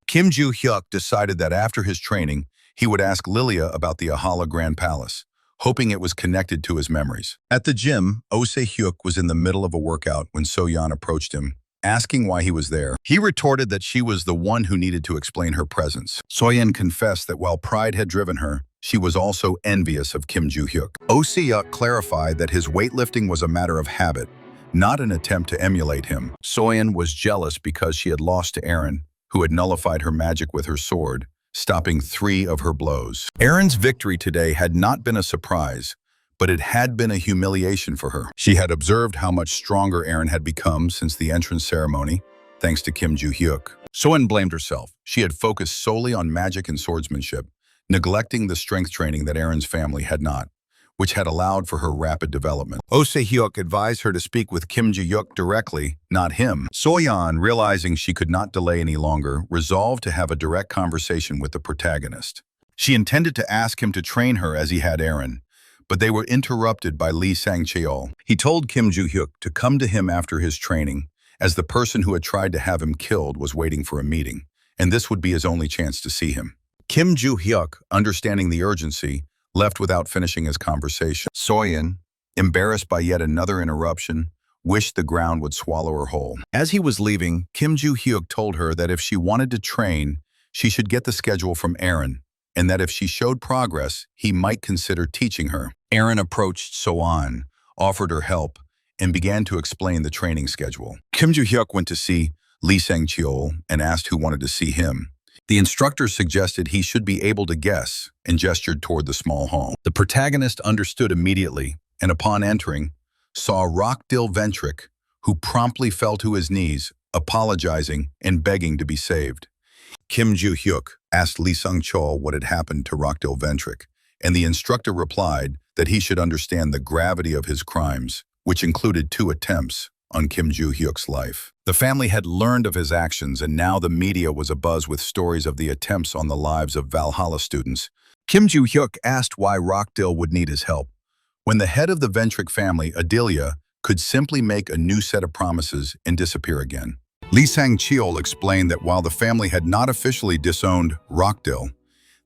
Kim Joo-hyuk decided that after his training, he would ask Lilia about the Ahala Grand Palace, hoping it was connected to his memories. At the gym, Oh Se-hyuk was in the middle of a workout when So-yeon approached him, asking why he was there. He retorted that she was the one who needed to explain her presence. So-yeon confessed that while pride had driven her, she was also envious of Kim Joo-hyuk. Oh Se-hyuk clarified that his weightlifting was a matter of habit, not an attempt to emulate him. So-yeon was jealous because she had lost to Eren, who had nullified her magic with her sword, stopping 3 of her blows. Eren's victory today had not been a surprise, but it had been a humiliation for her. She had observed how much stronger Eren had become since the entrance ceremony, thanks to Kim Joo-hyuk. So-yeon blamed herself. She had focused solely on magic and swordsmanship, neglecting the strength training that Eren's family had not, which had allowed for her rapid development. Oh Se-hyuk advised her to speak with Kim Joo-hyuk directly, not him. So-yeon, realizing she could not delay any longer, resolved to have a direct conversation with the protagonist. She intended to ask him to train her as he had Eren, but they were interrupted by Lee Sang-cheol. He told Kim Joo-hyuk to come to him after his training, as the person who had tried to have him killed was waiting for a meeting, and this would be his only chance to see him. Kim Joo-hyuk, understanding the urgency, left without finishing his conversation. So-yeon, embarrassed by yet another interruption, wished the ground would swallow her whole. As he was leaving, Kim Joo-hyuk told her that if she wanted to train, she should get the schedule from Eren, and that if she showed progress, he might consider teaching her. Eren approached So-yeon, offered her help, and began to explain the training schedule. Kim Joo-hyuk went to see Lee Sang-cheol and asked who wanted to see him. The instructor suggested he should be able to guess and gestured toward the small hall. The protagonist understood immediately, and upon entering, saw Rockdell Ventric, who promptly fell to his knees, apologizing and begging to be saved. Kim Joo-hyuk asked Lee Sang-cheol what had happened to Rockdell Ventric, and the instructor replied that he should understand the gravity of his crimes, which included 2 attempts on Kim Joo-hyuk's life. The family had learned of his actions, and now the media was abuzz with stories of the attempts on the lives of Valhalla students. Kim Joo-hyuk asked why Rockdell would need his help, when the head of the Ventric family, Adilia, could simply make a new set of promises and disappear again. Lee Sang-cheol explained that while the family had not officially disowned Rockdell,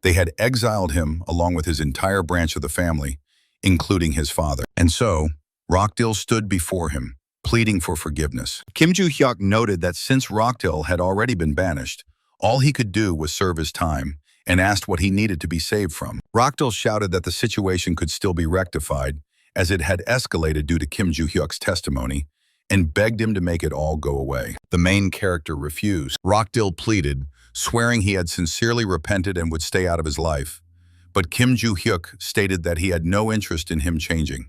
they had exiled him along with his entire branch of the family, including his father. And so, Rockdell stood before him, pleading for forgiveness. Kim Joo-hyuk noted that since Rockdell had already been banished, all he could do was serve his time, and asked what he needed to be saved from. Rockdell shouted that the situation could still be rectified, as it had escalated due to Kim Joo-hyuk's testimony, and begged him to make it all go away. The main character refused. Rockdell pleaded, swearing he had sincerely repented and would stay out of his life. But Kim Joo-hyuk stated that he had no interest in him changing.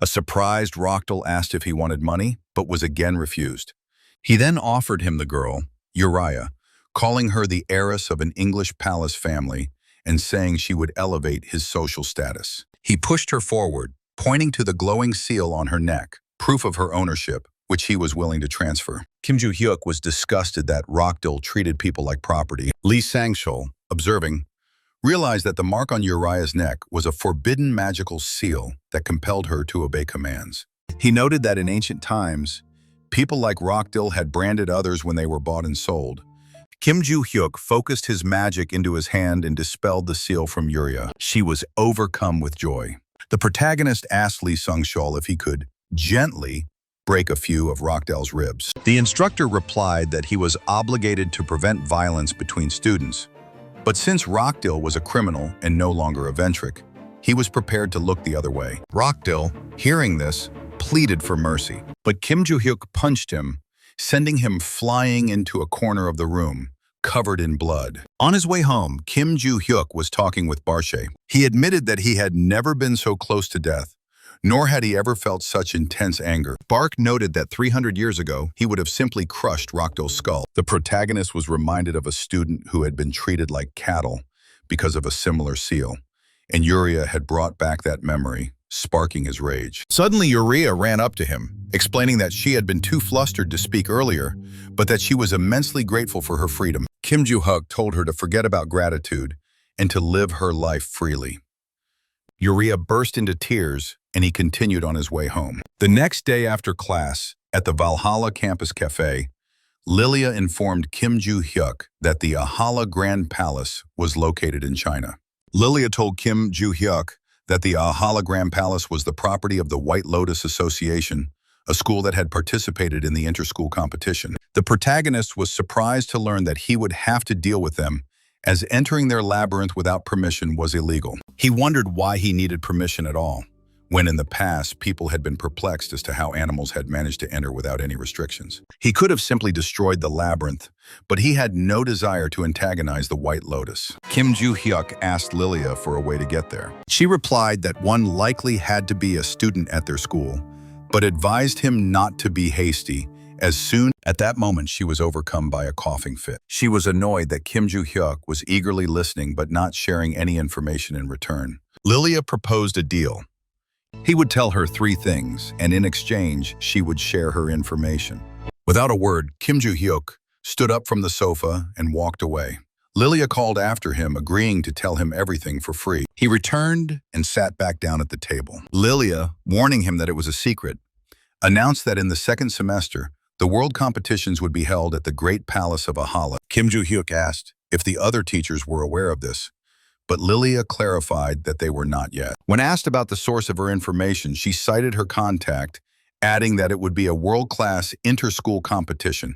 A surprised Rockdell asked if he wanted money, but was again refused. He then offered him the girl, Uriah, calling her the heiress of an English palace family and saying she would elevate his social status. He pushed her forward, pointing to the glowing seal on her neck, proof of her ownership, which he was willing to transfer. Kim Joo-hyuk was disgusted that Rockdell treated people like property. Lee Sang-cheol, observing, realized that the mark on Uriah's neck was a forbidden magical seal that compelled her to obey commands. He noted that in ancient times, people like Rockdell had branded others when they were bought and sold. Kim Joo-hyuk focused his magic into his hand and dispelled the seal from Uriah. She was overcome with joy. The protagonist asked Lee Sang-cheol if he could gently break a few of Rockdell's ribs. The instructor replied that he was obligated to prevent violence between students. But since Rockdell was a criminal and no longer a Ventric, he was prepared to look the other way. Rockdell, hearing this, pleaded for mercy. But Kim Joo-hyuk punched him, sending him flying into a corner of the room, covered in blood. On his way home, Kim Joo-hyuk was talking with Barshe. He admitted that he had never been so close to death, nor had he ever felt such intense anger. Bark noted that 300 years ago, he would have simply crushed Rockdell's skull. The protagonist was reminded of a student who had been treated like cattle because of a similar seal, and Yuria had brought back that memory, sparking his rage. Suddenly, Yuria ran up to him, explaining that she had been too flustered to speak earlier, but that she was immensely grateful for her freedom. Kim Joo-hyuk told her to forget about gratitude and to live her life freely. Yuria burst into tears, and he continued on his way home. The next day after class, at the Valhalla campus cafe, Lilia informed Kim Joo-hyuk that the Valhalla Grand Palace was located in China. Lilia told Kim Joo-hyuk that the Valhalla Grand Palace was the property of the White Lotus Association, a school that had participated in the inter-school competition. The protagonist was surprised to learn that he would have to deal with them, as entering their labyrinth without permission was illegal. He wondered why he needed permission at all, when in the past people had been perplexed as to how animals had managed to enter without any restrictions. He could have simply destroyed the labyrinth, but he had no desire to antagonize the White Lotus. Kim Joo-hyuk asked Lilia for a way to get there. She replied that one likely had to be a student at their school, but advised him not to be hasty, as soon at that moment she was overcome by a coughing fit. She was annoyed that Kim Joo-hyuk was eagerly listening but not sharing any information in return. Lilia proposed a deal. He would tell her 3 things, and in exchange, she would share her information. Without a word, Kim Joo-hyuk stood up from the sofa and walked away. Lilia called after him, agreeing to tell him everything for free. He returned and sat back down at the table. Lilia, warning him that it was a secret, announced that in the second semester, the world competitions would be held at the Great Palace of Valhalla. Kim Joo-hyuk asked if the other teachers were aware of this, but Lilia clarified that they were not yet. When asked about the source of her information, she cited her contact, adding that it would be a world-class inter-school competition,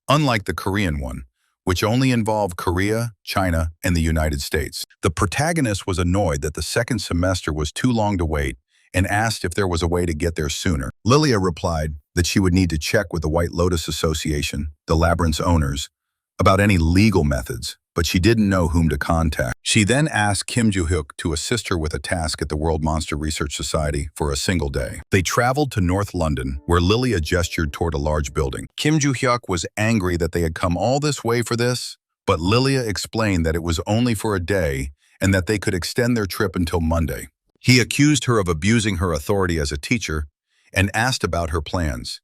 unlike the Korean one, which only involved Korea, China, and the United States. The protagonist was annoyed that the second semester was too long to wait and asked if there was a way to get there sooner. Lilia replied that she would need to check with the White Lotus Association, the labyrinth's owners, about any legal methods, but she didn't know whom to contact. She then asked Kim Joo-hyuk to assist her with a task at the World Monster Research Society for a single day. They traveled to North London, where Lilia gestured toward a large building. Kim Joo-hyuk was angry that they had come all this way for this, but Lilia explained that it was only for a day and that they could extend their trip until Monday. He accused her of abusing her authority as a teacher and asked about her plans.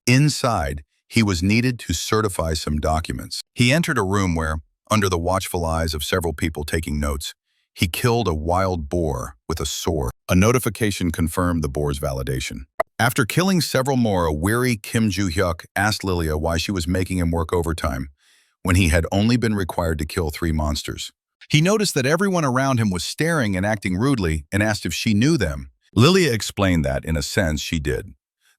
Inside, he was needed to certify some documents. He entered a room where, under the watchful eyes of several people taking notes, he killed a wild boar with a sword. A notification confirmed the boar's validation. After killing several more, a weary Kim Joo-hyuk asked Lilia why she was making him work overtime when he had only been required to kill 3 monsters. He noticed that everyone around him was staring and acting rudely and asked if she knew them. Lilia explained that, in a sense, she did.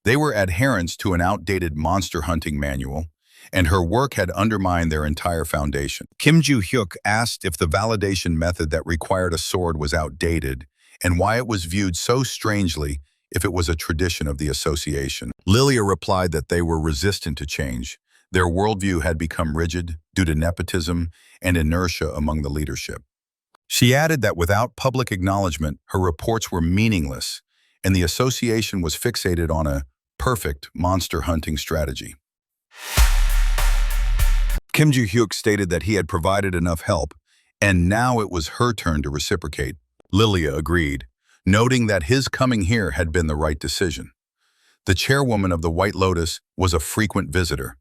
They were adherents to an outdated monster hunting manual, and her work had undermined their entire foundation. Kim Joo-hyuk asked if the validation method that required a sword was outdated and why it was viewed so strangely if it was a tradition of the association. Lilia replied that they were resistant to change. Their worldview had become rigid due to nepotism and inertia among the leadership. She added that without public acknowledgement, her reports were meaningless, and the association was fixated on a perfect monster hunting strategy. Kim Joo-hyuk stated that he had provided enough help, and now it was her turn to reciprocate. Lilia agreed, noting that his coming here had been the right decision. The chairwoman of the White Lotus was a frequent visitor,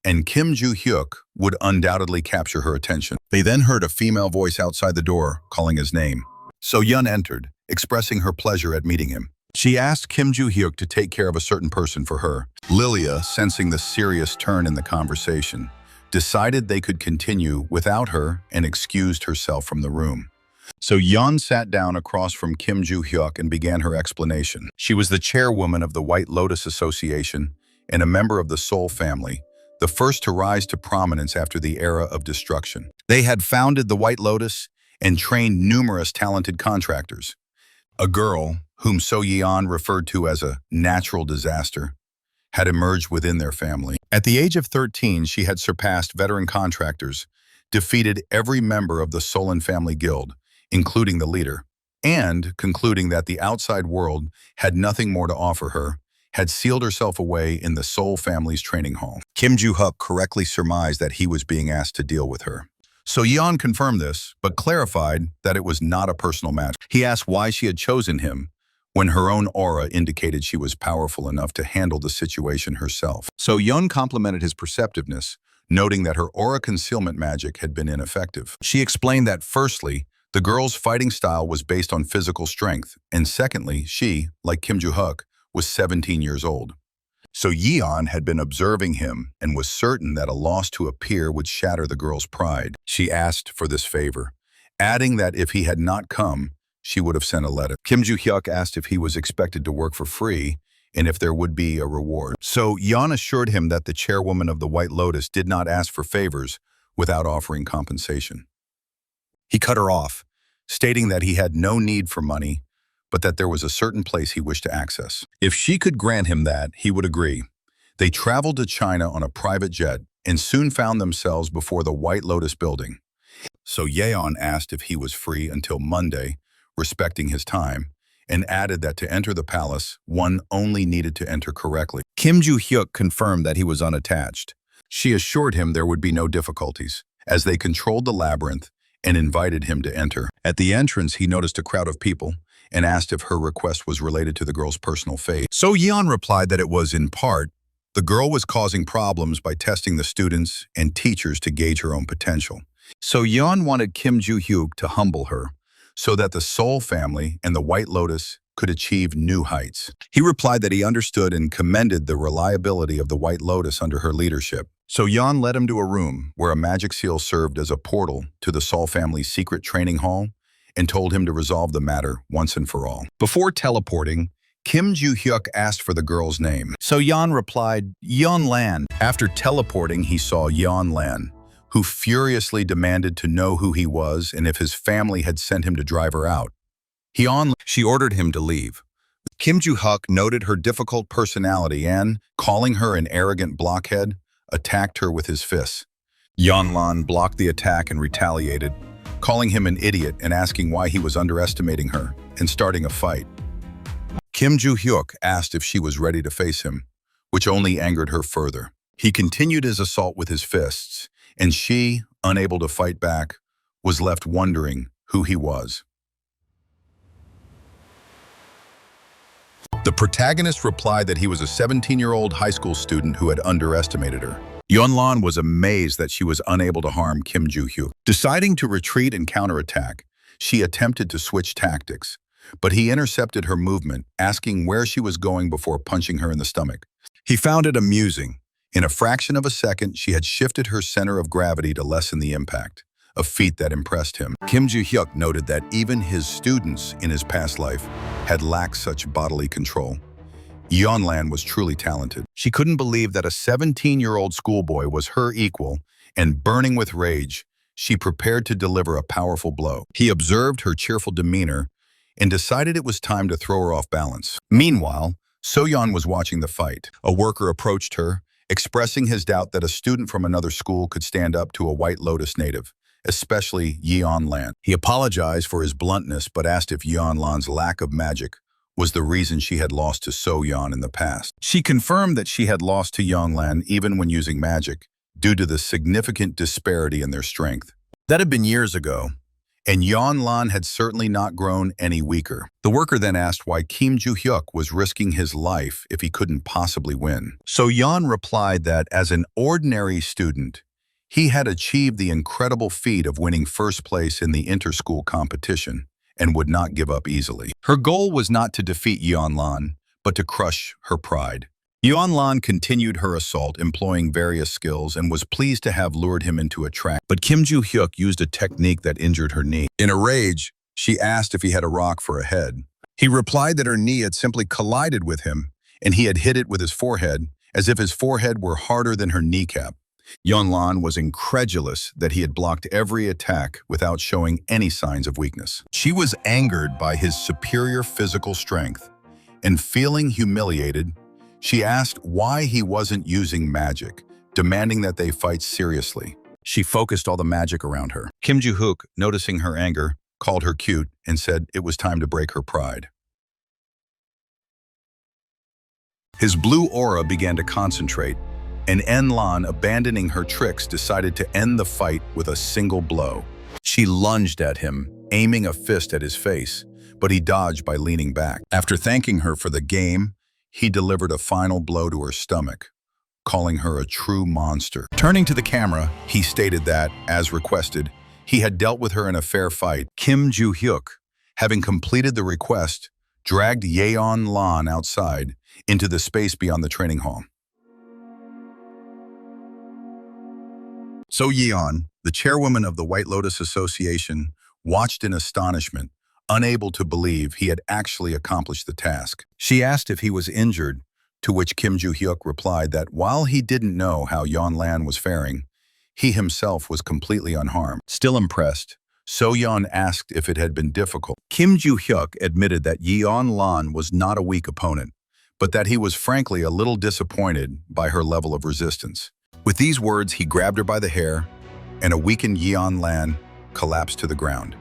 and Kim Joo-hyuk would undoubtedly capture her attention. They then heard a female voice outside the door calling his name. So Yun entered, expressing her pleasure at meeting him. She asked Kim Joo-hyuk to take care of a certain person for her. Lilia, sensing the serious turn in the conversation, decided they could continue without her and excused herself from the room. So Yeon sat down across from Kim Joo-hyuk and began her explanation. She was the chairwoman of the White Lotus Association and a member of the Soul family, the first to rise to prominence after the era of destruction. They had founded the White Lotus and trained numerous talented contractors. A girl, whom So Yeon referred to as a natural disaster, had emerged within their family. At the age of 13, she had surpassed veteran contractors, defeated every member of the Solon family guild, including the leader, and, concluding that the outside world had nothing more to offer her, had sealed herself away in the Soul family's training hall. Kim Joo-hyuk correctly surmised that he was being asked to deal with her. So Yeon confirmed this, but clarified that it was not a personal match. He asked why she had chosen him, when her own aura indicated she was powerful enough to handle the situation herself. So Yeon complimented his perceptiveness, noting that her aura concealment magic had been ineffective. She explained that, firstly, the girl's fighting style was based on physical strength, and secondly, she, like Kim Joo-hyuk, was 17 years old. So Yeon had been observing him and was certain that a loss to a peer would shatter the girl's pride. She asked for this favor, adding that if he had not come, she would have sent a letter. Kim Joo-hyuk asked if he was expected to work for free and if there would be a reward. So Yeon assured him that the chairwoman of the White Lotus did not ask for favors without offering compensation. He cut her off, stating that he had no need for money, but that there was a certain place he wished to access. If she could grant him that, he would agree. They traveled to China on a private jet and soon found themselves before the White Lotus building. So Yeon asked if he was free until Monday, respecting his time, and added that to enter the palace, one only needed to enter correctly. Kim Joo-hyuk confirmed that he was unattached. She assured him there would be no difficulties, as they controlled the labyrinth and invited him to enter. At the entrance, he noticed a crowd of people and asked if her request was related to the girl's personal fate. So Yeon replied that it was, in part, the girl was causing problems by testing the students and teachers to gauge her own potential. So Yeon wanted Kim Joo-hyuk to humble her, so that the Soul family and the White Lotus could achieve new heights. He replied that he understood and commended the reliability of the White Lotus under her leadership. So Yeon led him to a room where a magic seal served as a portal to the Soul family's secret training hall and told him to resolve the matter once and for all. Before teleporting, Kim Joo-hyuk asked for the girl's name. So Yeon replied, Yeon Lan. After teleporting, he saw Yeon Lan, who furiously demanded to know who he was and if his family had sent him to drive her out. She ordered him to leave. Kim Joo-hyuk noted her difficult personality and, calling her an arrogant blockhead, attacked her with his fists. Yeon Lan blocked the attack and retaliated, calling him an idiot and asking why he was underestimating her and starting a fight. Kim Joo-hyuk asked if she was ready to face him, which only angered her further. He continued his assault with his fists, and she, unable to fight back, was left wondering who he was. The protagonist replied that he was a 17-year-old high school student who had underestimated her. Yeon Lan was amazed that she was unable to harm Kim Joo-hyuk. Deciding to retreat and counterattack, she attempted to switch tactics, but he intercepted her movement, asking where she was going before punching her in the stomach. He found it amusing. In a fraction of a second, she had shifted her center of gravity to lessen the impact, a feat that impressed him. Kim Joo-hyuk noted that even his students in his past life had lacked such bodily control. Yeon Lan was truly talented. She couldn't believe that a 17-year-old schoolboy was her equal, and burning with rage, she prepared to deliver a powerful blow. He observed her cheerful demeanor and decided it was time to throw her off balance. Meanwhile, So-yeon was watching the fight. A worker approached her, expressing his doubt that a student from another school could stand up to a White Lotus native, especially Yeon Lan. He apologized for his bluntness but asked if Yeon Lan's lack of magic was the reason she had lost to So-yeon in the past. She confirmed that she had lost to Yeon Lan even when using magic, due to the significant disparity in their strength. That had been years ago, and Yeon Lan had certainly not grown any weaker. The worker then asked why Kim Joo-hyuk was risking his life if he couldn't possibly win. So Yeon replied that as an ordinary student, he had achieved the incredible feat of winning first place in the inter-school competition and would not give up easily. Her goal was not to defeat Yeon Lan, but to crush her pride. Yeon Lan continued her assault, employing various skills, and was pleased to have lured him into a trap. But Kim Joo-hyuk used a technique that injured her knee. In a rage, She asked if he had a rock for a head. He replied that her knee had simply collided with him, and he had hit it with his forehead, as if his forehead were harder than her kneecap. Yonlan was incredulous that he had blocked every attack without showing any signs of weakness. She was angered by his superior physical strength, and feeling humiliated, she asked why he wasn't using magic, demanding that they fight seriously. She focused all the magic around her. Kim Joo-hyuk, noticing her anger, called her cute and said it was time to break her pride. His blue aura began to concentrate, and En-lan, abandoning her tricks, decided to end the fight with a single blow. She lunged at him, aiming a fist at his face, but he dodged by leaning back. After thanking her for the game, he delivered a final blow to her stomach, calling her a true monster. Turning to the camera, he stated that, as requested, he had dealt with her in a fair fight. Kim Joo-hyuk, having completed the request, dragged Yeon-lan outside into the space beyond the training hall. So Yeon, the chairwoman of the White Lotus Association, watched in astonishment, unable to believe he had actually accomplished the task. She asked if he was injured, to which Kim Joo-hyuk replied that while he didn't know how Yeon-lan was faring, he himself was completely unharmed. Still impressed, So-yeon asked if it had been difficult. Kim Joo-hyuk admitted that Yeon-lan was not a weak opponent, but that he was frankly a little disappointed by her level of resistance. With these words, he grabbed her by the hair, and a weakened Yeon-lan collapsed to the ground.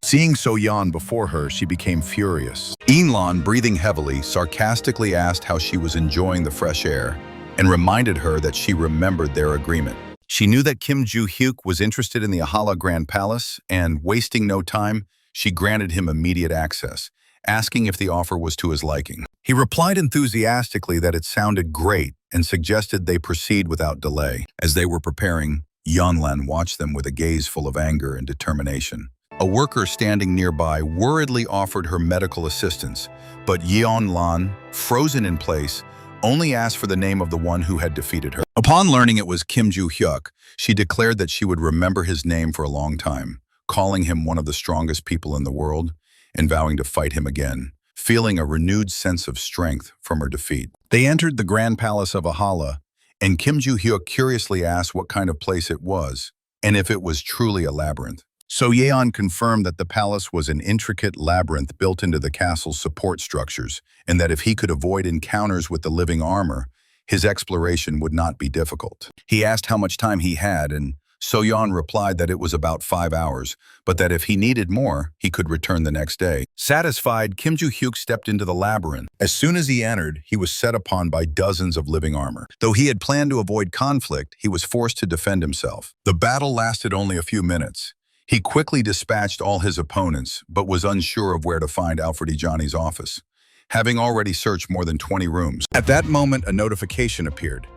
Seeing So-yeon before her, she became furious. In-lan, breathing heavily, sarcastically asked how she was enjoying the fresh air and reminded her that she remembered their agreement. She knew that Kim Joo-hyuk was interested in the Valhalla Grand Palace, and wasting no time, she granted him immediate access, asking if the offer was to his liking. He replied enthusiastically that it sounded great and suggested they proceed without delay. As they were preparing, Yeon-lan watched them with a gaze full of anger and determination. A worker standing nearby worriedly offered her medical assistance, but Yeon-lan, frozen in place, only asked for the name of the one who had defeated her. Upon learning it was Kim Joo-hyuk, she declared that she would remember his name for a long time, calling him one of the strongest people in the world and vowing to fight him again, feeling a renewed sense of strength from her defeat. They entered the Grand Palace of Valhalla, and Kim Joo-hyuk curiously asked what kind of place it was, and if it was truly a labyrinth. So Yeon confirmed that the palace was an intricate labyrinth built into the castle's support structures, and that if he could avoid encounters with the living armor, his exploration would not be difficult. He asked how much time he had, and So-yeon replied that it was about 5 hours, but that if he needed more, he could return the next day. Satisfied, Kim Joo-hyuk stepped into the labyrinth. As soon as he entered, he was set upon by dozens of living armor. Though he had planned to avoid conflict, he was forced to defend himself. The battle lasted only a few minutes. He quickly dispatched all his opponents, but was unsure of where to find Alfredigiani's office, having already searched more than 20 rooms. At that moment, a notification appeared.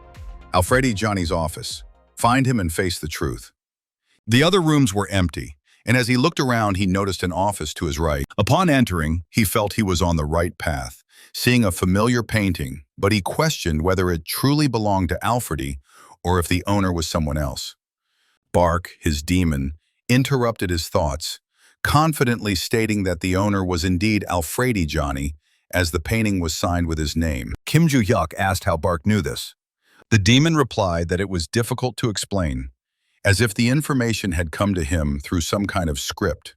Alfredigiani's office. Find him and face the truth. The other rooms were empty, and as he looked around, he noticed an office to his right. Upon entering, he felt he was on the right path, seeing a familiar painting, but he questioned whether it truly belonged to Alfredi or if the owner was someone else. Bark, his demon, interrupted his thoughts, confidently stating that the owner was indeed Alfredigiani, as the painting was signed with his name. Kim Joo-hyuk asked how Bark knew this. The demon replied that it was difficult to explain, as if the information had come to him through some kind of script,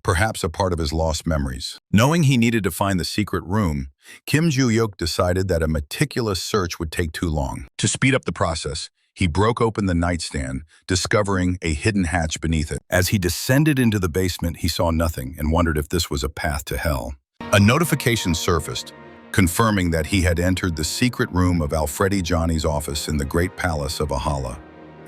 perhaps a part of his lost memories. Knowing he needed to find the secret room, Kim Joo-hyuk decided that a meticulous search would take too long. To speed up the process, he broke open the nightstand, discovering a hidden hatch beneath it. As he descended into the basement, he saw nothing and wondered if this was a path to hell. A notification surfaced, confirming that he had entered the secret room of Alfredigiani's office in the Great Palace of Valhalla,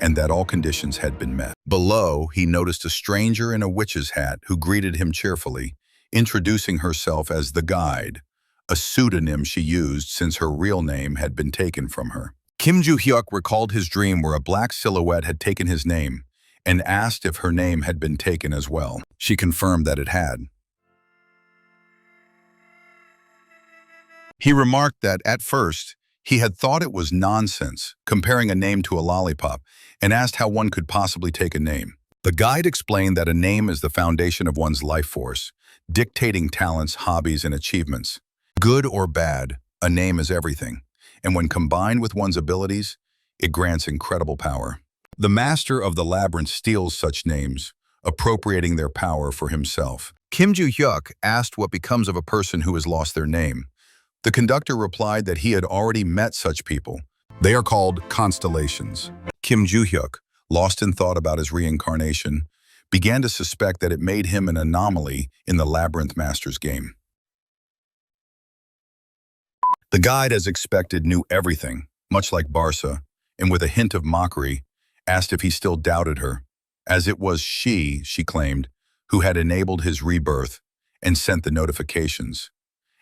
and that all conditions had been met. Below, he noticed a stranger in a witch's hat who greeted him cheerfully, introducing herself as the Guide, a pseudonym she used since her real name had been taken from her. Kim Joo-hyuk recalled his dream where a black silhouette had taken his name and asked if her name had been taken as well. She confirmed that it had. He remarked that, at first, he had thought it was nonsense, comparing a name to a lollipop, and asked how one could possibly take a name. The guide explained that a name is the foundation of one's life force, dictating talents, hobbies, and achievements. Good or bad, a name is everything, and when combined with one's abilities, it grants incredible power. The master of the labyrinth steals such names, appropriating their power for himself. Kim Joo-hyuk asked what becomes of a person who has lost their name. The conductor replied that he had already met such people. They are called constellations. Kim Joo-hyuk, lost in thought about his reincarnation, began to suspect that it made him an anomaly in the Labyrinth Master's game. The guide, as expected, knew everything, much like Barca, and with a hint of mockery, asked if he still doubted her, as it was she claimed, who had enabled his rebirth and sent the notifications.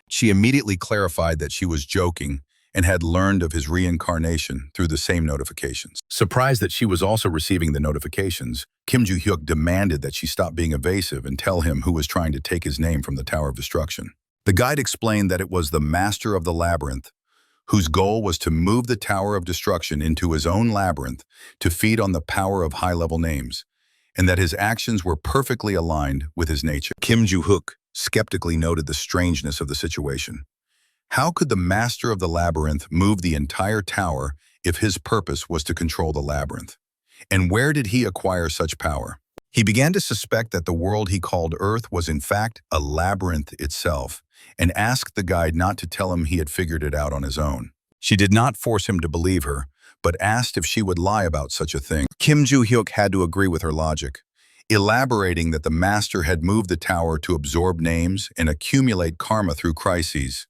She immediately clarified that she was joking and had learned of his reincarnation through the same notifications. Surprised that she was also receiving the notifications, Kim Joo-hyuk demanded that she stop being evasive and tell him who was trying to take his name from the Tower of Destruction. The guide explained that it was the Master of the Labyrinth, whose goal was to move the Tower of Destruction into his own labyrinth to feed on the power of high-level names, and that his actions were perfectly aligned with his nature. Kim Joo-hyuk skeptically noted the strangeness of the situation. How could the Master of the Labyrinth move the entire tower if his purpose was to control the labyrinth? And where did he acquire such power? He began to suspect that the world he called Earth was in fact a labyrinth itself, and asked the guide not to tell him he had figured it out on his own. She did not force him to believe her, but asked if she would lie about such a thing. Kim Joo-hyuk had to agree with her logic, elaborating that the master had moved the tower to absorb names and accumulate karma through crises,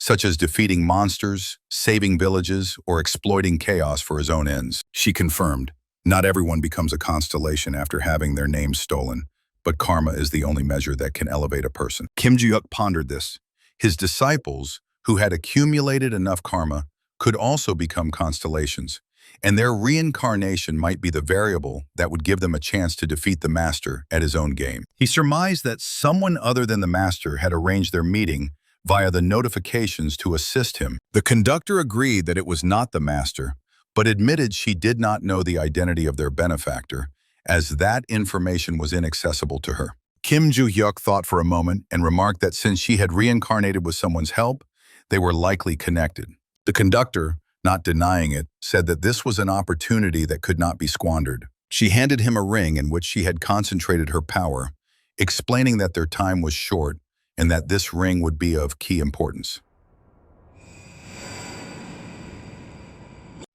such as defeating monsters, saving villages, or exploiting chaos for his own ends. She confirmed, not everyone becomes a constellation after having their names stolen, but karma is the only measure that can elevate a person. Kim Joo-hyuk pondered this. His disciples, who had accumulated enough karma, could also become constellations, and their reincarnation might be the variable that would give them a chance to defeat the master at his own game. He surmised that someone other than the master had arranged their meeting via the notifications to assist him. The conductor agreed that it was not the master, but admitted she did not know the identity of their benefactor, as that information was inaccessible to her. Kim Joo-hyuk thought for a moment and remarked that since she had reincarnated with someone's help, they were likely connected. The conductor, not denying it, said that this was an opportunity that could not be squandered. She handed him a ring in which she had concentrated her power, explaining that their time was short and that this ring would be of key importance.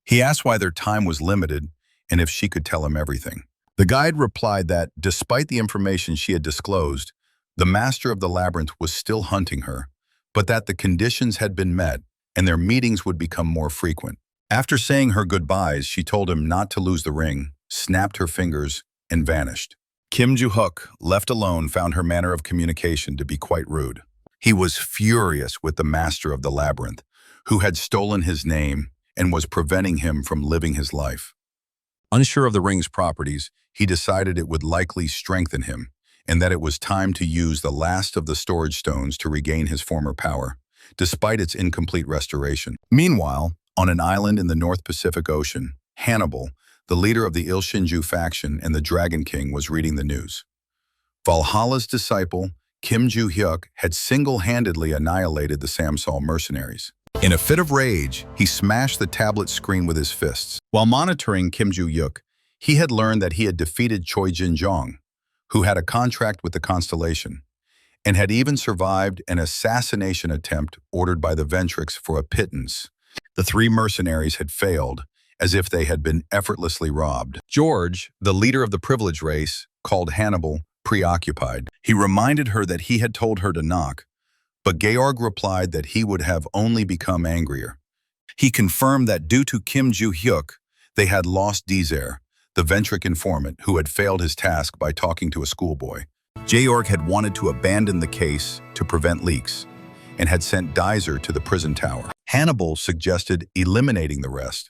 He asked why their time was limited and if she could tell him everything. The guide replied that, despite the information she had disclosed, the master of the labyrinth was still hunting her, but that the conditions had been met and their meetings would become more frequent. After saying her goodbyes, she told him not to lose the ring, snapped her fingers, and vanished. Kim Joo-hyuk, left alone, found her manner of communication to be quite rude. He was furious with the master of the labyrinth, who had stolen his name and was preventing him from living his life. Unsure of the ring's properties, he decided it would likely strengthen him, and that it was time to use the last of the storage stones to regain his former power, despite its incomplete restoration. Meanwhile, on an island in the North Pacific Ocean, Hannibal, the leader of the Il-Shinju faction and the Dragon King, was reading the news. Valhalla's disciple, Kim Joo-hyuk, had single-handedly annihilated the Samsal mercenaries. In a fit of rage, he smashed the tablet screen with his fists. While monitoring Kim Joo-hyuk, he had learned that he had defeated Choi Jin-jong, who had a contract with the constellation, and had even survived an assassination attempt ordered by the Ventrics for a pittance. The three mercenaries had failed, as if they had been effortlessly robbed. George, the leader of the privileged race, called Hannibal preoccupied. He reminded her that he had told her to knock, but Georg replied that he would have only become angrier. He confirmed that due to Kim Joo-hyuk, they had lost Dizer, the Ventric informant who had failed his task by talking to a schoolboy. Georg had wanted to abandon the case to prevent leaks, and had sent Dizer to the prison tower. Hannibal suggested eliminating the rest,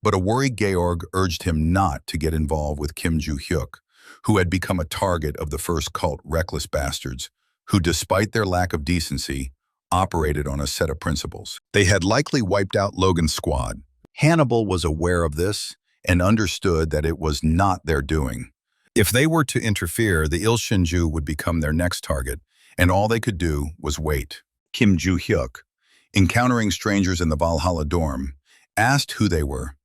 but a worried Georg urged him not to get involved with Kim Joo-hyuk, who had become a target of the first cult reckless bastards, who, despite their lack of decency, operated on a set of principles. They had likely wiped out Logan's squad. Hannibal was aware of this and understood that it was not their doing. If they were to interfere, the Il-Shinju would become their next target, and all they could do was wait. Kim Ju-hyuk, encountering strangers in the Valhalla dorm, asked who they were,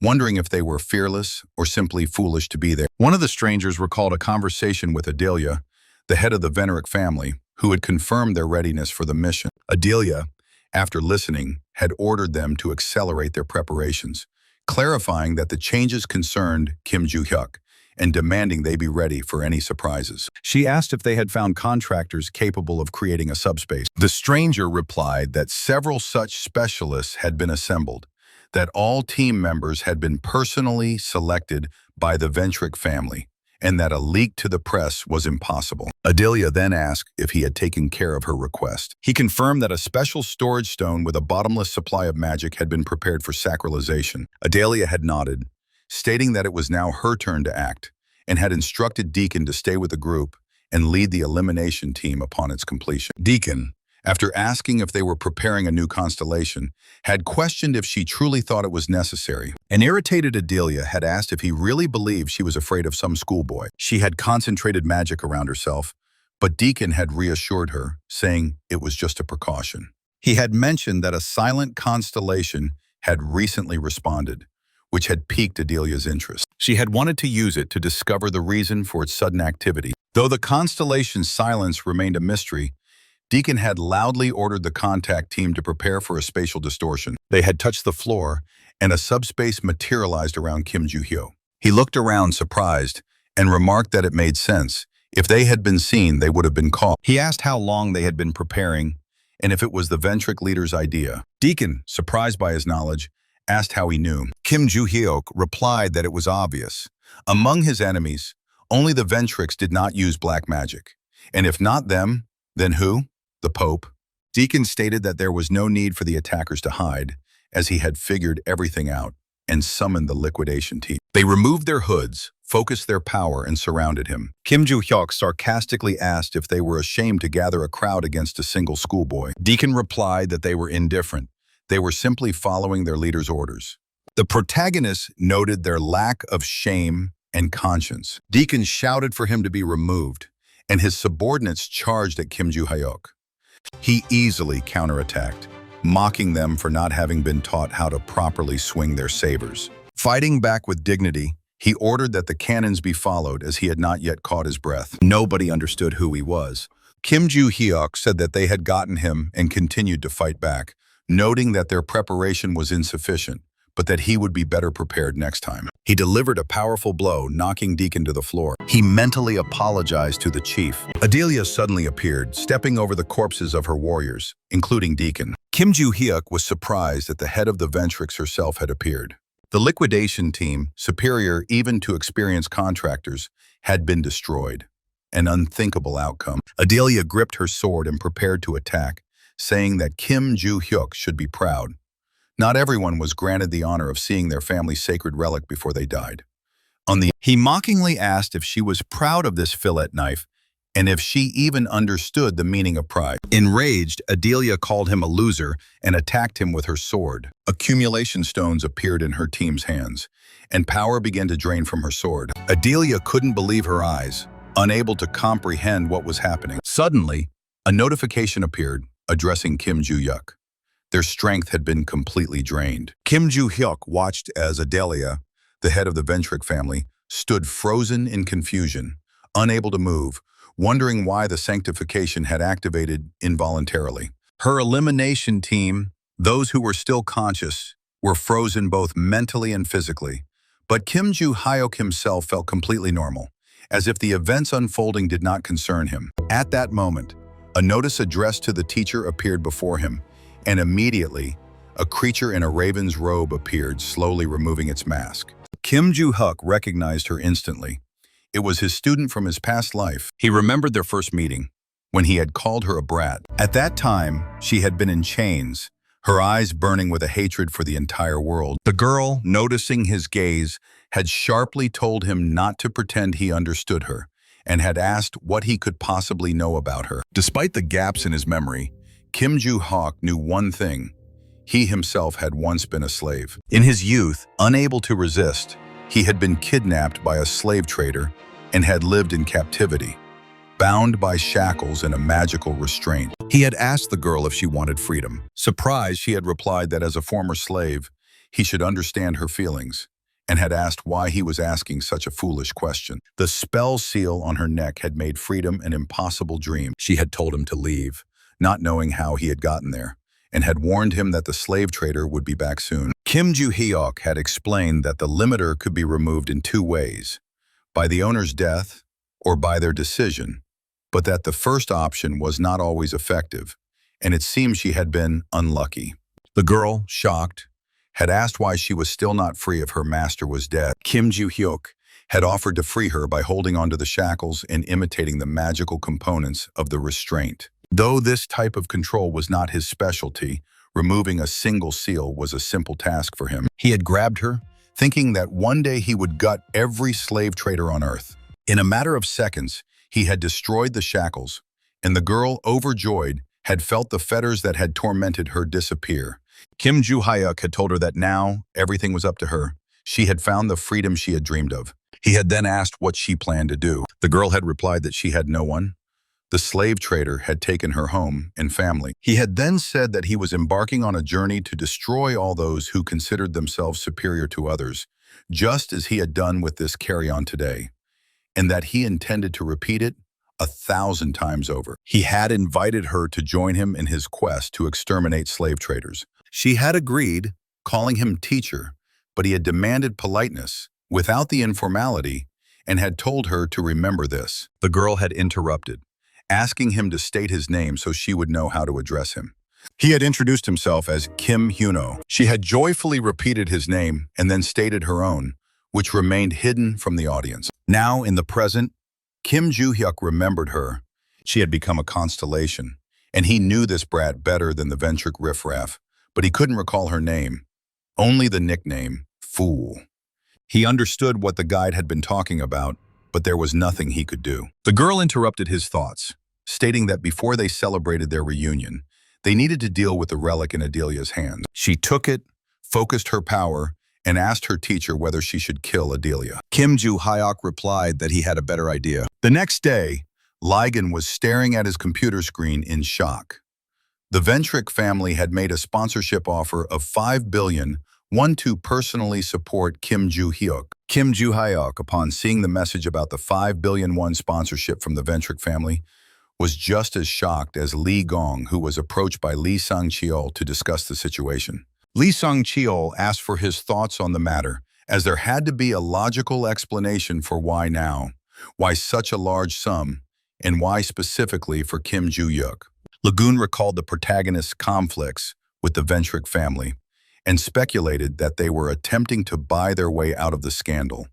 wondering if they were fearless or simply foolish to be there. One of the strangers recalled a conversation with Adilia, the head of the Ventric family, who had confirmed their readiness for the mission. Adilia, after listening, had ordered them to accelerate their preparations, clarifying that the changes concerned Kim Ju-hyuk and demanding they be ready for any surprises. She asked if they had found contractors capable of creating a subspace. The stranger replied that several such specialists had been assembled, that all team members had been personally selected by the Ventric family, and that a leak to the press was impossible. Adilia then asked if he had taken care of her request. He confirmed that a special storage stone with a bottomless supply of magic had been prepared for sacralization. Adilia had nodded, stating that it was now her turn to act, and had instructed Deacon to stay with the group and lead the elimination team upon its completion. Deacon, after asking if they were preparing a new constellation, had questioned if she truly thought it was necessary. An irritated Adilia had asked if he really believed she was afraid of some schoolboy. She had concentrated magic around herself, but Deacon had reassured her, saying it was just a precaution. He had mentioned that a silent constellation had recently responded, which had piqued Adelia's interest. She had wanted to use it to discover the reason for its sudden activity. Though the constellation's silence remained a mystery, Deacon had loudly ordered the contact team to prepare for a spatial distortion. They had touched the floor, and a subspace materialized around Kim Ju-hyuk. He looked around surprised and remarked that it made sense. If they had been seen, they would have been caught. He asked how long they had been preparing and if it was the Ventric leader's idea. Deacon, surprised by his knowledge, asked how he knew. Kim Ju-hyuk replied that it was obvious. Among his enemies, only the Ventrics did not use black magic. And if not them, then who? The Pope. Deacon stated that there was no need for the attackers to hide, as he had figured everything out and summoned the liquidation team. They removed their hoods, focused their power, and surrounded him. Kim Ju-hyuk sarcastically asked if they were ashamed to gather a crowd against a single schoolboy. Deacon replied that they were indifferent. They were simply following their leader's orders. The protagonists noted their lack of shame and conscience. Deacon shouted for him to be removed, and his subordinates charged at Kim Ju-hyuk. He easily counterattacked, mocking them for not having been taught how to properly swing their sabers. Fighting back with dignity, he ordered that the cannons be followed as he had not yet caught his breath. Nobody understood who he was. Kim Ju-hyuk said that they had gotten him and continued to fight back, noting that their preparation was insufficient, but that he would be better prepared next time. He delivered a powerful blow, knocking Deacon to the floor. He mentally apologized to the chief. Adilia suddenly appeared, stepping over the corpses of her warriors, including Deacon. Kim Ju-hyuk was surprised that the head of the Ventrics herself had appeared. The liquidation team, superior even to experienced contractors, had been destroyed. An unthinkable outcome. Adilia gripped her sword and prepared to attack, saying that Kim Ju-hyuk should be proud. Not everyone was granted the honor of seeing their family's sacred relic before they died. He mockingly asked if she was proud of this fillet knife and if she even understood the meaning of pride. Enraged, Adilia called him a loser and attacked him with her sword. Accumulation stones appeared in her team's hands, and power began to drain from her sword. Adilia couldn't believe her eyes, unable to comprehend what was happening. Suddenly, a notification appeared addressing Kim Ju-hyuk. Their strength had been completely drained. Kim Ju-hyuk watched as Adilia, the head of the Ventric family, stood frozen in confusion, unable to move, wondering why the sanctification had activated involuntarily. Her elimination team, those who were still conscious, were frozen both mentally and physically. But Kim Ju-hyuk himself felt completely normal, as if the events unfolding did not concern him. At that moment, a notice addressed to the teacher appeared before him, and immediately, a creature in a raven's robe appeared, slowly removing its mask. Kim Ju-hyuk recognized her instantly. It was his student from his past life. He remembered their first meeting, when he had called her a brat. At that time, she had been in chains, her eyes burning with a hatred for the entire world. The girl, noticing his gaze, had sharply told him not to pretend he understood her, and had asked what he could possibly know about her. Despite the gaps in his memory, Kim Ju-hyuk knew one thing. He himself had once been a slave. In his youth, unable to resist, he had been kidnapped by a slave trader and had lived in captivity, bound by shackles and a magical restraint. He had asked the girl if she wanted freedom. Surprised, she had replied that as a former slave, he should understand her feelings, and had asked why he was asking such a foolish question. The spell seal on her neck had made freedom an impossible dream. She had told him to leave, not knowing how he had gotten there, and had warned him that the slave trader would be back soon. Kim Joo-hyuk had explained that the limiter could be removed in 2 ways, by the owner's death or by their decision, but that the first option was not always effective, and it seemed she had been unlucky. The girl, shocked, had asked why she was still not free if her master was dead. Kim Joo-hyuk had offered to free her by holding onto the shackles and imitating the magical components of the restraint. Though this type of control was not his specialty, removing a single seal was a simple task for him. He had grabbed her, thinking that one day he would gut every slave trader on earth. In a matter of seconds, he had destroyed the shackles, and the girl, overjoyed, had felt the fetters that had tormented her disappear. Kim Joo-hyuk had told her that now everything was up to her. She had found the freedom she had dreamed of. He had then asked what she planned to do. The girl had replied that she had no one. The slave trader had taken her home and family. He had then said that he was embarking on a journey to destroy all those who considered themselves superior to others, just as he had done with this carry-on today, and that he intended to repeat it 1,000 times over. He had invited her to join him in his quest to exterminate slave traders. She had agreed, calling him teacher, but he had demanded politeness, without the informality, and had told her to remember this. The girl had interrupted, asking him to state his name so she would know how to address him. He had introduced himself as Kim Hyuno. She had joyfully repeated his name and then stated her own, which remained hidden from the audience. Now, in the present, Kim Joo-hyuk remembered her. She had become a constellation, and he knew this brat better than the Ventric riffraff, but he couldn't recall her name, only the nickname, Fool. He understood what the guide had been talking about, but there was nothing he could do. The girl interrupted his thoughts, stating that before they celebrated their reunion, they needed to deal with the relic in Adelia's hands. She took it, focused her power, and asked her teacher whether she should kill Adilia. Kim Joo-hyuk replied that he had a better idea. The next day, Ligon was staring at his computer screen in shock. The Ventric family had made a sponsorship offer of 5 billion won to personally support Kim Joo-hyuk. Kim Joo-hyuk, upon seeing the message about the 5 billion won sponsorship from the Ventric family, was just as shocked as Lee Gong, who was approached by Lee Sang-cheol to discuss the situation. Lee Sang-cheol asked for his thoughts on the matter, as there had to be a logical explanation for why now, why such a large sum, and why specifically for Kim Joo-hyuk. Lagoon recalled the protagonist's conflicts with the Ventric family and speculated that they were attempting to buy their way out of the scandal,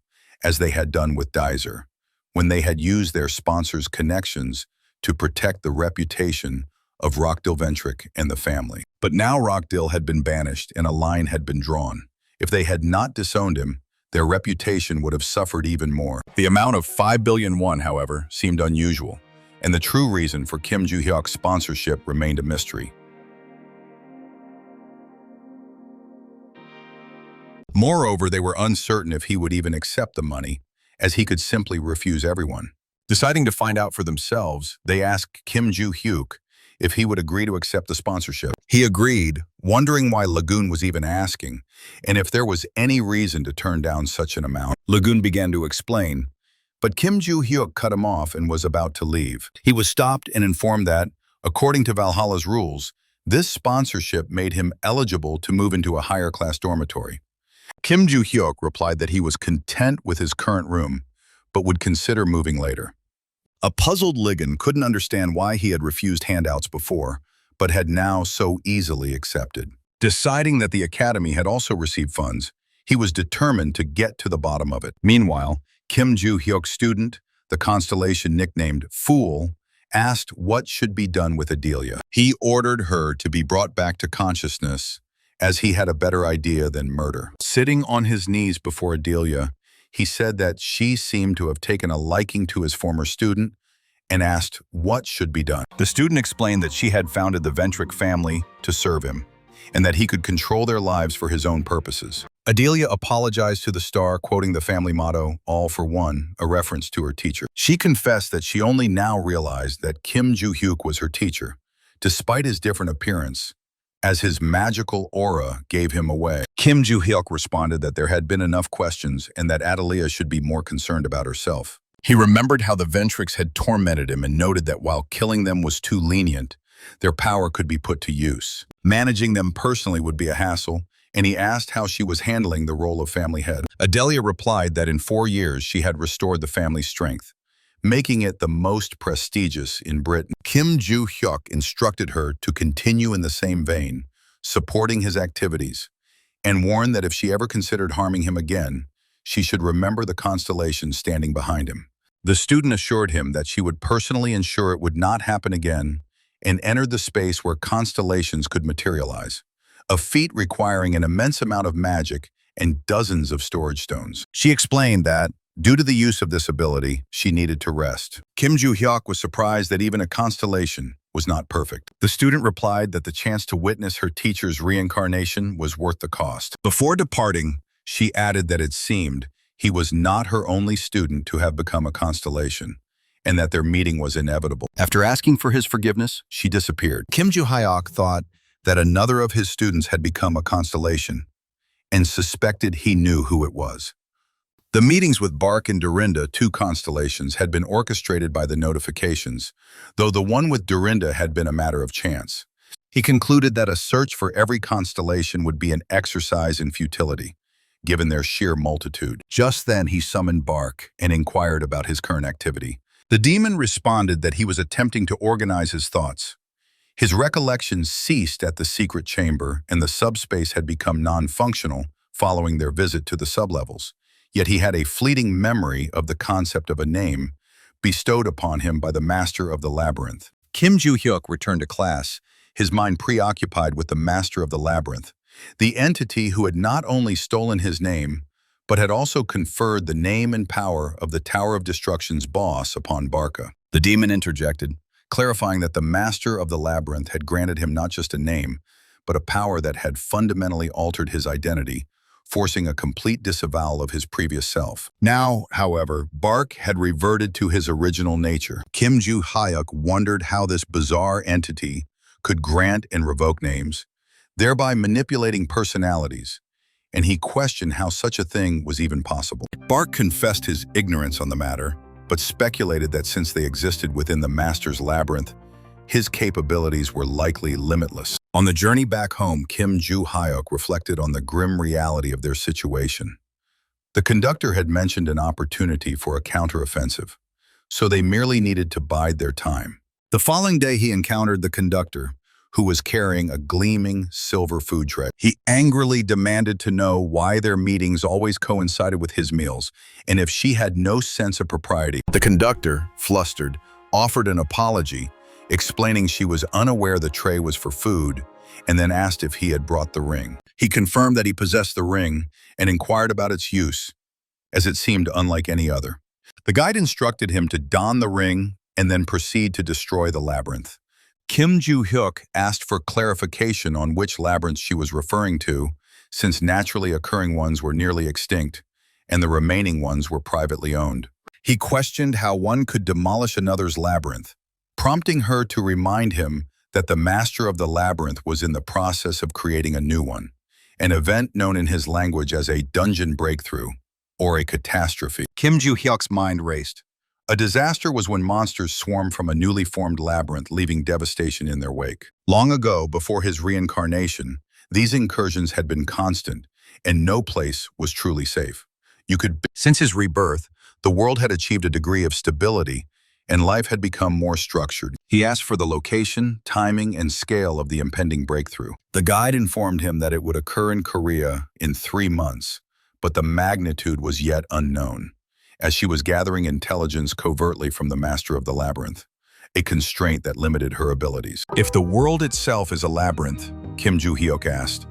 as they had done with Daiser, when they had used their sponsor's connections to protect the reputation of Rockdell Ventric and the family. But now Rockdell had been banished and a line had been drawn. If they had not disowned him, their reputation would have suffered even more. The amount of 5 billion won, however, seemed unusual, and the true reason for Kim Joo-hyuk's sponsorship remained a mystery. Moreover, they were uncertain if he would even accept the money, as he could simply refuse everyone. Deciding to find out for themselves, they asked Kim Joo-hyuk if he would agree to accept the sponsorship. He agreed, wondering why Lagoon was even asking, and if there was any reason to turn down such an amount. Lagoon began to explain, but Kim Joo-hyuk cut him off and was about to leave. He was stopped and informed that, according to Valhalla's rules, this sponsorship made him eligible to move into a higher-class dormitory. Kim Joo-hyuk replied that he was content with his current room, but would consider moving later. A puzzled Ligon couldn't understand why he had refused handouts before, but had now so easily accepted. Deciding that the academy had also received funds, he was determined to get to the bottom of it. Meanwhile, Kim Joo-hyuk's student, the constellation nicknamed Fool, asked what should be done with Adilia. He ordered her to be brought back to consciousness, as he had a better idea than murder. Sitting on his knees before Adilia, he said that she seemed to have taken a liking to his former student and asked what should be done. The student explained that she had founded the Ventric family to serve him, and that he could control their lives for his own purposes. Adilia apologized to the star, quoting the family motto, "All for one," a reference to her teacher. She confessed that she only now realized that Kim Joo-hyuk was her teacher, despite his different appearance, as his magical aura gave him away. Kim Joo-hyuk responded that there had been enough questions and that Adilia should be more concerned about herself. He remembered how the Ventrics had tormented him and noted that while killing them was too lenient, their power could be put to use. Managing them personally would be a hassle, and he asked how she was handling the role of family head. Adilia replied that in 4 years she had restored the family's strength, making it the most prestigious in Britain. Kim Joo-hyuk instructed her to continue in the same vein, supporting his activities, and warned that if she ever considered harming him again, she should remember the constellation standing behind him. The student assured him that she would personally ensure it would not happen again and entered the space where constellations could materialize, a feat requiring an immense amount of magic and dozens of storage stones. She explained that, due to the use of this ability, she needed to rest. Kim Joo-hyuk was surprised that even a constellation was not perfect. The student replied that the chance to witness her teacher's reincarnation was worth the cost. Before departing, she added that it seemed he was not her only student to have become a constellation, and that their meeting was inevitable. After asking for his forgiveness, she disappeared. Kim Joo-hyuk thought that another of his students had become a constellation, and suspected he knew who it was. The meetings with Bark and Dorinda, 2 constellations, had been orchestrated by the notifications, though the one with Dorinda had been a matter of chance. He concluded that a search for every constellation would be an exercise in futility, given their sheer multitude. Just then he summoned Bark and inquired about his current activity. The demon responded that he was attempting to organize his thoughts. His recollections ceased at the secret chamber, and the subspace had become non-functional following their visit to the sublevels. Yet he had a fleeting memory of the concept of a name bestowed upon him by the master of the Labyrinth. Kim Joo-hyuk returned to class, his mind preoccupied with the master of the Labyrinth, the entity who had not only stolen his name, but had also conferred the name and power of the Tower of Destruction's boss upon Barca. The demon interjected, clarifying that the master of the Labyrinth had granted him not just a name, but a power that had fundamentally altered his identity, forcing a complete disavowal of his previous self. Now, however, Bark had reverted to his original nature. Kim Joo-hyuk wondered how this bizarre entity could grant and revoke names, thereby manipulating personalities, and he questioned how such a thing was even possible. Bark confessed his ignorance on the matter, but speculated that since they existed within the Master's Labyrinth, his capabilities were likely limitless. On the journey back home, Kim Joo-hyuk reflected on the grim reality of their situation. The conductor had mentioned an opportunity for a counteroffensive, so they merely needed to bide their time. The following day he encountered the conductor, who was carrying a gleaming silver food tray. He angrily demanded to know why their meetings always coincided with his meals, and if she had no sense of propriety. The conductor, flustered, offered an apology, explaining she was unaware the tray was for food, and then asked if he had brought the ring. He confirmed that he possessed the ring and inquired about its use, as it seemed unlike any other. The guide instructed him to don the ring and then proceed to destroy the labyrinth. Kim Joo-hyuk asked for clarification on which labyrinths she was referring to, since naturally occurring ones were nearly extinct, and the remaining ones were privately owned. He questioned how one could demolish another's labyrinth, prompting her to remind him that the master of the labyrinth was in the process of creating a new one, an event known in his language as a dungeon breakthrough, or a catastrophe. Kim Joo-hyuk's mind raced. A disaster was when monsters swarmed from a newly formed labyrinth, leaving devastation in their wake. Long ago, before his reincarnation, these incursions had been constant, and no place was truly safe. Since his rebirth, the world had achieved a degree of stability, and life had become more structured. He asked for the location, timing, and scale of the impending breakthrough. The guide informed him that it would occur in Korea in 3 months, but the magnitude was yet unknown, as she was gathering intelligence covertly from the master of the labyrinth, a constraint that limited her abilities. If the world itself is a labyrinth, Kim Joo-hyuk asked,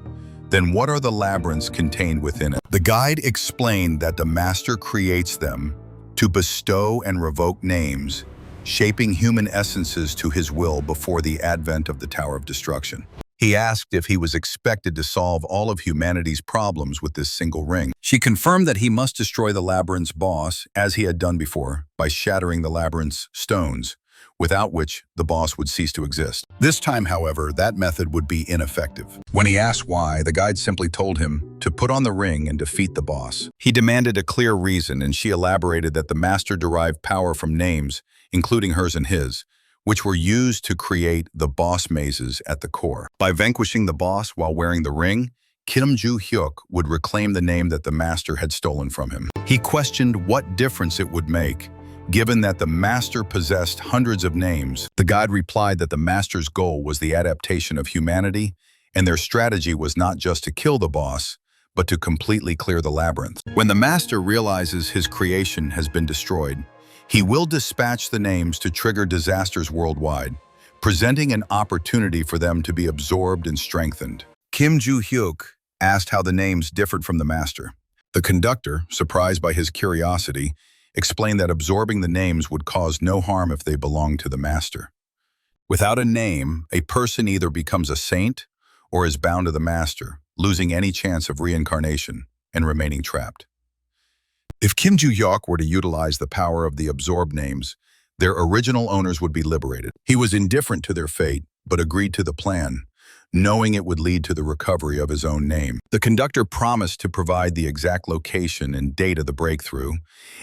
then what are the labyrinths contained within it? The guide explained that the master creates them to bestow and revoke names, shaping human essences to his will before the advent of the Tower of Destruction. He asked if he was expected to solve all of humanity's problems with this single ring. She confirmed that he must destroy the labyrinth's boss, as he had done before, by shattering the labyrinth's stones, without which the boss would cease to exist. This time, however, that method would be ineffective. When he asked why, the guide simply told him to put on the ring and defeat the boss. He demanded a clear reason, and she elaborated that the master derived power from names, including hers and his, which were used to create the boss mazes at the core. By vanquishing the boss while wearing the ring, Kim Joo-hyuk would reclaim the name that the master had stolen from him. He questioned what difference it would make, given that the master possessed hundreds of names. The guide replied that the master's goal was the adaptation of humanity, and their strategy was not just to kill the boss, but to completely clear the labyrinth. When the master realizes his creation has been destroyed, he will dispatch the names to trigger disasters worldwide, presenting an opportunity for them to be absorbed and strengthened. Kim Joo-hyuk asked how the names differed from the master. The conductor, surprised by his curiosity, explained that absorbing the names would cause no harm if they belonged to the master. Without a name, a person either becomes a saint or is bound to the master, losing any chance of reincarnation and remaining trapped. If Kim Joo-hyuk were to utilize the power of the absorbed names, their original owners would be liberated. He was indifferent to their fate, but agreed to the plan, knowing it would lead to the recovery of his own name. The conductor promised to provide the exact location and date of the breakthrough,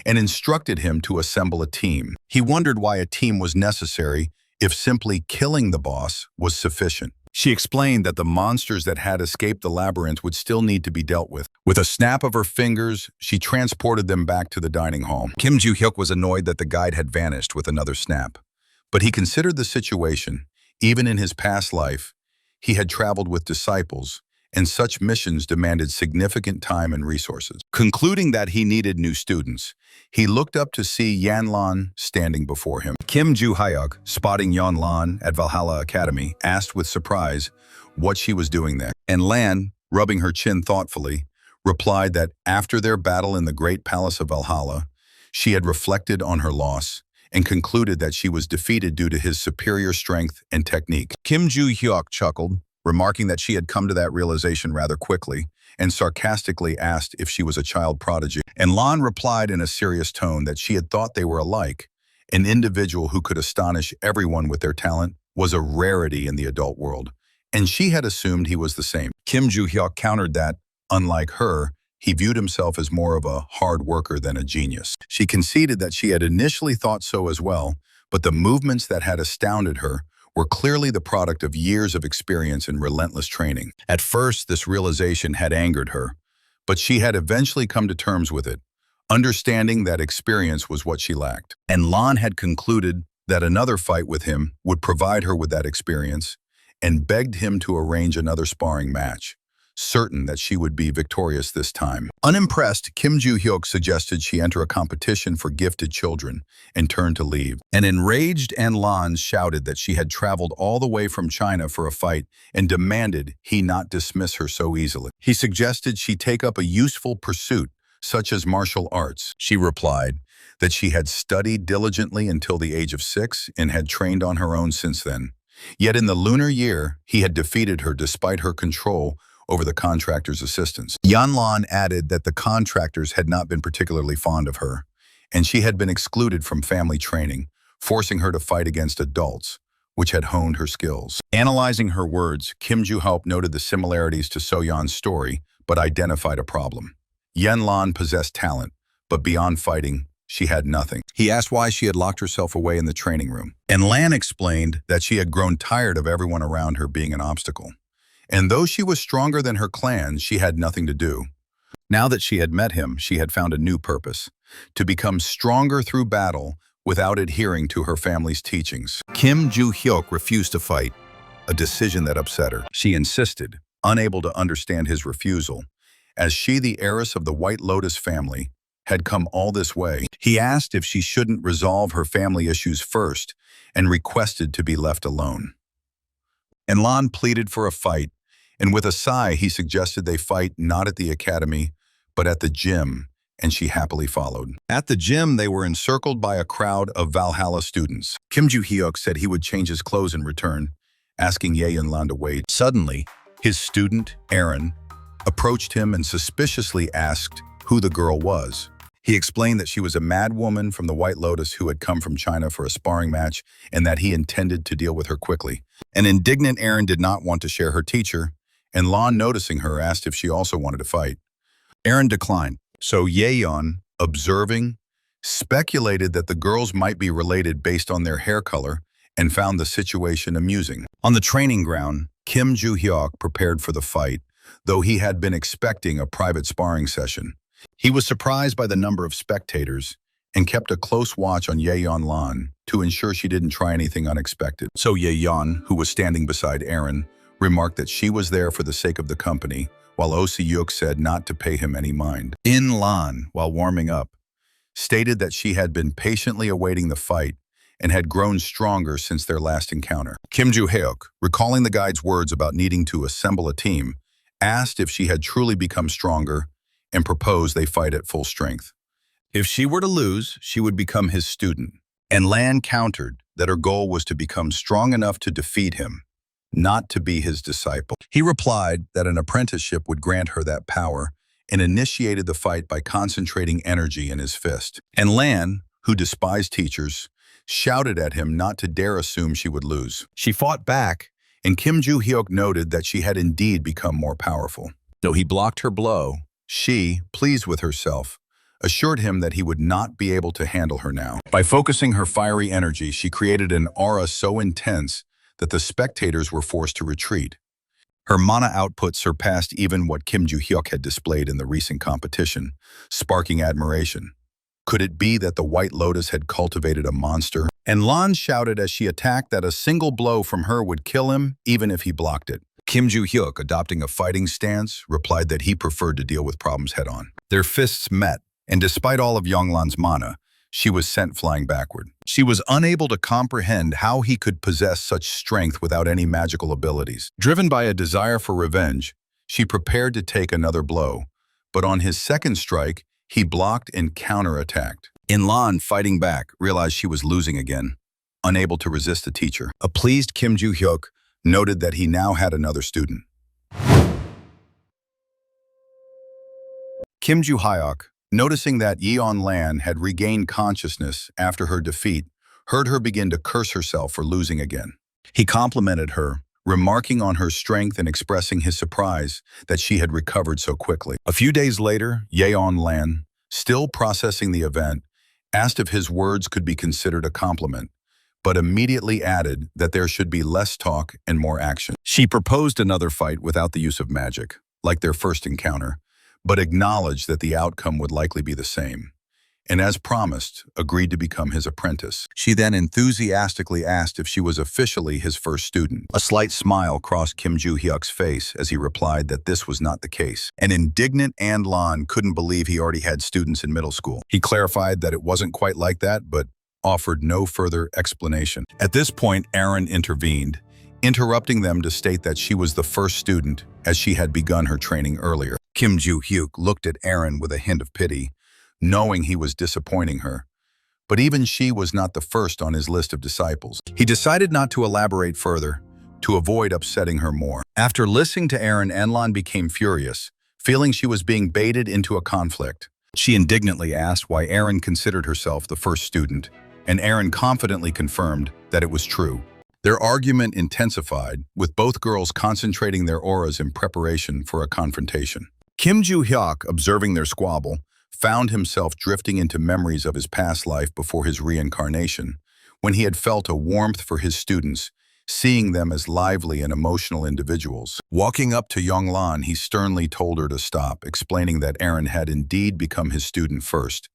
and instructed him to assemble a team. He wondered why a team was necessary if simply killing the boss was sufficient. She explained that the monsters that had escaped the labyrinth would still need to be dealt with. With a snap of her fingers, she transported them back to the dining hall. Kim Joo-hyuk was annoyed that the guide had vanished with another snap. But he considered the situation. Even in his past life, he had traveled with disciples, and such missions demanded significant time and resources. Concluding that he needed new students, he looked up to see Yanlan standing before him. Kim Joo-hyuk, spotting Yanlan at Valhalla Academy, asked with surprise what she was doing there. And Lan, rubbing her chin thoughtfully, replied that after their battle in the great palace of Valhalla, she had reflected on her loss and concluded that she was defeated due to his superior strength and technique. Kim Joo-hyuk chuckled, remarking that she had come to that realization rather quickly, and sarcastically asked if she was a child prodigy. And Lan replied in a serious tone that she had thought they were alike. An individual who could astonish everyone with their talent was a rarity in the adult world, and she had assumed he was the same. Kim Joo-hyuk countered that, unlike her, he viewed himself as more of a hard worker than a genius. She conceded that she had initially thought so as well, but the movements that had astounded her were clearly the product of years of experience and relentless training. At first, this realization had angered her, but she had eventually come to terms with it, understanding that experience was what she lacked. And Lan had concluded that another fight with him would provide her with that experience, and begged him to arrange another sparring match, certain that she would be victorious this time. Unimpressed, Kim Joo-hyuk suggested she enter a competition for gifted children and turned to leave. An enraged Lan shouted that she had traveled all the way from China for a fight and demanded he not dismiss her so easily. He suggested she take up a useful pursuit, such as martial arts. She replied that she had studied diligently until the age of 6 and had trained on her own since then. Yet in the lunar year, he had defeated her despite her control over the contractor's assistants. Yanlan added that the contractors had not been particularly fond of her, and she had been excluded from family training, forcing her to fight against adults, which had honed her skills. Analyzing her words, Kim Joo-hyuk noted the similarities to So-yeon's story, but identified a problem. Yanlan possessed talent, but beyond fighting, she had nothing. He asked why she had locked herself away in the training room, and Lan explained that she had grown tired of everyone around her being an obstacle. And though she was stronger than her clan, she had nothing to do. Now that she had met him, she had found a new purpose: to become stronger through battle without adhering to her family's teachings. Kim Joo-hyuk refused to fight, a decision that upset her. She insisted, unable to understand his refusal, as she, the heiress of the White Lotus family, had come all this way. He asked if she shouldn't resolve her family issues first and requested to be left alone. And Lan pleaded for a fight, and with a sigh, he suggested they fight not at the academy, but at the gym, and she happily followed. At the gym, they were encircled by a crowd of Valhalla students. Kim Joo-hyuk said he would change his clothes in return, asking Ye Yunlan to wait. Suddenly, his student, Aaron, approached him and suspiciously asked who the girl was. He explained that she was a mad woman from the White Lotus who had come from China for a sparring match and that he intended to deal with her quickly. An indignant Aaron did not want to share her teacher, and Lan, noticing her, asked if she also wanted to fight. Aaron declined, so Yeon, observing, speculated that the girls might be related based on their hair color and found the situation amusing. On the training ground, Kim Joo-hyuk prepared for the fight, though he had been expecting a private sparring session. He was surprised by the number of spectators and kept a close watch on Yeon Lan to ensure she didn't try anything unexpected. So Yeon, who was standing beside Aaron, remarked that she was there for the sake of the company, while Oh Se-yuk said not to pay him any mind. In Lan, while warming up, stated that she had been patiently awaiting the fight and had grown stronger since their last encounter. Kim Joo-hyuk, recalling the guide's words about needing to assemble a team, asked if she had truly become stronger and proposed they fight at full strength. If she were to lose, she would become his student. And Lan countered that her goal was to become strong enough to defeat him, not to be his disciple. He replied that an apprenticeship would grant her that power and initiated the fight by concentrating energy in his fist. And Lan, who despised teachers, shouted at him not to dare assume she would lose. She fought back, and Kim Joo-hyuk noted that she had indeed become more powerful. Though he blocked her blow, she, pleased with herself, assured him that he would not be able to handle her now. By focusing her fiery energy, she created an aura so intense that the spectators were forced to retreat. Her mana output surpassed even what Kim Joo-hyuk had displayed in the recent competition, sparking admiration. Could it be that the White Lotus had cultivated a monster? And Lan shouted as she attacked that a single blow from her would kill him, even if he blocked it. Kim Joo-hyuk, adopting a fighting stance, replied that he preferred to deal with problems head-on. Their fists met, and despite all of Yonglan's mana, she was sent flying backward. She was unable to comprehend how he could possess such strength without any magical abilities. Driven by a desire for revenge, she prepared to take another blow, but on his second strike, he blocked and counterattacked. Lan, fighting back, realized she was losing again, unable to resist the teacher. A pleased Kim Joo-hyuk noted that he now had another student. Kim Joo-hyuk, noticing that Yeon Lan had regained consciousness after her defeat, heard her begin to curse herself for losing again. He complimented her, remarking on her strength and expressing his surprise that she had recovered so quickly. A few days later, Yeon Lan, still processing the event, asked if his words could be considered a compliment, but immediately added that there should be less talk and more action. She proposed another fight without the use of magic, like their first encounter, but acknowledged that the outcome would likely be the same, and as promised, agreed to become his apprentice. She then enthusiastically asked if she was officially his first student. A slight smile crossed Kim Joo-hyuk's face as he replied that this was not the case. An indignant Lan couldn't believe he already had students in middle school. He clarified that it wasn't quite like that, but offered no further explanation. At this point, Aaron intervened, interrupting them to state that she was the first student as she had begun her training earlier. Kim Joo-hyuk looked at Aaron with a hint of pity, knowing he was disappointing her. But even she was not the first on his list of disciples. He decided not to elaborate further, to avoid upsetting her more. After listening to Aaron, Lan became furious, feeling she was being baited into a conflict. She indignantly asked why Aaron considered herself the first student, and Aaron confidently confirmed that it was true. Their argument intensified, with both girls concentrating their auras in preparation for a confrontation. Kim Joo-hyuk, observing their squabble, found himself drifting into memories of his past life before his reincarnation, when he had felt a warmth for his students, seeing them as lively and emotional individuals. Walking up to Yonglan, he sternly told her to stop, explaining that Aaron had indeed become his student first,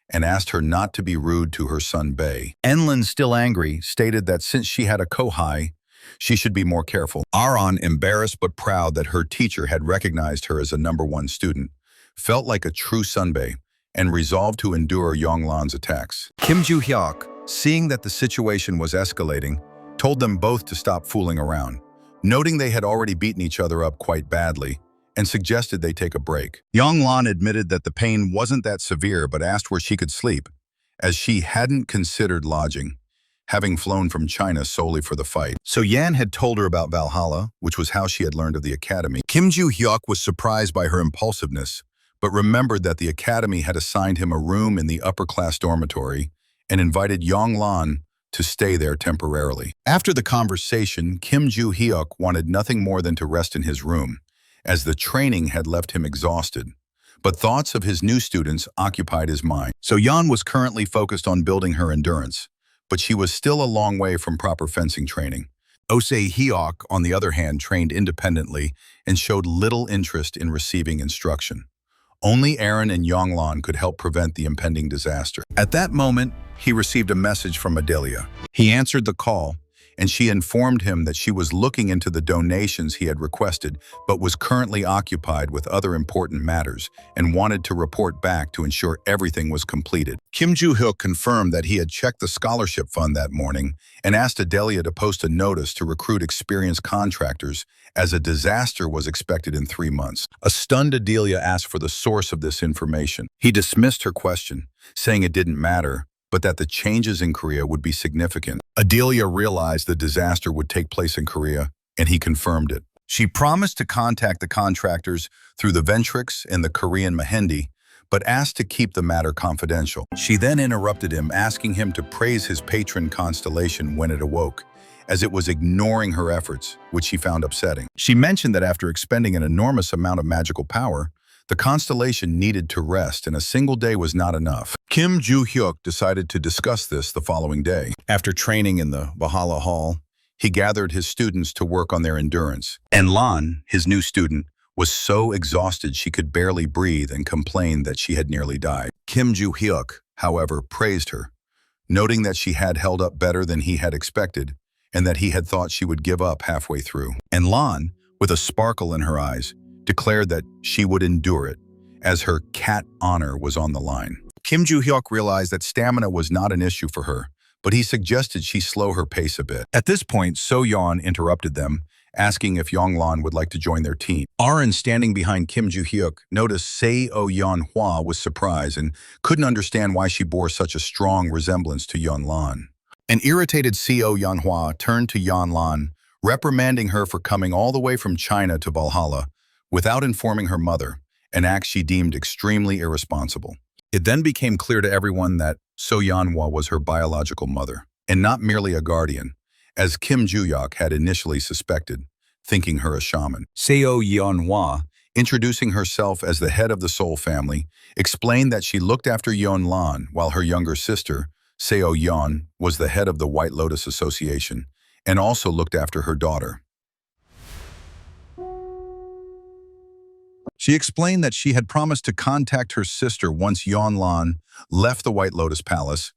and asked her not to be rude to her son Bae. Enlin, still angry, stated that since she had a kohai, she should be more careful. Aron, embarrassed but proud that her teacher had recognized her as a #1 student, felt like a true sunbae and resolved to endure Yonglan's attacks. Kim Joo-hyuk, seeing that the situation was escalating, told them both to stop fooling around, noting they had already beaten each other up quite badly, and suggested they take a break. Yonglan admitted that the pain wasn't that severe but asked where she could sleep, as she hadn't considered lodging. having flown from China solely for the fight. So Yan had told her about Valhalla, which was how she had learned of the academy. Kim Joo-hyuk was surprised by her impulsiveness, but remembered that the academy had assigned him a room in the upper-class dormitory and invited Yong-lan to stay there temporarily. After the conversation, Kim Joo-hyuk wanted nothing more than to rest in his room, as the training had left him exhausted. But thoughts of his new students occupied his mind. So Yan was currently focused on building her endurance, but she was still a long way from proper fencing training. Ose-hyuk, on the other hand, trained independently and showed little interest in receiving instruction. Only Aaron and Yong-lan could help prevent the impending disaster. At that moment, he received a message from Adilia. He answered the call, and she informed him that she was looking into the donations he had requested, but was currently occupied with other important matters and wanted to report back to ensure everything was completed. Kim Joo-hyuk confirmed that he had checked the scholarship fund that morning and asked Adilia to post a notice to recruit experienced contractors, as a disaster was expected in 3 months. A stunned Adilia asked for the source of this information. He dismissed her question, saying it didn't matter, but that the changes in Korea would be significant. Adilia realized the disaster would take place in Korea, and he confirmed it. She promised to contact the contractors through the Ventrics and the Korean Mehendi, but asked to keep the matter confidential. She then interrupted him, asking him to praise his patron constellation when it awoke, as it was ignoring her efforts, which she found upsetting. She mentioned that after expending an enormous amount of magical power, the constellation needed to rest, and a single day was not enough. Kim Joo-hyuk decided to discuss this the following day. After training in the Valhalla Hall, he gathered his students to work on their endurance. And Lan, his new student, was so exhausted she could barely breathe and complained that she had nearly died. Kim Joo-hyuk, however, praised her, noting that she had held up better than he had expected and that he had thought she would give up halfway through. And Lan, with a sparkle in her eyes, declared that she would endure it, as her cat honor was on the line. Kim Joo-hyuk realized that stamina was not an issue for her, but he suggested she slow her pace a bit. At this point, So-yeon interrupted them, asking if Yong-lan would like to join their team. Aaron, standing behind Kim Joo-hyuk, noticed Se-oh-yeon-hwa with surprise and couldn't understand why she bore such a strong resemblance to Yeon-lan. An irritated Se-oh-yeon-hwa turned to Yeon-lan, reprimanding her for coming all the way from China to Valhalla without informing her mother, an act she deemed extremely irresponsible. It then became clear to everyone that So-yeon-hwa was her biological mother, and not merely a guardian, as Kim Joo-hyuk had initially suspected, thinking her a shaman. Se-oh-yeon-hwa, introducing herself as the head of the Soul family, explained that she looked after Yeon-lan, while her younger sister, Se-oh-yeon, was the head of the White Lotus Association, and also looked after her daughter. She explained that she had promised to contact her sister once Yeon-lan left the White Lotus Palace,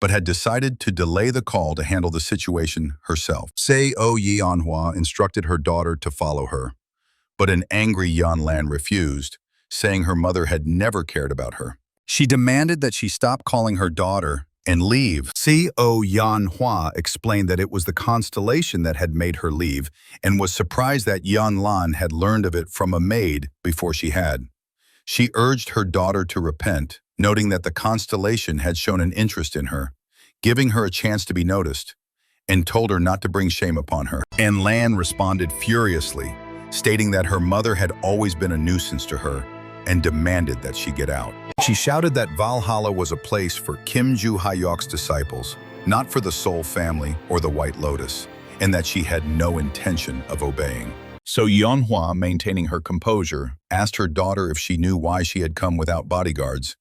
but had decided to delay the call to handle the situation herself. Se-oh-yeon-hwa instructed her daughter to follow her, but an angry Yeon-lan refused, saying her mother had never cared about her. She demanded that she stop calling her daughter and leave. Se-oh-yeon-hwa explained that it was the constellation that had made her leave and was surprised that Yeon-lan had learned of it from a maid before she had. She urged her daughter to repent, noting that the constellation had shown an interest in her, giving her a chance to be noticed, and told her not to bring shame upon her. And Lan responded furiously, stating that her mother had always been a nuisance to her and demanded that she get out. She shouted that Valhalla was a place for Kim Joo-hyuk's disciples, not for the Soul family or the White Lotus, and that she had no intention of obeying. So Yeon-hwa, maintaining her composure, asked her daughter if she knew why she had come without bodyguards.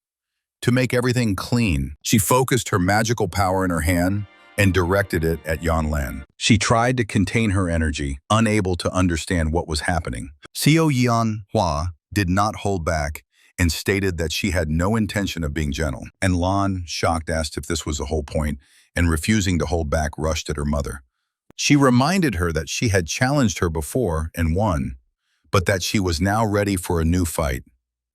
To make everything clean, she focused her magical power in her hand and directed it at Yeon-lan. She tried to contain her energy, unable to understand what was happening. Se-oh-yeon-hwa did not hold back and stated that she had no intention of being gentle. And Lan, shocked, asked if this was the whole point, and refusing to hold back, rushed at her mother. She reminded her that she had challenged her before and won, but that she was now ready for a new fight.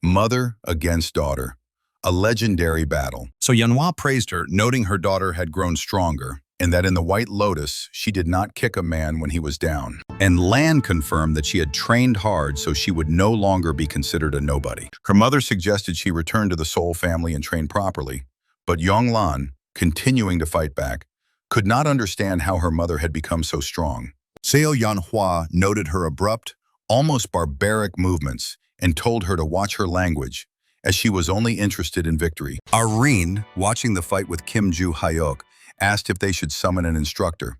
Mother against daughter, a legendary battle. So Yeon-hwa praised her, noting her daughter had grown stronger, and that in the White Lotus, she did not kick a man when he was down. And Lan confirmed that she had trained hard so she would no longer be considered a nobody. Her mother suggested she return to the Soul family and train properly, but Yong-lan, continuing to fight back, could not understand how her mother had become so strong. Seo Yanhua noted her abrupt, almost barbaric movements and told her to watch her language, as she was only interested in victory. Irene, watching the fight with Kim Ju-hyuk, asked if they should summon an instructor,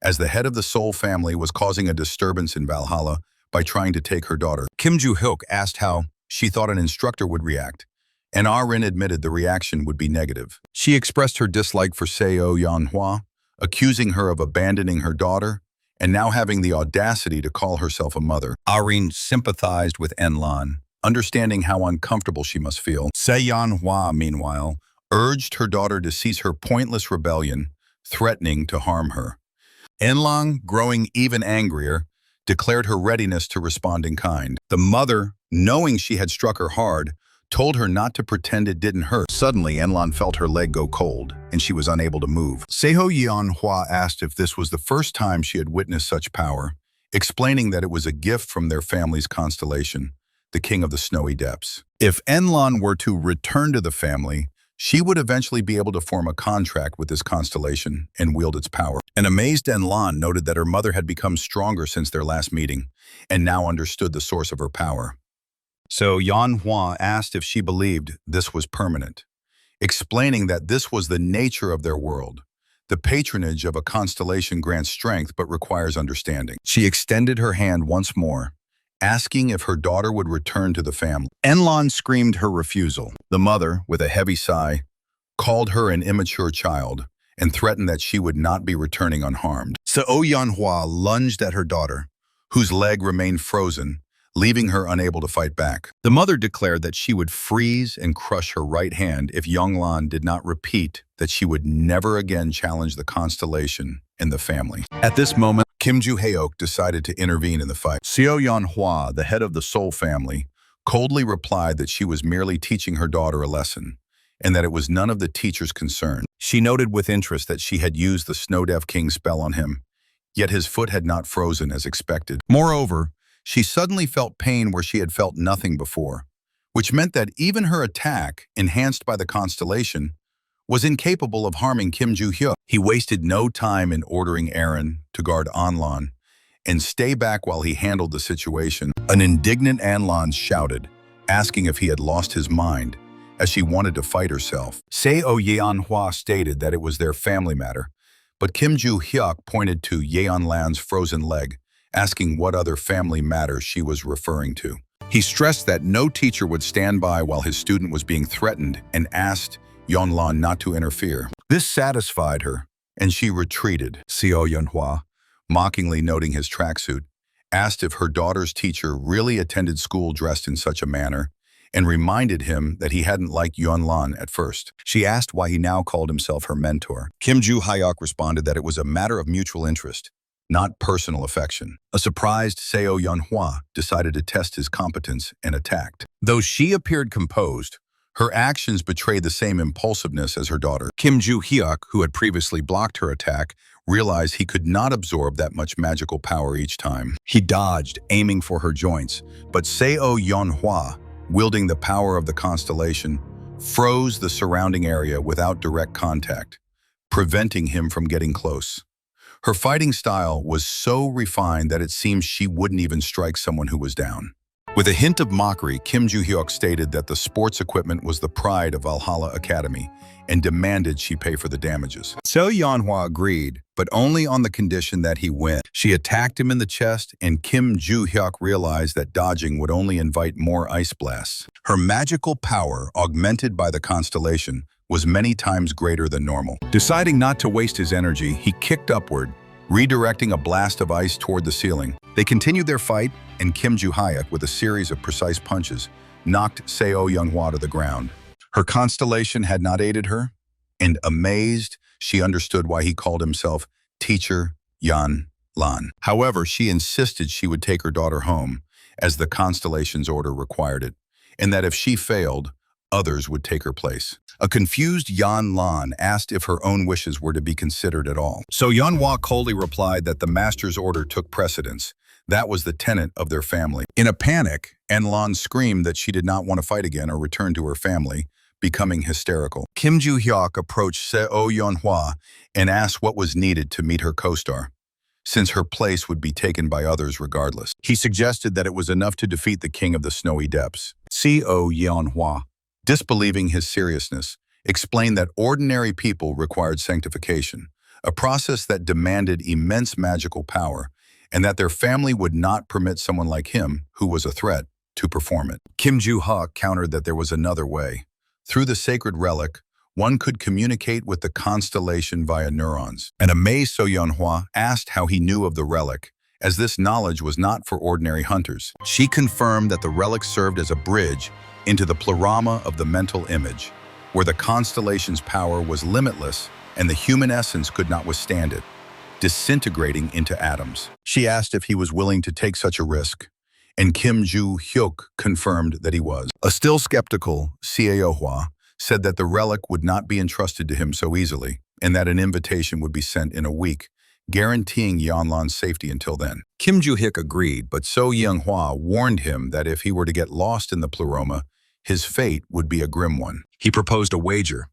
as the head of the Seoul family was causing a disturbance in Valhalla by trying to take her daughter. Kim Ju-hyuk asked how she thought an instructor would react, and Irene admitted the reaction would be negative. She expressed her dislike for Seo Yanhua, accusing her of abandoning her daughter and now having the audacity to call herself a mother. Irene sympathized with Enlan, understanding how uncomfortable she must feel. Se Yanhua, meanwhile, urged her daughter to cease her pointless rebellion, threatening to harm her. Enlan, growing even angrier, declared her readiness to respond in kind. The mother, knowing she had struck her hard, told her not to pretend it didn't hurt. Suddenly, Enlan felt her leg go cold, and she was unable to move. Seo Yanhua asked if this was the first time she had witnessed such power, explaining that it was a gift from their family's constellation, the King of the Snowy Depths. If Enlan were to return to the family, she would eventually be able to form a contract with this constellation and wield its power. An amazed Enlan noted that her mother had become stronger since their last meeting, and now understood the source of her power. So Yanhua asked if she believed this was permanent, explaining that this was the nature of their world. The patronage of a constellation grants strength but requires understanding. She extended her hand once more, asking if her daughter would return to the family. Enlan screamed her refusal. The mother, with a heavy sigh, called her an immature child and threatened that she would not be returning unharmed. Seo Yanhua lunged at her daughter, whose leg remained frozen, leaving her unable to fight back. The mother declared that she would freeze and crush her right hand if Yonglan did not repeat that she would never again challenge the constellation and the family. At this moment, Kim Ju-hyuk decided to intervene in the fight. Seo Yanhua, the head of the Seoul family, coldly replied that she was merely teaching her daughter a lesson, and that it was none of the teacher's concern. She noted with interest that she had used the Snowdeaf King's spell on him, yet his foot had not frozen as expected. Moreover, she suddenly felt pain where she had felt nothing before, which meant that even her attack, enhanced by the constellation, was incapable of harming Kim Ju-hyuk. He wasted no time in ordering Aaron to guard Anlan and stay back while he handled the situation. An indignant Anlan shouted, asking if he had lost his mind, as she wanted to fight herself. Seo Yanhua stated that it was their family matter, but Kim Ju-hyuk pointed to Yeonlan's frozen leg, asking what other family matters she was referring to. He stressed that no teacher would stand by while his student was being threatened and asked Yeonlan not to interfere. This satisfied her, and she retreated. Seo Yanhua, mockingly noting his tracksuit, asked if her daughter's teacher really attended school dressed in such a manner, and reminded him that he hadn't liked Yeonlan at first. She asked why he now called himself her mentor. Kim Ju-hyuk responded that it was a matter of mutual interest, not personal affection. A surprised Seo Yanhua decided to test his competence and attacked. Though she appeared composed, her actions betrayed the same impulsiveness as her daughter. Kim Ju-hyuk, who had previously blocked her attack, realized he could not absorb that much magical power each time. He dodged, aiming for her joints, but Seo Yanhua, wielding the power of the constellation, froze the surrounding area without direct contact, preventing him from getting close. Her fighting style was so refined that it seemed she wouldn't even strike someone who was down. With a hint of mockery, Kim Ju-hyuk stated that the sports equipment was the pride of Valhalla Academy and demanded she pay for the damages. Seo Yanhua agreed, but only on the condition that he win. She attacked him in the chest, and Kim Ju-hyuk realized that dodging would only invite more ice blasts. Her magical power, augmented by the constellation, was many times greater than normal. Deciding not to waste his energy, he kicked upward, redirecting a blast of ice toward the ceiling. They continued their fight, and Kim Ju-hyuk, with a series of precise punches, knocked Seo Yanhua to the ground. Her constellation had not aided her, and amazed, she understood why he called himself Teacher Yan Lan. However, she insisted she would take her daughter home, as the constellation's order required it, and that if she failed, others would take her place. A confused Yan Lan asked if her own wishes were to be considered at all. So Yanhua coldly replied that the master's order took precedence. That was the tenet of their family. In a panic, Enlan screamed that she did not want to fight again or return to her family, becoming hysterical. Kim Joo-hyuk approached Seo Yeon-hwa and asked what was needed to meet her co-star, since her place would be taken by others regardless. He suggested that it was enough to defeat the King of the Snowy Depths. Seo Yeon-hwa, disbelieving his seriousness, explained that ordinary people required sanctification, a process that demanded immense magical power, and that their family would not permit someone like him, who was a threat, to perform it. Kim Joo-hyuk countered that there was another way. Through the sacred relic, one could communicate with the constellation via neurons. And amazed Seo Yeon-hwa asked how he knew of the relic, as this knowledge was not for ordinary hunters. She confirmed that the relic served as a bridge into the pleroma of the mental image, where the constellation's power was limitless and the human essence could not withstand it, disintegrating into atoms. She asked if he was willing to take such a risk, and Kim Joo-hyuk confirmed that he was. A still skeptical Seo Hwa said that the relic would not be entrusted to him so easily, and that an invitation would be sent in a week, guaranteeing Yeonlan's safety until then. Kim Joo-hyuk agreed, but Seo Yeon-hwa warned him that if he were to get lost in the pleroma, his fate would be a grim one. He proposed a wager.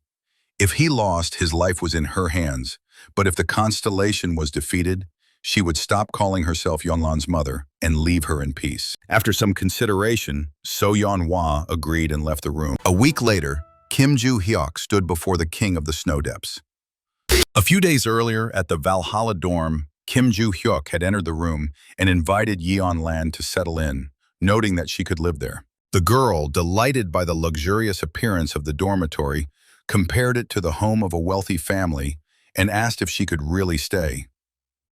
If he lost, his life was in her hands, but if the constellation was defeated, she would stop calling herself Yeonlan's mother and leave her in peace. After some consideration, Seo Yeon-hwa agreed and left the room. A week later, Kim Joo-hyuk stood before the King of the Snow Depths. A few days earlier, at the Valhalla dorm, Kim Joo-hyuk had entered the room and invited Yeonlan to settle in, noting that she could live there. The girl, delighted by the luxurious appearance of the dormitory, compared it to the home of a wealthy family and asked if she could really stay.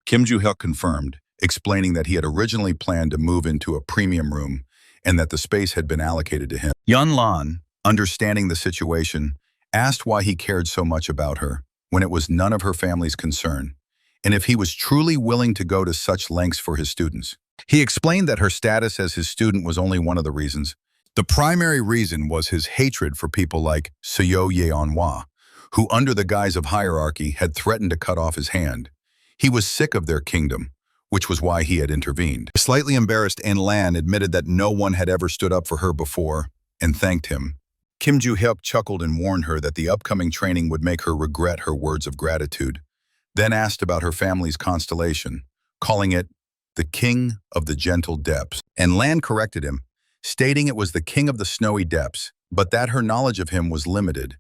Kim Joo-hyuk confirmed, explaining that he had originally planned to move into a premium room and that the space had been allocated to him. Yeonlan, understanding the situation, asked why he cared so much about her when it was none of her family's concern, and if he was truly willing to go to such lengths for his students. He explained that her status as his student was only one of the reasons. The primary reason was his hatred for people like Seo Yeon-hwa, who under the guise of hierarchy had threatened to cut off his hand. He was sick of their kingdom, which was why he had intervened. Slightly embarrassed, Lan admitted that no one had ever stood up for her before and thanked him. Kim Joo-hyuk chuckled and warned her that the upcoming training would make her regret her words of gratitude, then asked about her family's constellation, calling it the King of the Gentle Depths. And Lan corrected him, stating it was the King of the Snowy Depths, but that her knowledge of him was limited.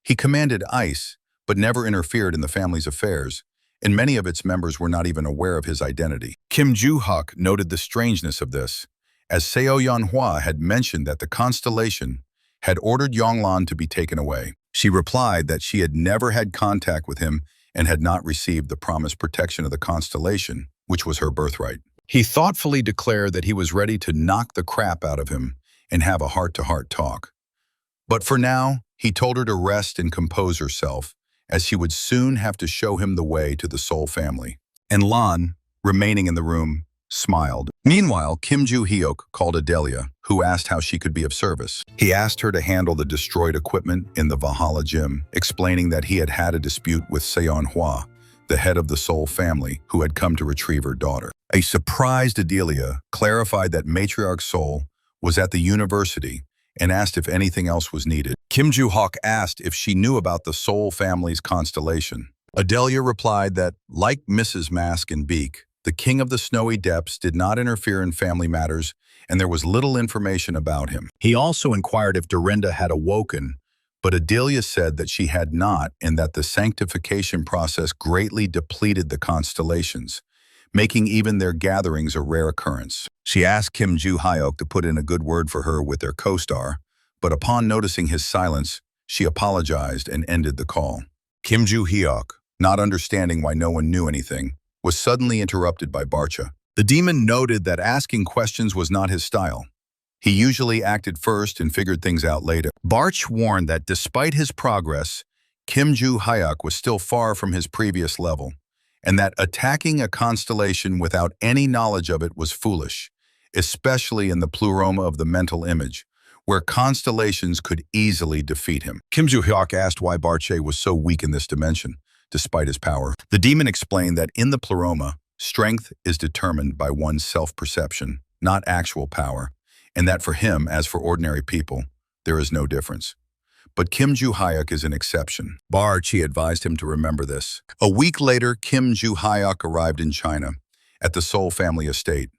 He commanded ice, but never interfered in the family's affairs, and many of its members were not even aware of his identity. Kim Joo-hyuk noted the strangeness of this, as Seo Yeon-hwa had mentioned that the constellation had ordered Yeonlan to be taken away. She replied that she had never had contact with him and had not received the promised protection of the constellation, which was her birthright. He thoughtfully declared that he was ready to knock the crap out of him and have a heart-to-heart talk. But for now, he told her to rest and compose herself, as she would soon have to show him the way to the Soul family. And Lan, remaining in the room, smiled. Meanwhile, Kim Joo-hyuk called Adilia, who asked how she could be of service. He asked her to handle the destroyed equipment in the Valhalla gym, explaining that he had had a dispute with Seon-hwa, the head of the Soul family, who had come to retrieve her daughter. A surprised Adilia clarified that matriarch Soul was at the university and asked if anything else was needed. Kim Joo-hyuk asked if she knew about the Soul family's constellation. Adilia replied that, like Mrs. Mask and Beak, the King of the Snowy Depths did not interfere in family matters, and there was little information about him. He also inquired if Dorinda had awoken, but Adilia said that she had not, and that the sanctification process greatly depleted the constellations, making even their gatherings a rare occurrence. She asked Kim Joo-hyuk to put in a good word for her with their co-star, but upon noticing his silence, she apologized and ended the call. Kim Joo-hyuk, not understanding why no one knew anything, was suddenly interrupted by Barcha. The demon noted that asking questions was not his style. He usually acted first and figured things out later. Barch warned that despite his progress, Kim Joo-hyuk was still far from his previous level, and that attacking a constellation without any knowledge of it was foolish, especially in the pleroma of the mental image, where constellations could easily defeat him. Kim Joo-hyuk asked why Barche was so weak in this dimension, despite his power. The demon explained that in the pleroma, strength is determined by one's self-perception, not actual power, and that for him, as for ordinary people, there is no difference. But Kim Ju-hyuk is an exception. Chi advised him to remember this. A week later, Kim Ju-hyuk arrived in China, at the Seoul family estate.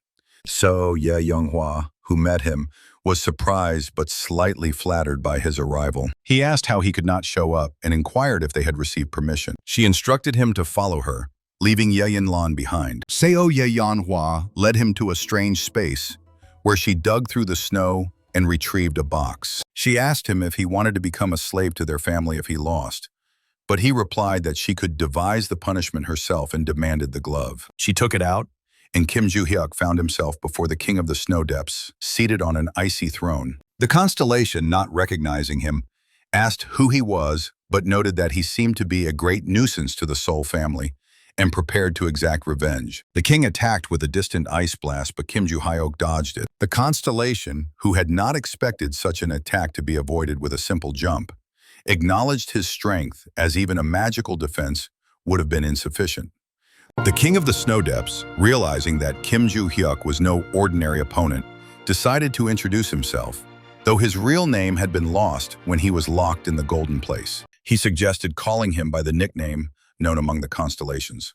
So Ye Younghwa, who met him, was surprised but slightly flattered by his arrival. He asked how he could not show up and inquired if they had received permission. She instructed him to follow her, leaving Ye Yanlan behind. Seo Ye Yanhua led him to a strange space, where she dug through the snow and retrieved a box. She asked him if he wanted to become a slave to their family if he lost, but he replied that she could devise the punishment herself and demanded the glove. She took it out, and Kim Ju-hyuk found himself before the king of the snow depths, seated on an icy throne. The constellation, not recognizing him, asked who he was, but noted that he seemed to be a great nuisance to the Seoul family, and prepared to exact revenge. The king attacked with a distant ice blast, but Kim Ju-hyuk dodged it. The constellation, who had not expected such an attack to be avoided with a simple jump, acknowledged his strength, as even a magical defense would have been insufficient. The king of the snow depths, realizing that Kim Ju-hyuk was no ordinary opponent, decided to introduce himself, though his real name had been lost when he was locked in the golden place. He suggested calling him by the nickname known among the constellations.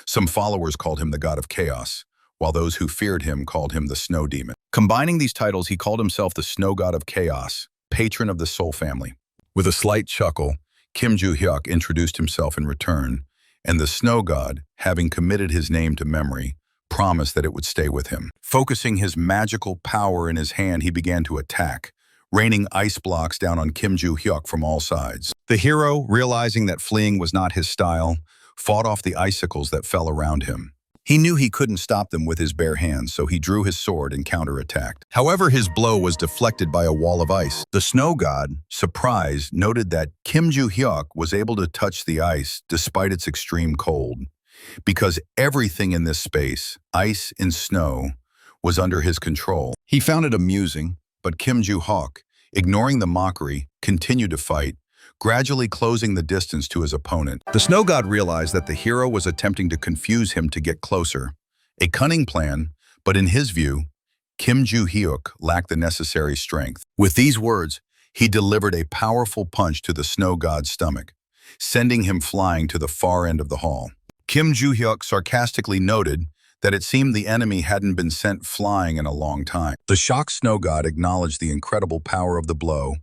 Some followers called him the god of chaos, while those who feared him called him the snow demon. Combining these titles, he called himself the snow god of chaos, patron of the Seoul family. With a slight chuckle, Kim Ju-hyuk introduced himself in return, and the snow god, having committed his name to memory, promised that it would stay with him. Focusing his magical power in his hand, he began to attack, raining ice blocks down on Kim Ju-hyuk from all sides. The hero, realizing that fleeing was not his style, fought off the icicles that fell around him. He knew he couldn't stop them with his bare hands, so he drew his sword and counterattacked. However, his blow was deflected by a wall of ice. The snow god, surprised, noted that Kim Ju-hyuk was able to touch the ice despite its extreme cold, because everything in this space, ice and snow, was under his control. He found it amusing, but Kim Ju-hyuk, ignoring the mockery, continued to fight, gradually closing the distance to his opponent. The snow god realized that the hero was attempting to confuse him to get closer. A cunning plan, but in his view, Kim Ju-hyuk lacked the necessary strength. With these words, he delivered a powerful punch to the snow god's stomach, sending him flying to the far end of the hall. Kim Ju-hyuk sarcastically noted that it seemed the enemy hadn't been sent flying in a long time. The shocked snow god acknowledged the incredible power of the blow,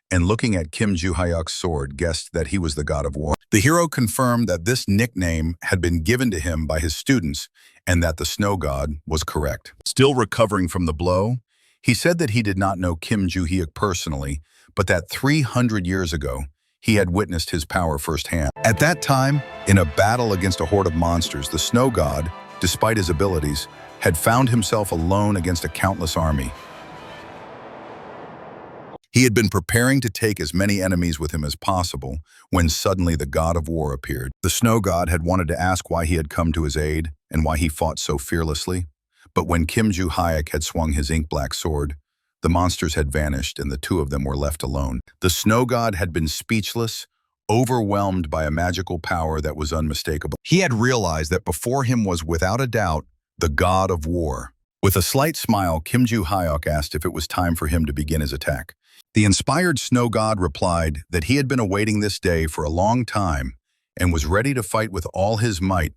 and looking at Kim Ju-hyuk's sword, guessed that he was the god of war. The hero confirmed that this nickname had been given to him by his students and that the snow god was correct. Still recovering from the blow, he said that he did not know Kim Ju-hyuk personally, but that 300 years ago, he had witnessed his power firsthand. At that time, in a battle against a horde of monsters, the snow god, despite his abilities, had found himself alone against a countless army. He had been preparing to take as many enemies with him as possible when suddenly the god of war appeared. The snow god had wanted to ask why he had come to his aid and why he fought so fearlessly, but when Kim Ju-hyuk had swung his ink-black sword, the monsters had vanished and the two of them were left alone. The snow god had been speechless, overwhelmed by a magical power that was unmistakable. He had realized that before him was without a doubt the god of war. With a slight smile, Kim Ju-hyuk asked if it was time for him to begin his attack. The inspired snow god replied that he had been awaiting this day for a long time and was ready to fight with all his might,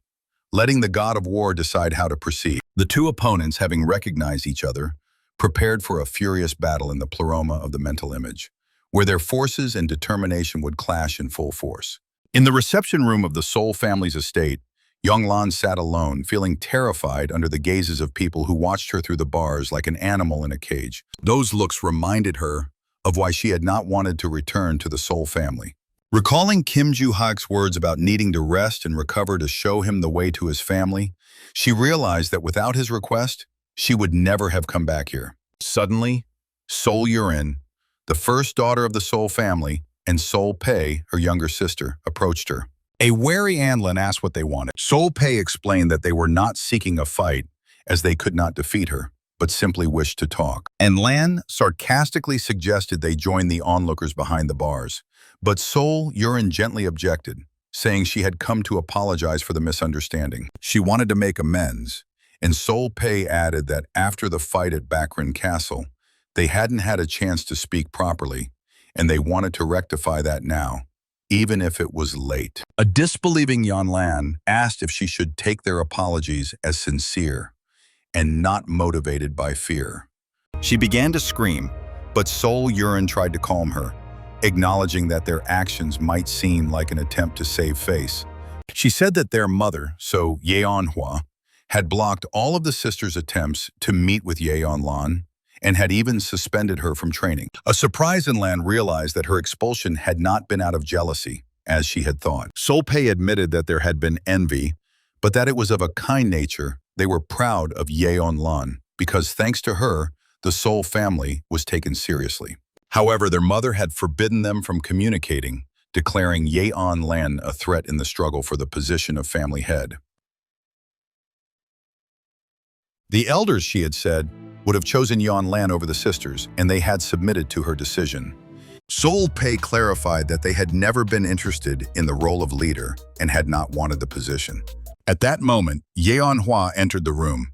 letting the god of war decide how to proceed. The two opponents, having recognized each other, prepared for a furious battle in the pleroma of the mental image, where their forces and determination would clash in full force. In the reception room of the Seoul family's estate, Younglan sat alone, feeling terrified under the gazes of people who watched her through the bars like an animal in a cage. Those looks reminded her of why she had not wanted to return to the Seoul family. Recalling Kim Ju-hyuk's words about needing to rest and recover to show him the way to his family, she realized that without his request, she would never have come back here. Suddenly, Seoul Yurin, the first daughter of the Seoul family, and Seoul Pei, her younger sister, approached her. A wary Anlin asked what they wanted. Seoul Pei explained that they were not seeking a fight, as they could not defeat her, but simply wished to talk. And Lan sarcastically suggested they join the onlookers behind the bars, but Seoul Yurin gently objected, saying she had come to apologize for the misunderstanding. She wanted to make amends, and Seoul Pei added that after the fight at Bakrin Castle, they hadn't had a chance to speak properly, and they wanted to rectify that now, even if it was late. A disbelieving Yanlan asked if she should take their apologies as sincere and not motivated by fear. She began to scream, but Sol Yurin tried to calm her, acknowledging that their actions might seem like an attempt to save face. She said that their mother, so Yeonhwa, had blocked all of the sisters' attempts to meet with Yeonlan and had even suspended her from training. A surprise Lan realized that her expulsion had not been out of jealousy, as she had thought. Solpei admitted that there had been envy, but that it was of a kind nature. They were proud of Yeonlan because thanks to her, the Sol family was taken seriously. However, their mother had forbidden them from communicating, declaring Yeonlan a threat in the struggle for the position of family head. The elders, she had said, would have chosen Yeonlan over the sisters, and they had submitted to her decision. Solpei clarified that they had never been interested in the role of leader and had not wanted the position. At that moment, Yeonhwa entered the room,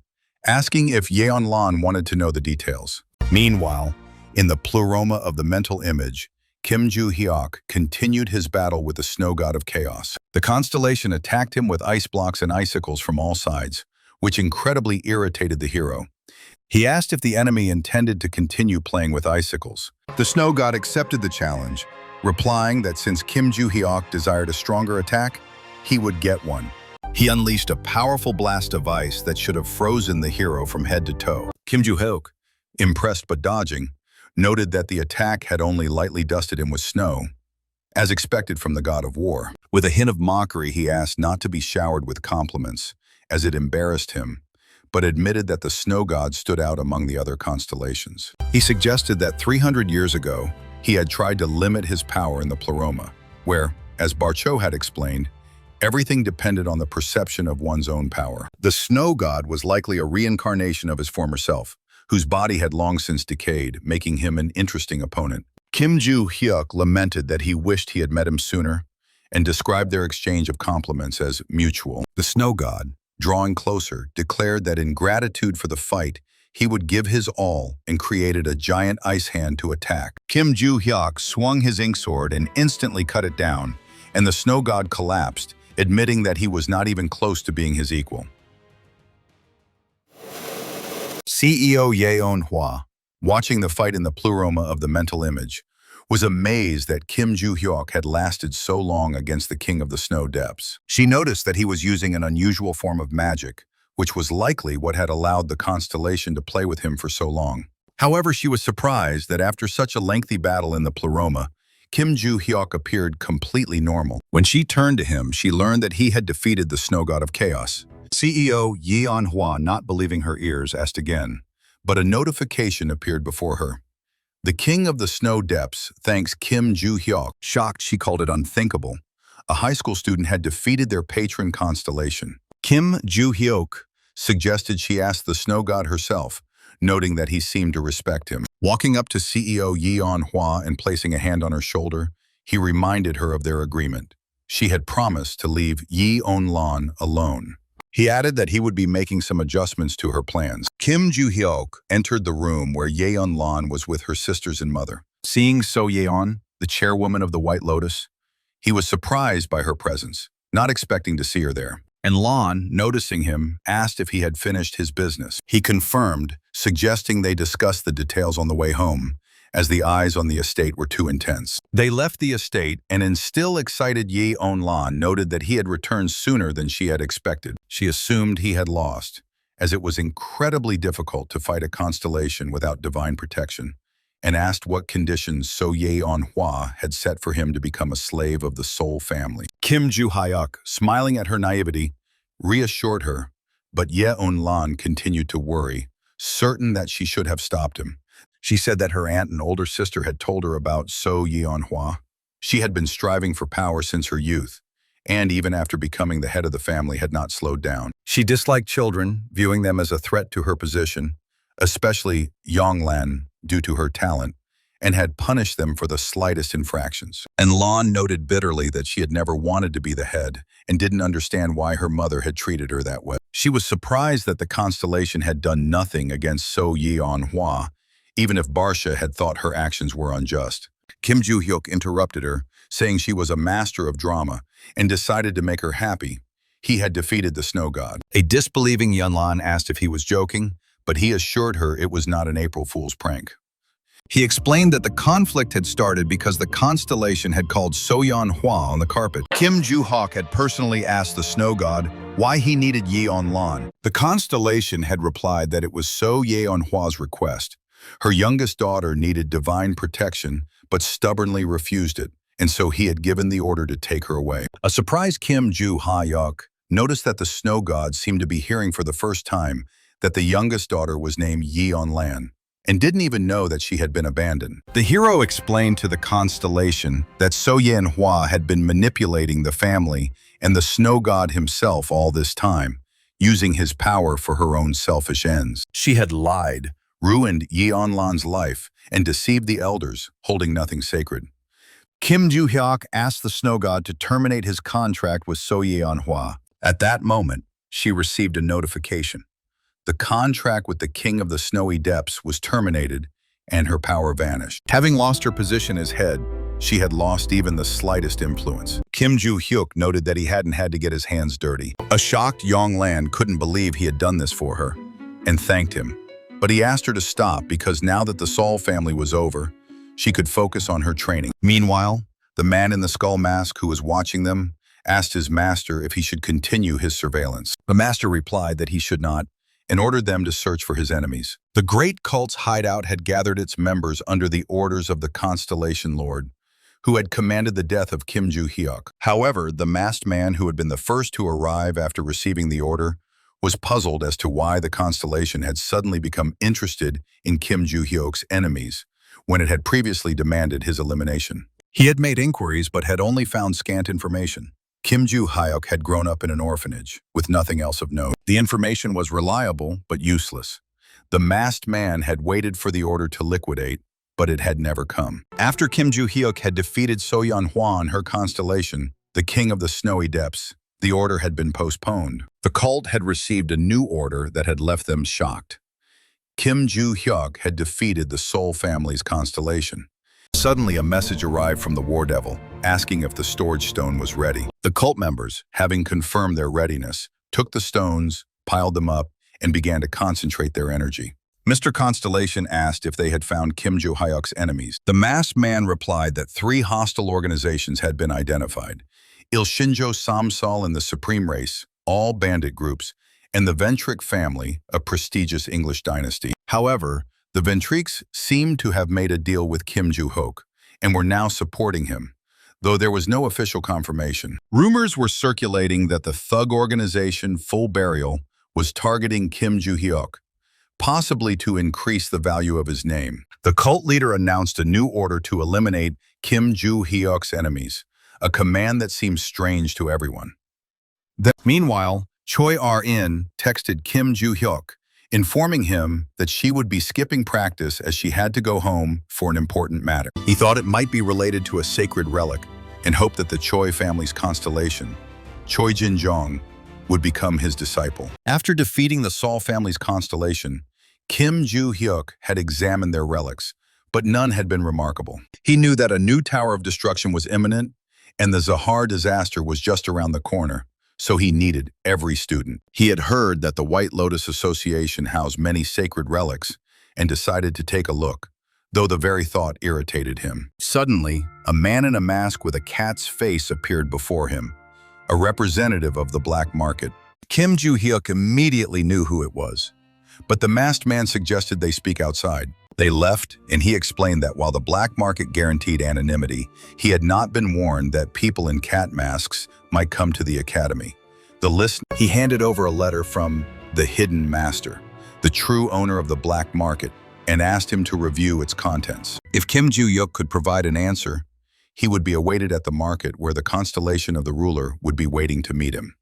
asking if Yeonlan wanted to know the details. Meanwhile, in the pleroma of the mental image, Kim Ju-hyuk continued his battle with the snow god of chaos. The constellation attacked him with ice blocks and icicles from all sides, which incredibly irritated the hero. He asked if the enemy intended to continue playing with icicles. The snow god accepted the challenge, replying that since Kim Ju-hyuk desired a stronger attack, he would get one. He unleashed a powerful blast of ice that should have frozen the hero from head to toe. Kim Ju-hyuk, impressed but dodging, noted that the attack had only lightly dusted him with snow, as expected from the god of war. With a hint of mockery, he asked not to be showered with compliments, as it embarrassed him, but admitted that the snow god stood out among the other constellations. He suggested that 300 years ago, he had tried to limit his power in the pleroma, where, as Barcho had explained, everything depended on the perception of one's own power. The snow god was likely a reincarnation of his former self, whose body had long since decayed, making him an interesting opponent. Kim Ju-hyuk lamented that he wished he had met him sooner and described their exchange of compliments as mutual. The snow god, drawing closer, declared that in gratitude for the fight, he would give his all and created a giant ice hand to attack. Kim Ju-hyuk swung his ink sword and instantly cut it down, and the snow god collapsed, admitting that he was not even close to being his equal. CEO Yeonhwa, watching the fight in the pleroma of the mental image, was amazed that Kim Ju-hyuk had lasted so long against the king of the snow depths. She noticed that he was using an unusual form of magic, which was likely what had allowed the constellation to play with him for so long. However, she was surprised that after such a lengthy battle in the pleroma, Kim Ju-hyuk appeared completely normal. When she turned to him, she learned that he had defeated the snow god of chaos. CEO Yeonhwa, not believing her ears, asked again, but a notification appeared before her. The king of the snow depths thanks Kim Ju-hyuk. Shocked, she called it unthinkable. A high school student had defeated their patron constellation. Kim Ju-hyuk suggested she ask the snow god herself, noting that he seemed to respect him. Walking up to CEO Yeonhwa and placing a hand on her shoulder, he reminded her of their agreement. She had promised to leave Yeonlan alone. He added that he would be making some adjustments to her plans. Kim Ju-hyuk entered the room where Yeonlan was with her sisters and mother. Seeing So Yeon, the chairwoman of the White Lotus, he was surprised by her presence, not expecting to see her there. And Lan, noticing him, asked if he had finished his business. He confirmed, suggesting they discuss the details on the way home, as the eyes on the estate were too intense. They left the estate, and in still excited Yeonlan noted that he had returned sooner than she had expected. She assumed he had lost, as it was incredibly difficult to fight a constellation without divine protection, and asked what conditions So Yeonhwa had set for him to become a slave of the Sol family. Kim Ju-hyuk, smiling at her naivety, reassured her, but Yeonlan continued to worry, certain that she should have stopped him. She said that her aunt and older sister had told her about So Yeonhwa. She had been striving for power since her youth, and even after becoming the head of the family had not slowed down. She disliked children, viewing them as a threat to her position, especially Yonglan due to her talent, and had punished them for the slightest infractions. And Lan noted bitterly that she had never wanted to be the head and didn't understand why her mother had treated her that way. She was surprised that the constellation had done nothing against So Yeonhwa, even if Barsha had thought her actions were unjust. Kim Joo-hyuk interrupted her, saying she was a master of drama and decided to make her happy. He had defeated the snow god. A disbelieving Yunlan asked if he was joking, but he assured her it was not an April Fool's prank. He explained that the conflict had started because the constellation had called So-yeon-hwa on the carpet. Kim Joo-hyuk had personally asked the snow god why he needed Yeon-lan. The constellation had replied that it was So-yeon-hwa's request. Her youngest daughter needed divine protection, but stubbornly refused it, and so he had given the order to take her away. A surprised Kim Joo-hyuk noticed that the snow god seemed to be hearing for the first time that the youngest daughter was named Yeon-lan, and didn't even know that she had been abandoned. The hero explained to the constellation that So-yeon-hwa had been manipulating the family and the snow god himself all this time, using his power for her own selfish ends. She had lied, ruined Yeon-lan's life, and deceived the elders, holding nothing sacred. Kim Joo-hyuk asked the snow god to terminate his contract with So-yeon-hwa. At that moment, she received a notification. The contract with the king of the snowy depths was terminated, and her power vanished. Having lost her position as head, she had lost even the slightest influence. Kim Joo-hyuk noted that he hadn't had to get his hands dirty. A shocked Yong-lan couldn't believe he had done this for her, and thanked him. But he asked her to stop because now that the Sol family was over, she could focus on her training. Meanwhile, the man in the skull mask who was watching them asked his master if he should continue his surveillance. The master replied that he should not, and ordered them to search for his enemies. The great cult's hideout had gathered its members under the orders of the Constellation Lord, who had commanded the death of Kim Joo-hyuk. However, the masked man who had been the first to arrive after receiving the order was puzzled as to why the Constellation had suddenly become interested in Kim Joo-hyuk's enemies when it had previously demanded his elimination. He had made inquiries but had only found scant information. Kim Joo-hyuk had grown up in an orphanage, with nothing else of note. The information was reliable, but useless. The masked man had waited for the order to liquidate, but it had never come. After Kim Joo-hyuk had defeated So-yeon-hwa and her constellation, the king of the snowy depths, the order had been postponed. The cult had received a new order that had left them shocked. Kim Joo-hyuk had defeated the Sol family's constellation. Suddenly, a message arrived from the War Devil, asking if the storage stone was ready. The cult members, having confirmed their readiness, took the stones, piled them up, and began to concentrate their energy. Mr. Constellation asked if they had found Kim Joo-hyuk's enemies. The masked man replied that 3 hostile organizations had been identified: Il-shinjo Samsal and the Supreme Race, all bandit groups, and the Ventric family, a prestigious English dynasty. However, the Ventrics seemed to have made a deal with Kim Joo-hyuk and were now supporting him, though there was no official confirmation. Rumors were circulating that the thug organization Full Burial was targeting Kim Joo-hyuk, possibly to increase the value of his name. The cult leader announced a new order to eliminate Kim Joo-hyuk's enemies, a command that seemed strange to everyone. Meanwhile, Choi R-in texted Kim Joo-hyuk, informing him that she would be skipping practice as she had to go home for an important matter. He thought it might be related to a sacred relic and hoped that the Choi family's constellation, Choi Jin-jong, would become his disciple. After defeating the Sol family's constellation, Kim Joo-hyuk had examined their relics, but none had been remarkable. He knew that a new tower of destruction was imminent, and the Zahar disaster was just around the corner, so he needed every student. He had heard that the White Lotus Association housed many sacred relics and decided to take a look, though the very thought irritated him. Suddenly, a man in a mask with a cat's face appeared before him, a representative of the black market. Kim Joo-hyuk immediately knew who it was, but the masked man suggested they speak outside. They left, and he explained that while the black market guaranteed anonymity, he had not been warned that people in cat masks might come to the academy. He handed over a letter from the Hidden Master, the true owner of the black market, and asked him to review its contents. If Kim Joo-hyuk could provide an answer, he would be awaited at the market where the constellation of the ruler would be waiting to meet him.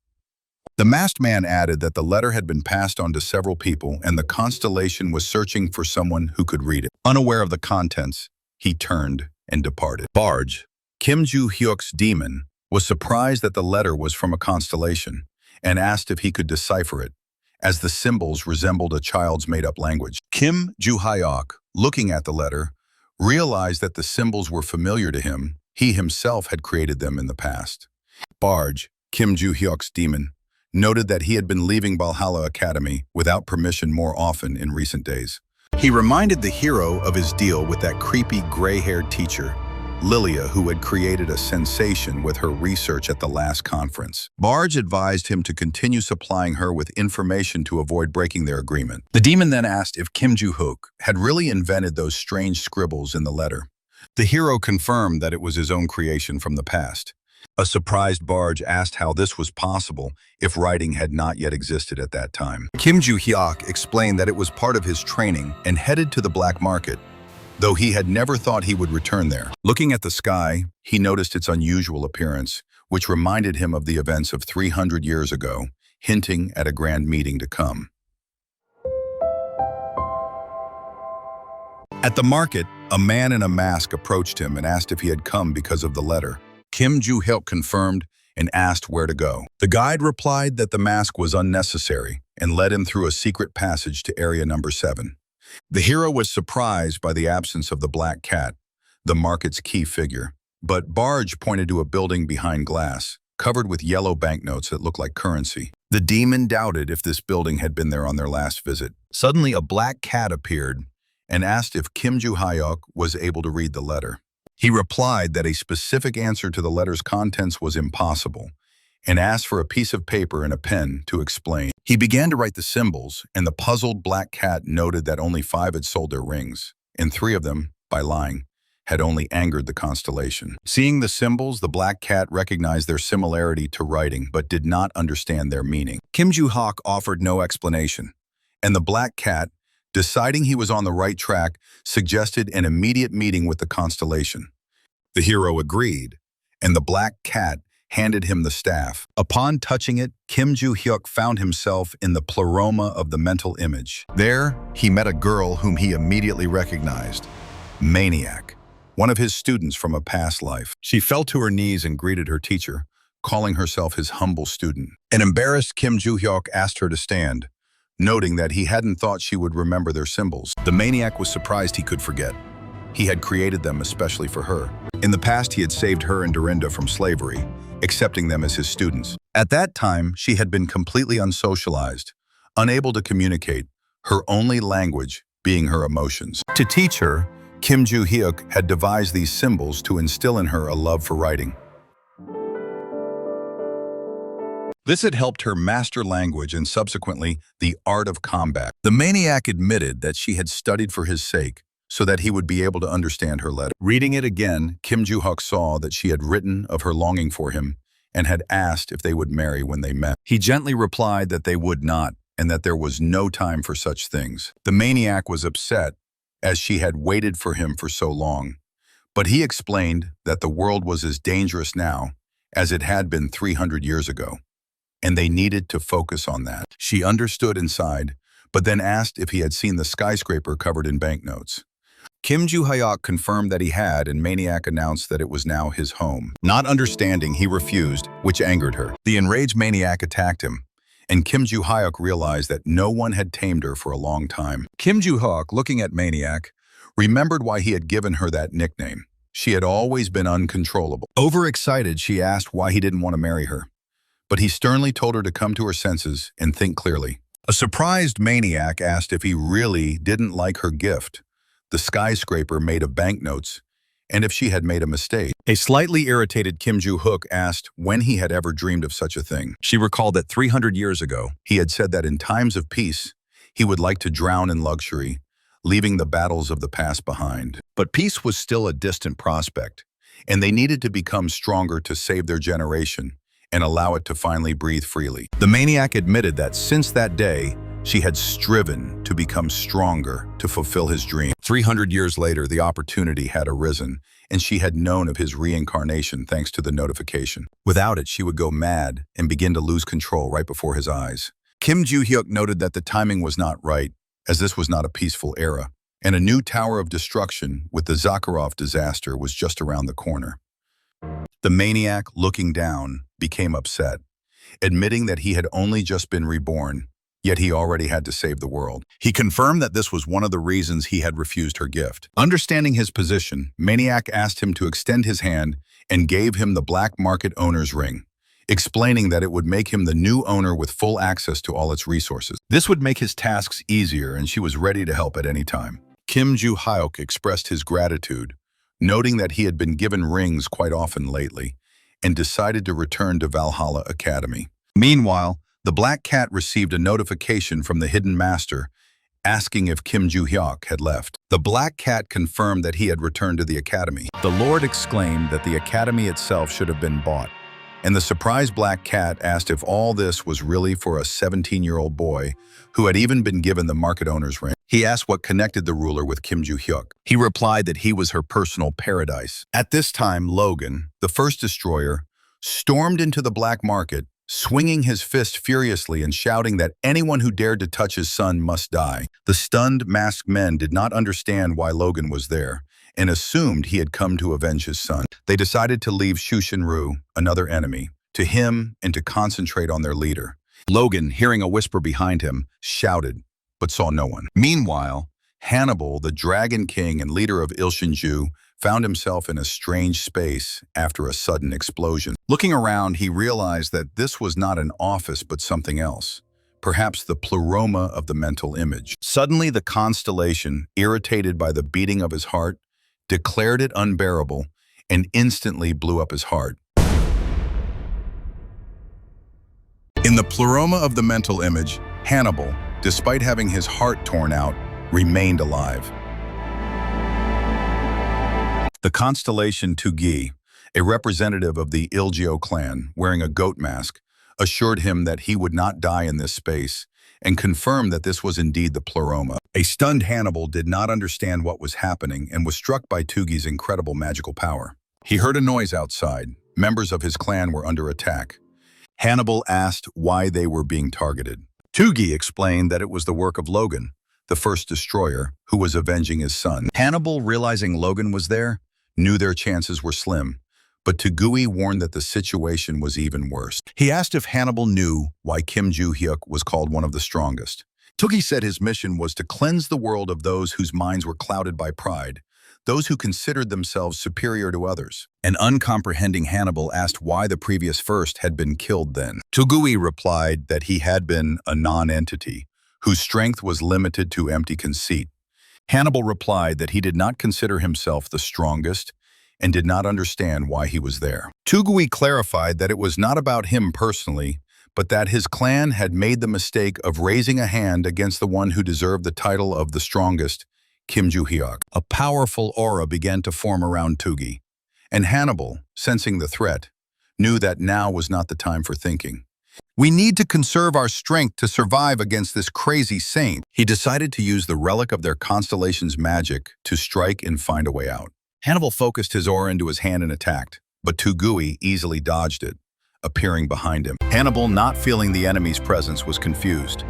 The masked man added that the letter had been passed on to several people and the constellation was searching for someone who could read it. Unaware of the contents, he turned and departed. Barge, Kim Joo-hyuk's demon, was surprised that the letter was from a constellation and asked if he could decipher it, as the symbols resembled a child's made-up language. Kim Joo-hyuk, looking at the letter, realized that the symbols were familiar to him. He himself had created them in the past. Barge, Kim Joo-hyuk's demon, noted that he had been leaving Valhalla Academy without permission more often in recent days. He reminded the hero of his deal with that creepy gray-haired teacher, Lilia, who had created a sensation with her research at the last conference. Barge advised him to continue supplying her with information to avoid breaking their agreement. The demon then asked if Kim Joo-hyuk had really invented those strange scribbles in the letter. The hero confirmed that it was his own creation from the past. A surprised Barge asked how this was possible if writing had not yet existed at that time. Kim Joo-hyuk explained that it was part of his training and headed to the black market, though he had never thought he would return there. Looking at the sky, he noticed its unusual appearance, which reminded him of the events of 300 years ago, hinting at a grand meeting to come. At the market, a man in a mask approached him and asked if he had come because of the letter. Kim Joo-hyuk confirmed and asked where to go. The guide replied that the mask was unnecessary and led him through a secret passage to area number 7. The hero was surprised by the absence of the black cat, the market's key figure. But Barge pointed to a building behind glass, covered with yellow banknotes that looked like currency. The demon doubted if this building had been there on their last visit. Suddenly, a black cat appeared and asked if Kim Joo-hyuk was able to read the letter. He replied that a specific answer to the letter's contents was impossible, and asked for a piece of paper and a pen to explain. He began to write the symbols, and the puzzled black cat noted that only 5 had sold their rings, and 3 of them, by lying, had only angered the constellation. Seeing the symbols, the black cat recognized their similarity to writing, but did not understand their meaning. Kim Joo-hyuk offered no explanation, and the black cat, deciding he was on the right track, suggested an immediate meeting with the constellation. The hero agreed, and the black cat handed him the staff. Upon touching it, Kim Joo-hyuk found himself in the pleroma of the mental image. There, he met a girl whom he immediately recognized, Maniac, one of his students from a past life. She fell to her knees and greeted her teacher, calling herself his humble student. An embarrassed Kim Joo-hyuk asked her to stand, noting that he hadn't thought she would remember their symbols. The maniac was surprised he could forget. He had created them especially for her. In the past, he had saved her and Dorinda from slavery, accepting them as his students. At that time, she had been completely unsocialized, unable to communicate, her only language being her emotions. To teach her, Kim Joo-hyuk had devised these symbols to instill in her a love for writing. This had helped her master language and subsequently the art of combat. The maniac admitted that she had studied for his sake so that he would be able to understand her letter. Reading it again, Kim Joo-hyuk saw that she had written of her longing for him and had asked if they would marry when they met. He gently replied that they would not and that there was no time for such things. The maniac was upset as she had waited for him for so long, but he explained that the world was as dangerous now as it had been 300 years ago, and they needed to focus on that. She understood inside, but then asked if he had seen the skyscraper covered in banknotes. Kim Joo-hyuk confirmed that he had, and Maniac announced that it was now his home. Not understanding, he refused, which angered her. The enraged Maniac attacked him, and Kim Joo-hyuk realized that no one had tamed her for a long time. Kim Joo-hyuk, looking at Maniac, remembered why he had given her that nickname. She had always been uncontrollable. Overexcited, she asked why he didn't want to marry her, but he sternly told her to come to her senses and think clearly. A surprised Maniac asked if he really didn't like her gift, the skyscraper made of banknotes, and if she had made a mistake. A slightly irritated Kim Joo-hyuk asked when he had ever dreamed of such a thing. She recalled that 300 years ago, he had said that in times of peace, he would like to drown in luxury, leaving the battles of the past behind. But peace was still a distant prospect, and they needed to become stronger to save their generation and allow it to finally breathe freely. The maniac admitted that since that day, she had striven to become stronger to fulfill his dream. 300 years later, the opportunity had arisen, and she had known of his reincarnation thanks to the notification. Without it, she would go mad and begin to lose control right before his eyes. Kim Joo-hyuk noted that the timing was not right, as this was not a peaceful era, and a new tower of destruction with the Zakharov disaster was just around the corner. The maniac, looking down, became upset, admitting that he had only just been reborn yet he already had to save the world. He confirmed that this was one of the reasons he had refused her gift. Understanding his position, Maniac asked him to extend his hand and gave him the black market owner's ring, explaining that it would make him the new owner with full access to all its resources. This would make his tasks easier, and she was ready to help at any time. Kim Joo-hyuk expressed his gratitude, noting that he had been given rings quite often lately, and decided to return to Valhalla Academy. Meanwhile, the Black Cat received a notification from the Hidden Master asking if Kim Joo-hyuk had left. The Black Cat confirmed that he had returned to the Academy. The Lord exclaimed that the Academy itself should have been bought, and the surprised Black Cat asked if all this was really for a 17-year-old boy who had even been given the market owner's ring. He asked what connected the ruler with Kim Joo-hyuk. He replied that he was her personal paradise. At this time, Logan, the first destroyer, stormed into the black market, swinging his fist furiously and shouting that anyone who dared to touch his son must die. The stunned, masked men did not understand why Logan was there and assumed he had come to avenge his son. They decided to leave Shu Shinru, another enemy, to him and to concentrate on their leader. Logan, hearing a whisper behind him, shouted, but saw no one. Meanwhile, Hannibal, the Dragon King and leader of Ilshinju, found himself in a strange space after a sudden explosion. Looking around, he realized that this was not an office but something else, perhaps the pleroma of the mental image. Suddenly, the constellation, irritated by the beating of his heart, declared it unbearable and instantly blew up his heart. In the pleroma of the mental image, Hannibal, despite having his heart torn out, remained alive. The constellation Tugi, a representative of the Ilgyo clan wearing a goat mask, assured him that he would not die in this space and confirmed that this was indeed the pleroma. A stunned Hannibal did not understand what was happening and was struck by Tugi's incredible magical power. He heard a noise outside. Members of his clan were under attack. Hannibal asked why they were being targeted. Tugi explained that it was the work of Logan, the first destroyer, who was avenging his son. Hannibal, realizing Logan was there, knew their chances were slim, but Tugui warned that the situation was even worse. He asked if Hannibal knew why Kim Joo-hyuk was called one of the strongest. Tugi said his mission was to cleanse the world of those whose minds were clouded by pride, those who considered themselves superior to others. An uncomprehending Hannibal asked why the previous first had been killed then. Tugui replied that he had been a non-entity, whose strength was limited to empty conceit. Hannibal replied that he did not consider himself the strongest and did not understand why he was there. Tugui clarified that it was not about him personally, but that his clan had made the mistake of raising a hand against the one who deserved the title of the strongest, Kim Joo-hyuk. A powerful aura began to form around Tugi, and Hannibal, sensing the threat, knew that now was not the time for thinking. We need to conserve our strength to survive against this crazy saint. He decided to use the relic of their constellation's magic to strike and find a way out. Hannibal focused his aura into his hand and attacked, but Tugui easily dodged it, appearing behind him. Hannibal, not feeling the enemy's presence, was confused.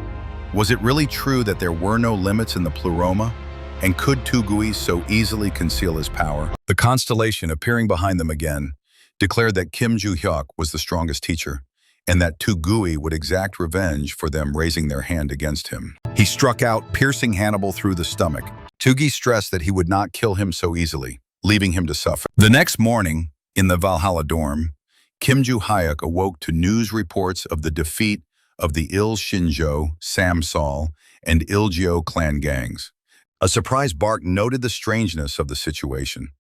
Was it really true that there were no limits in the pleroma? And could Tugui so easily conceal his power? The constellation, appearing behind them again, declared that Kim Joo-hyuk was the strongest teacher, and that Tugui would exact revenge for them raising their hand against him. He struck out, piercing Hannibal through the stomach. Tugi stressed that he would not kill him so easily, leaving him to suffer. The next morning, in the Valhalla dorm, Kim Joo-hyuk awoke to news reports of the defeat of the Il-shinjo, Samsal, and Ilgyo clan gangs. A surprised Bark noted the strangeness of the situation.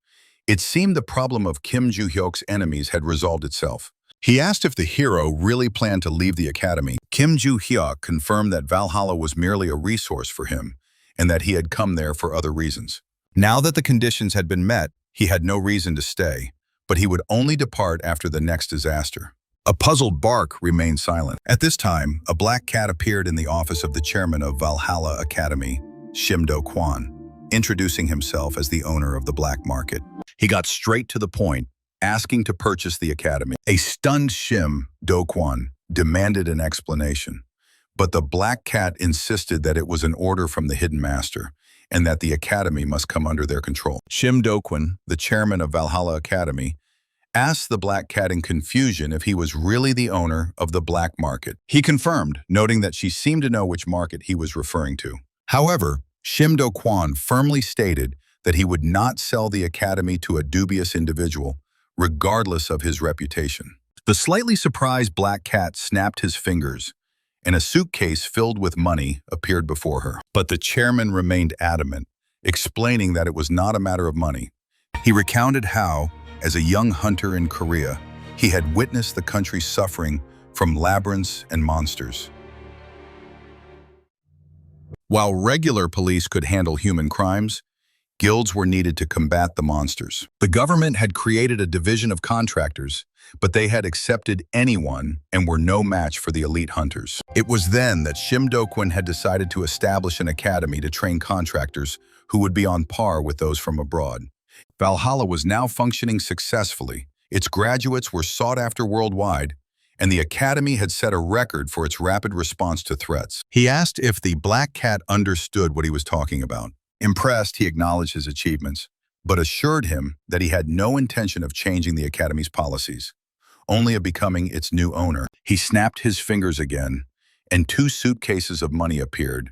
It seemed the problem of Kim Joo-hyuk's enemies had resolved itself. He asked if the hero really planned to leave the academy. Kim Joo-hyuk confirmed that Valhalla was merely a resource for him, and that he had come there for other reasons. Now that the conditions had been met, he had no reason to stay, but he would only depart after the next disaster. A puzzled Bark remained silent. At this time, a black cat appeared in the office of the chairman of Valhalla Academy, Shim Do-kwon, introducing himself as the owner of the black market. He got straight to the point, asking to purchase the academy. A stunned Shim Do-kwon demanded an explanation, but the black cat insisted that it was an order from the hidden master and that the academy must come under their control. Shim Do-kwon, the chairman of Valhalla Academy, asked the black cat in confusion if he was really the owner of the black market. He confirmed, noting that she seemed to know which market he was referring to. However, Shim Do Kwon firmly stated that he would not sell the academy to a dubious individual, regardless of his reputation. The slightly surprised black cat snapped his fingers, and a suitcase filled with money appeared before her. But the chairman remained adamant, explaining that it was not a matter of money. He recounted how, as a young hunter in Korea, he had witnessed the country suffering from labyrinths and monsters. While regular police could handle human crimes, guilds were needed to combat the monsters. The government had created a division of contractors, but they had accepted anyone and were no match for the elite hunters. It was then that Shim Do-kwon had decided to establish an academy to train contractors who would be on par with those from abroad. Valhalla was now functioning successfully. Its graduates were sought after worldwide, and the academy had set a record for its rapid response to threats. He asked if the black cat understood what he was talking about. Impressed, he acknowledged his achievements, but assured him that he had no intention of changing the academy's policies, only of becoming its new owner. He snapped his fingers again, and 2 suitcases of money appeared,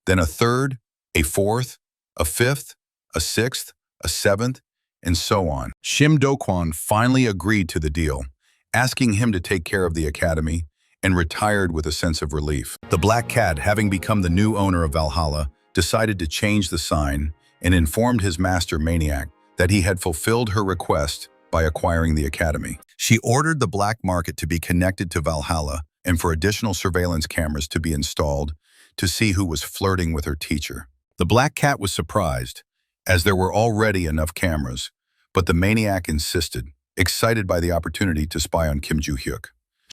then a third, a fourth, a fifth, a sixth, a seventh, and so on. Shim Do-kwon finally agreed to the deal, asking him to take care of the academy, and retired with a sense of relief. The black cat, having become the new owner of Valhalla, decided to change the sign and informed his master Maniac that he had fulfilled her request by acquiring the academy. She ordered the black market to be connected to Valhalla and for additional surveillance cameras to be installed to see who was flirting with her teacher. The black cat was surprised, as there were already enough cameras, but the Maniac insisted, excited by the opportunity to spy on Kim Joo-hyuk.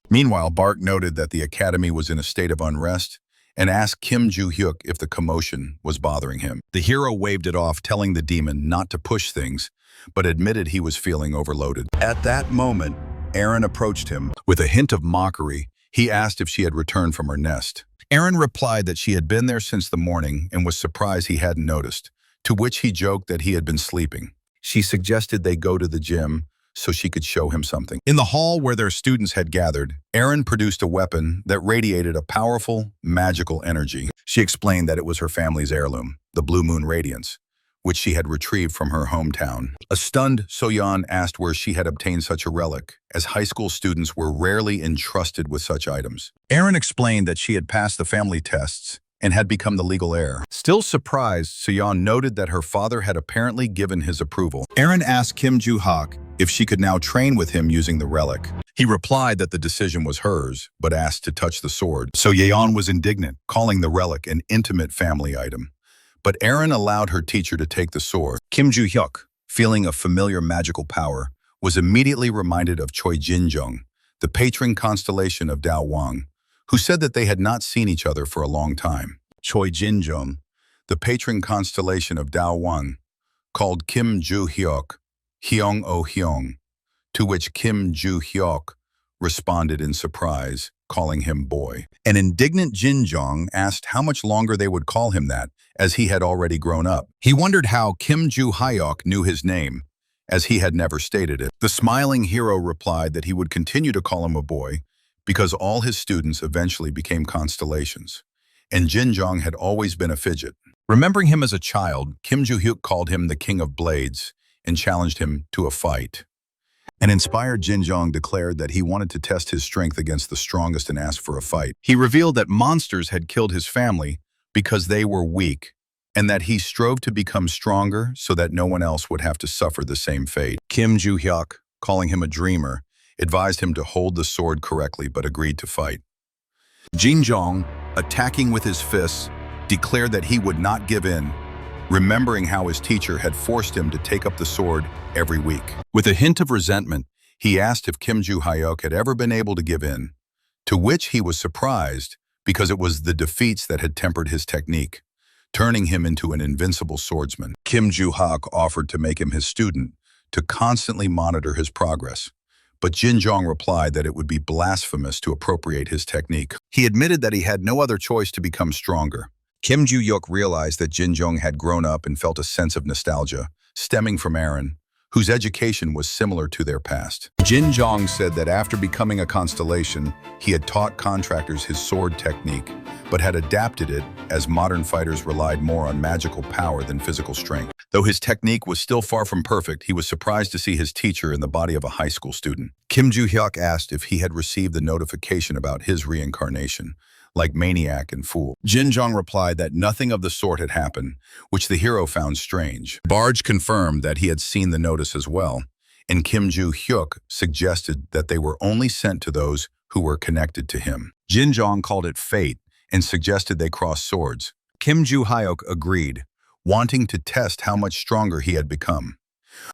Meanwhile, Bark noted that the academy was in a state of unrest and asked Kim Joo-hyuk if the commotion was bothering him. The hero waved it off, telling the demon not to push things, but admitted he was feeling overloaded. At that moment, Erin approached him. With a hint of mockery, he asked if she had returned from her nest. Erin replied that she had been there since the morning and was surprised he hadn't noticed, to which he joked that he had been sleeping. She suggested they go to the gym so she could show him something. In the hall where their students had gathered, Erin produced a weapon that radiated a powerful, magical energy. She explained that it was her family's heirloom, the Blue Moon Radiance, which she had retrieved from her hometown. A stunned So-yeon asked where she had obtained such a relic, as high school students were rarely entrusted with such items. Erin explained that she had passed the family tests and had become the legal heir. Still surprised, So-yeon noted that her father had apparently given his approval. Erin asked Kim Joo-hyuk if she could now train with him using the relic. He replied that the decision was hers, but asked to touch the sword. So-yeon was indignant, calling the relic an intimate family item. But Erin allowed her teacher to take the sword. Kim Joo-hyuk, feeling a familiar magical power, was immediately reminded of Choi Jin-jung, the patron constellation of Dao Wang, who said that they had not seen each other for a long time. Choi Jin-jung, the patron constellation of Dao Wang, called Kim Joo-hyuk Hyung-oh-hyung, to which Kim Joo-hyuk responded in surprise, calling him boy. An indignant Jin-jung asked how much longer they would call him that, as he had already grown up. He wondered how Kim Joo-hyuk knew his name, as he had never stated it. The smiling hero replied that he would continue to call him a boy because all his students eventually became constellations, and Jin-jung had always been a fidget. Remembering him as a child, Kim Joo-hyuk called him the King of Blades and challenged him to a fight. An inspired Jin-jung declared that he wanted to test his strength against the strongest and asked for a fight. He revealed that monsters had killed his family because they were weak, and that he strove to become stronger so that no one else would have to suffer the same fate. Kim Joo-hyuk, calling him a dreamer, advised him to hold the sword correctly but agreed to fight. Jin-jung, attacking with his fists, declared that he would not give in, remembering how his teacher had forced him to take up the sword every week. With a hint of resentment, he asked if Kim Joo-hyuk had ever been able to give in, to which he was surprised because it was the defeats that had tempered his technique, turning him into an invincible swordsman. Kim Joo-hyuk offered to make him his student, to constantly monitor his progress, but Jin-jung replied that it would be blasphemous to appropriate his technique. He admitted that he had no other choice to become stronger. Kim Joo-hyuk realized that Jin-jung had grown up and felt a sense of nostalgia, stemming from Erin, whose education was similar to their past. Jin Zhang said that after becoming a constellation, he had taught contractors his sword technique, but had adapted it as modern fighters relied more on magical power than physical strength. Though his technique was still far from perfect, he was surprised to see his teacher in the body of a high school student. Kim Joo-hyuk asked if he had received the notification about his reincarnation, like maniac and fool. Jin Zhang replied that nothing of the sort had happened, which the hero found strange. Barge confirmed that he had seen the notice as well, and Kim Joo-hyuk suggested that they were only sent to those who were connected to him. Jin Zhang called it fate and suggested they cross swords. Kim Joo-hyuk agreed, wanting to test how much stronger he had become.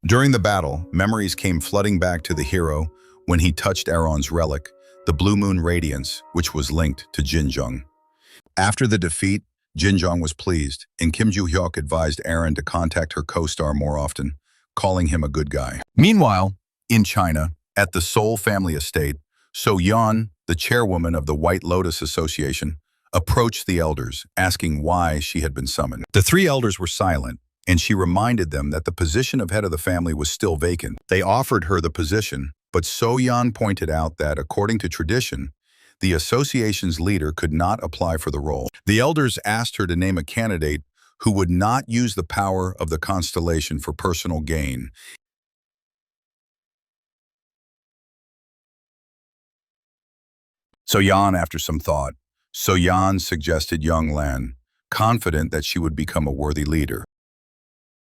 During the battle, memories came flooding back to the hero when he touched Aaron's relic, the Blue Moon Radiance, which was linked to Jin Zhang. After the defeat, Jin Zhang was pleased, and Kim Joo-hyuk advised Aaron to contact her co-star more often, calling him a good guy. Meanwhile, in China, at the Seoul family estate, So Yeon, the chairwoman of the White Lotus Association, approached the elders, asking why she had been summoned. The three elders were silent, and she reminded them that the position of head of the family was still vacant. They offered her the position, but So Yeon pointed out that, according to tradition, the association's leader could not apply for the role. The elders asked her to name a candidate who would not use the power of the constellation for personal gain. So Yeon, after some thought, So Yeon suggested Young Lan, confident that she would become a worthy leader.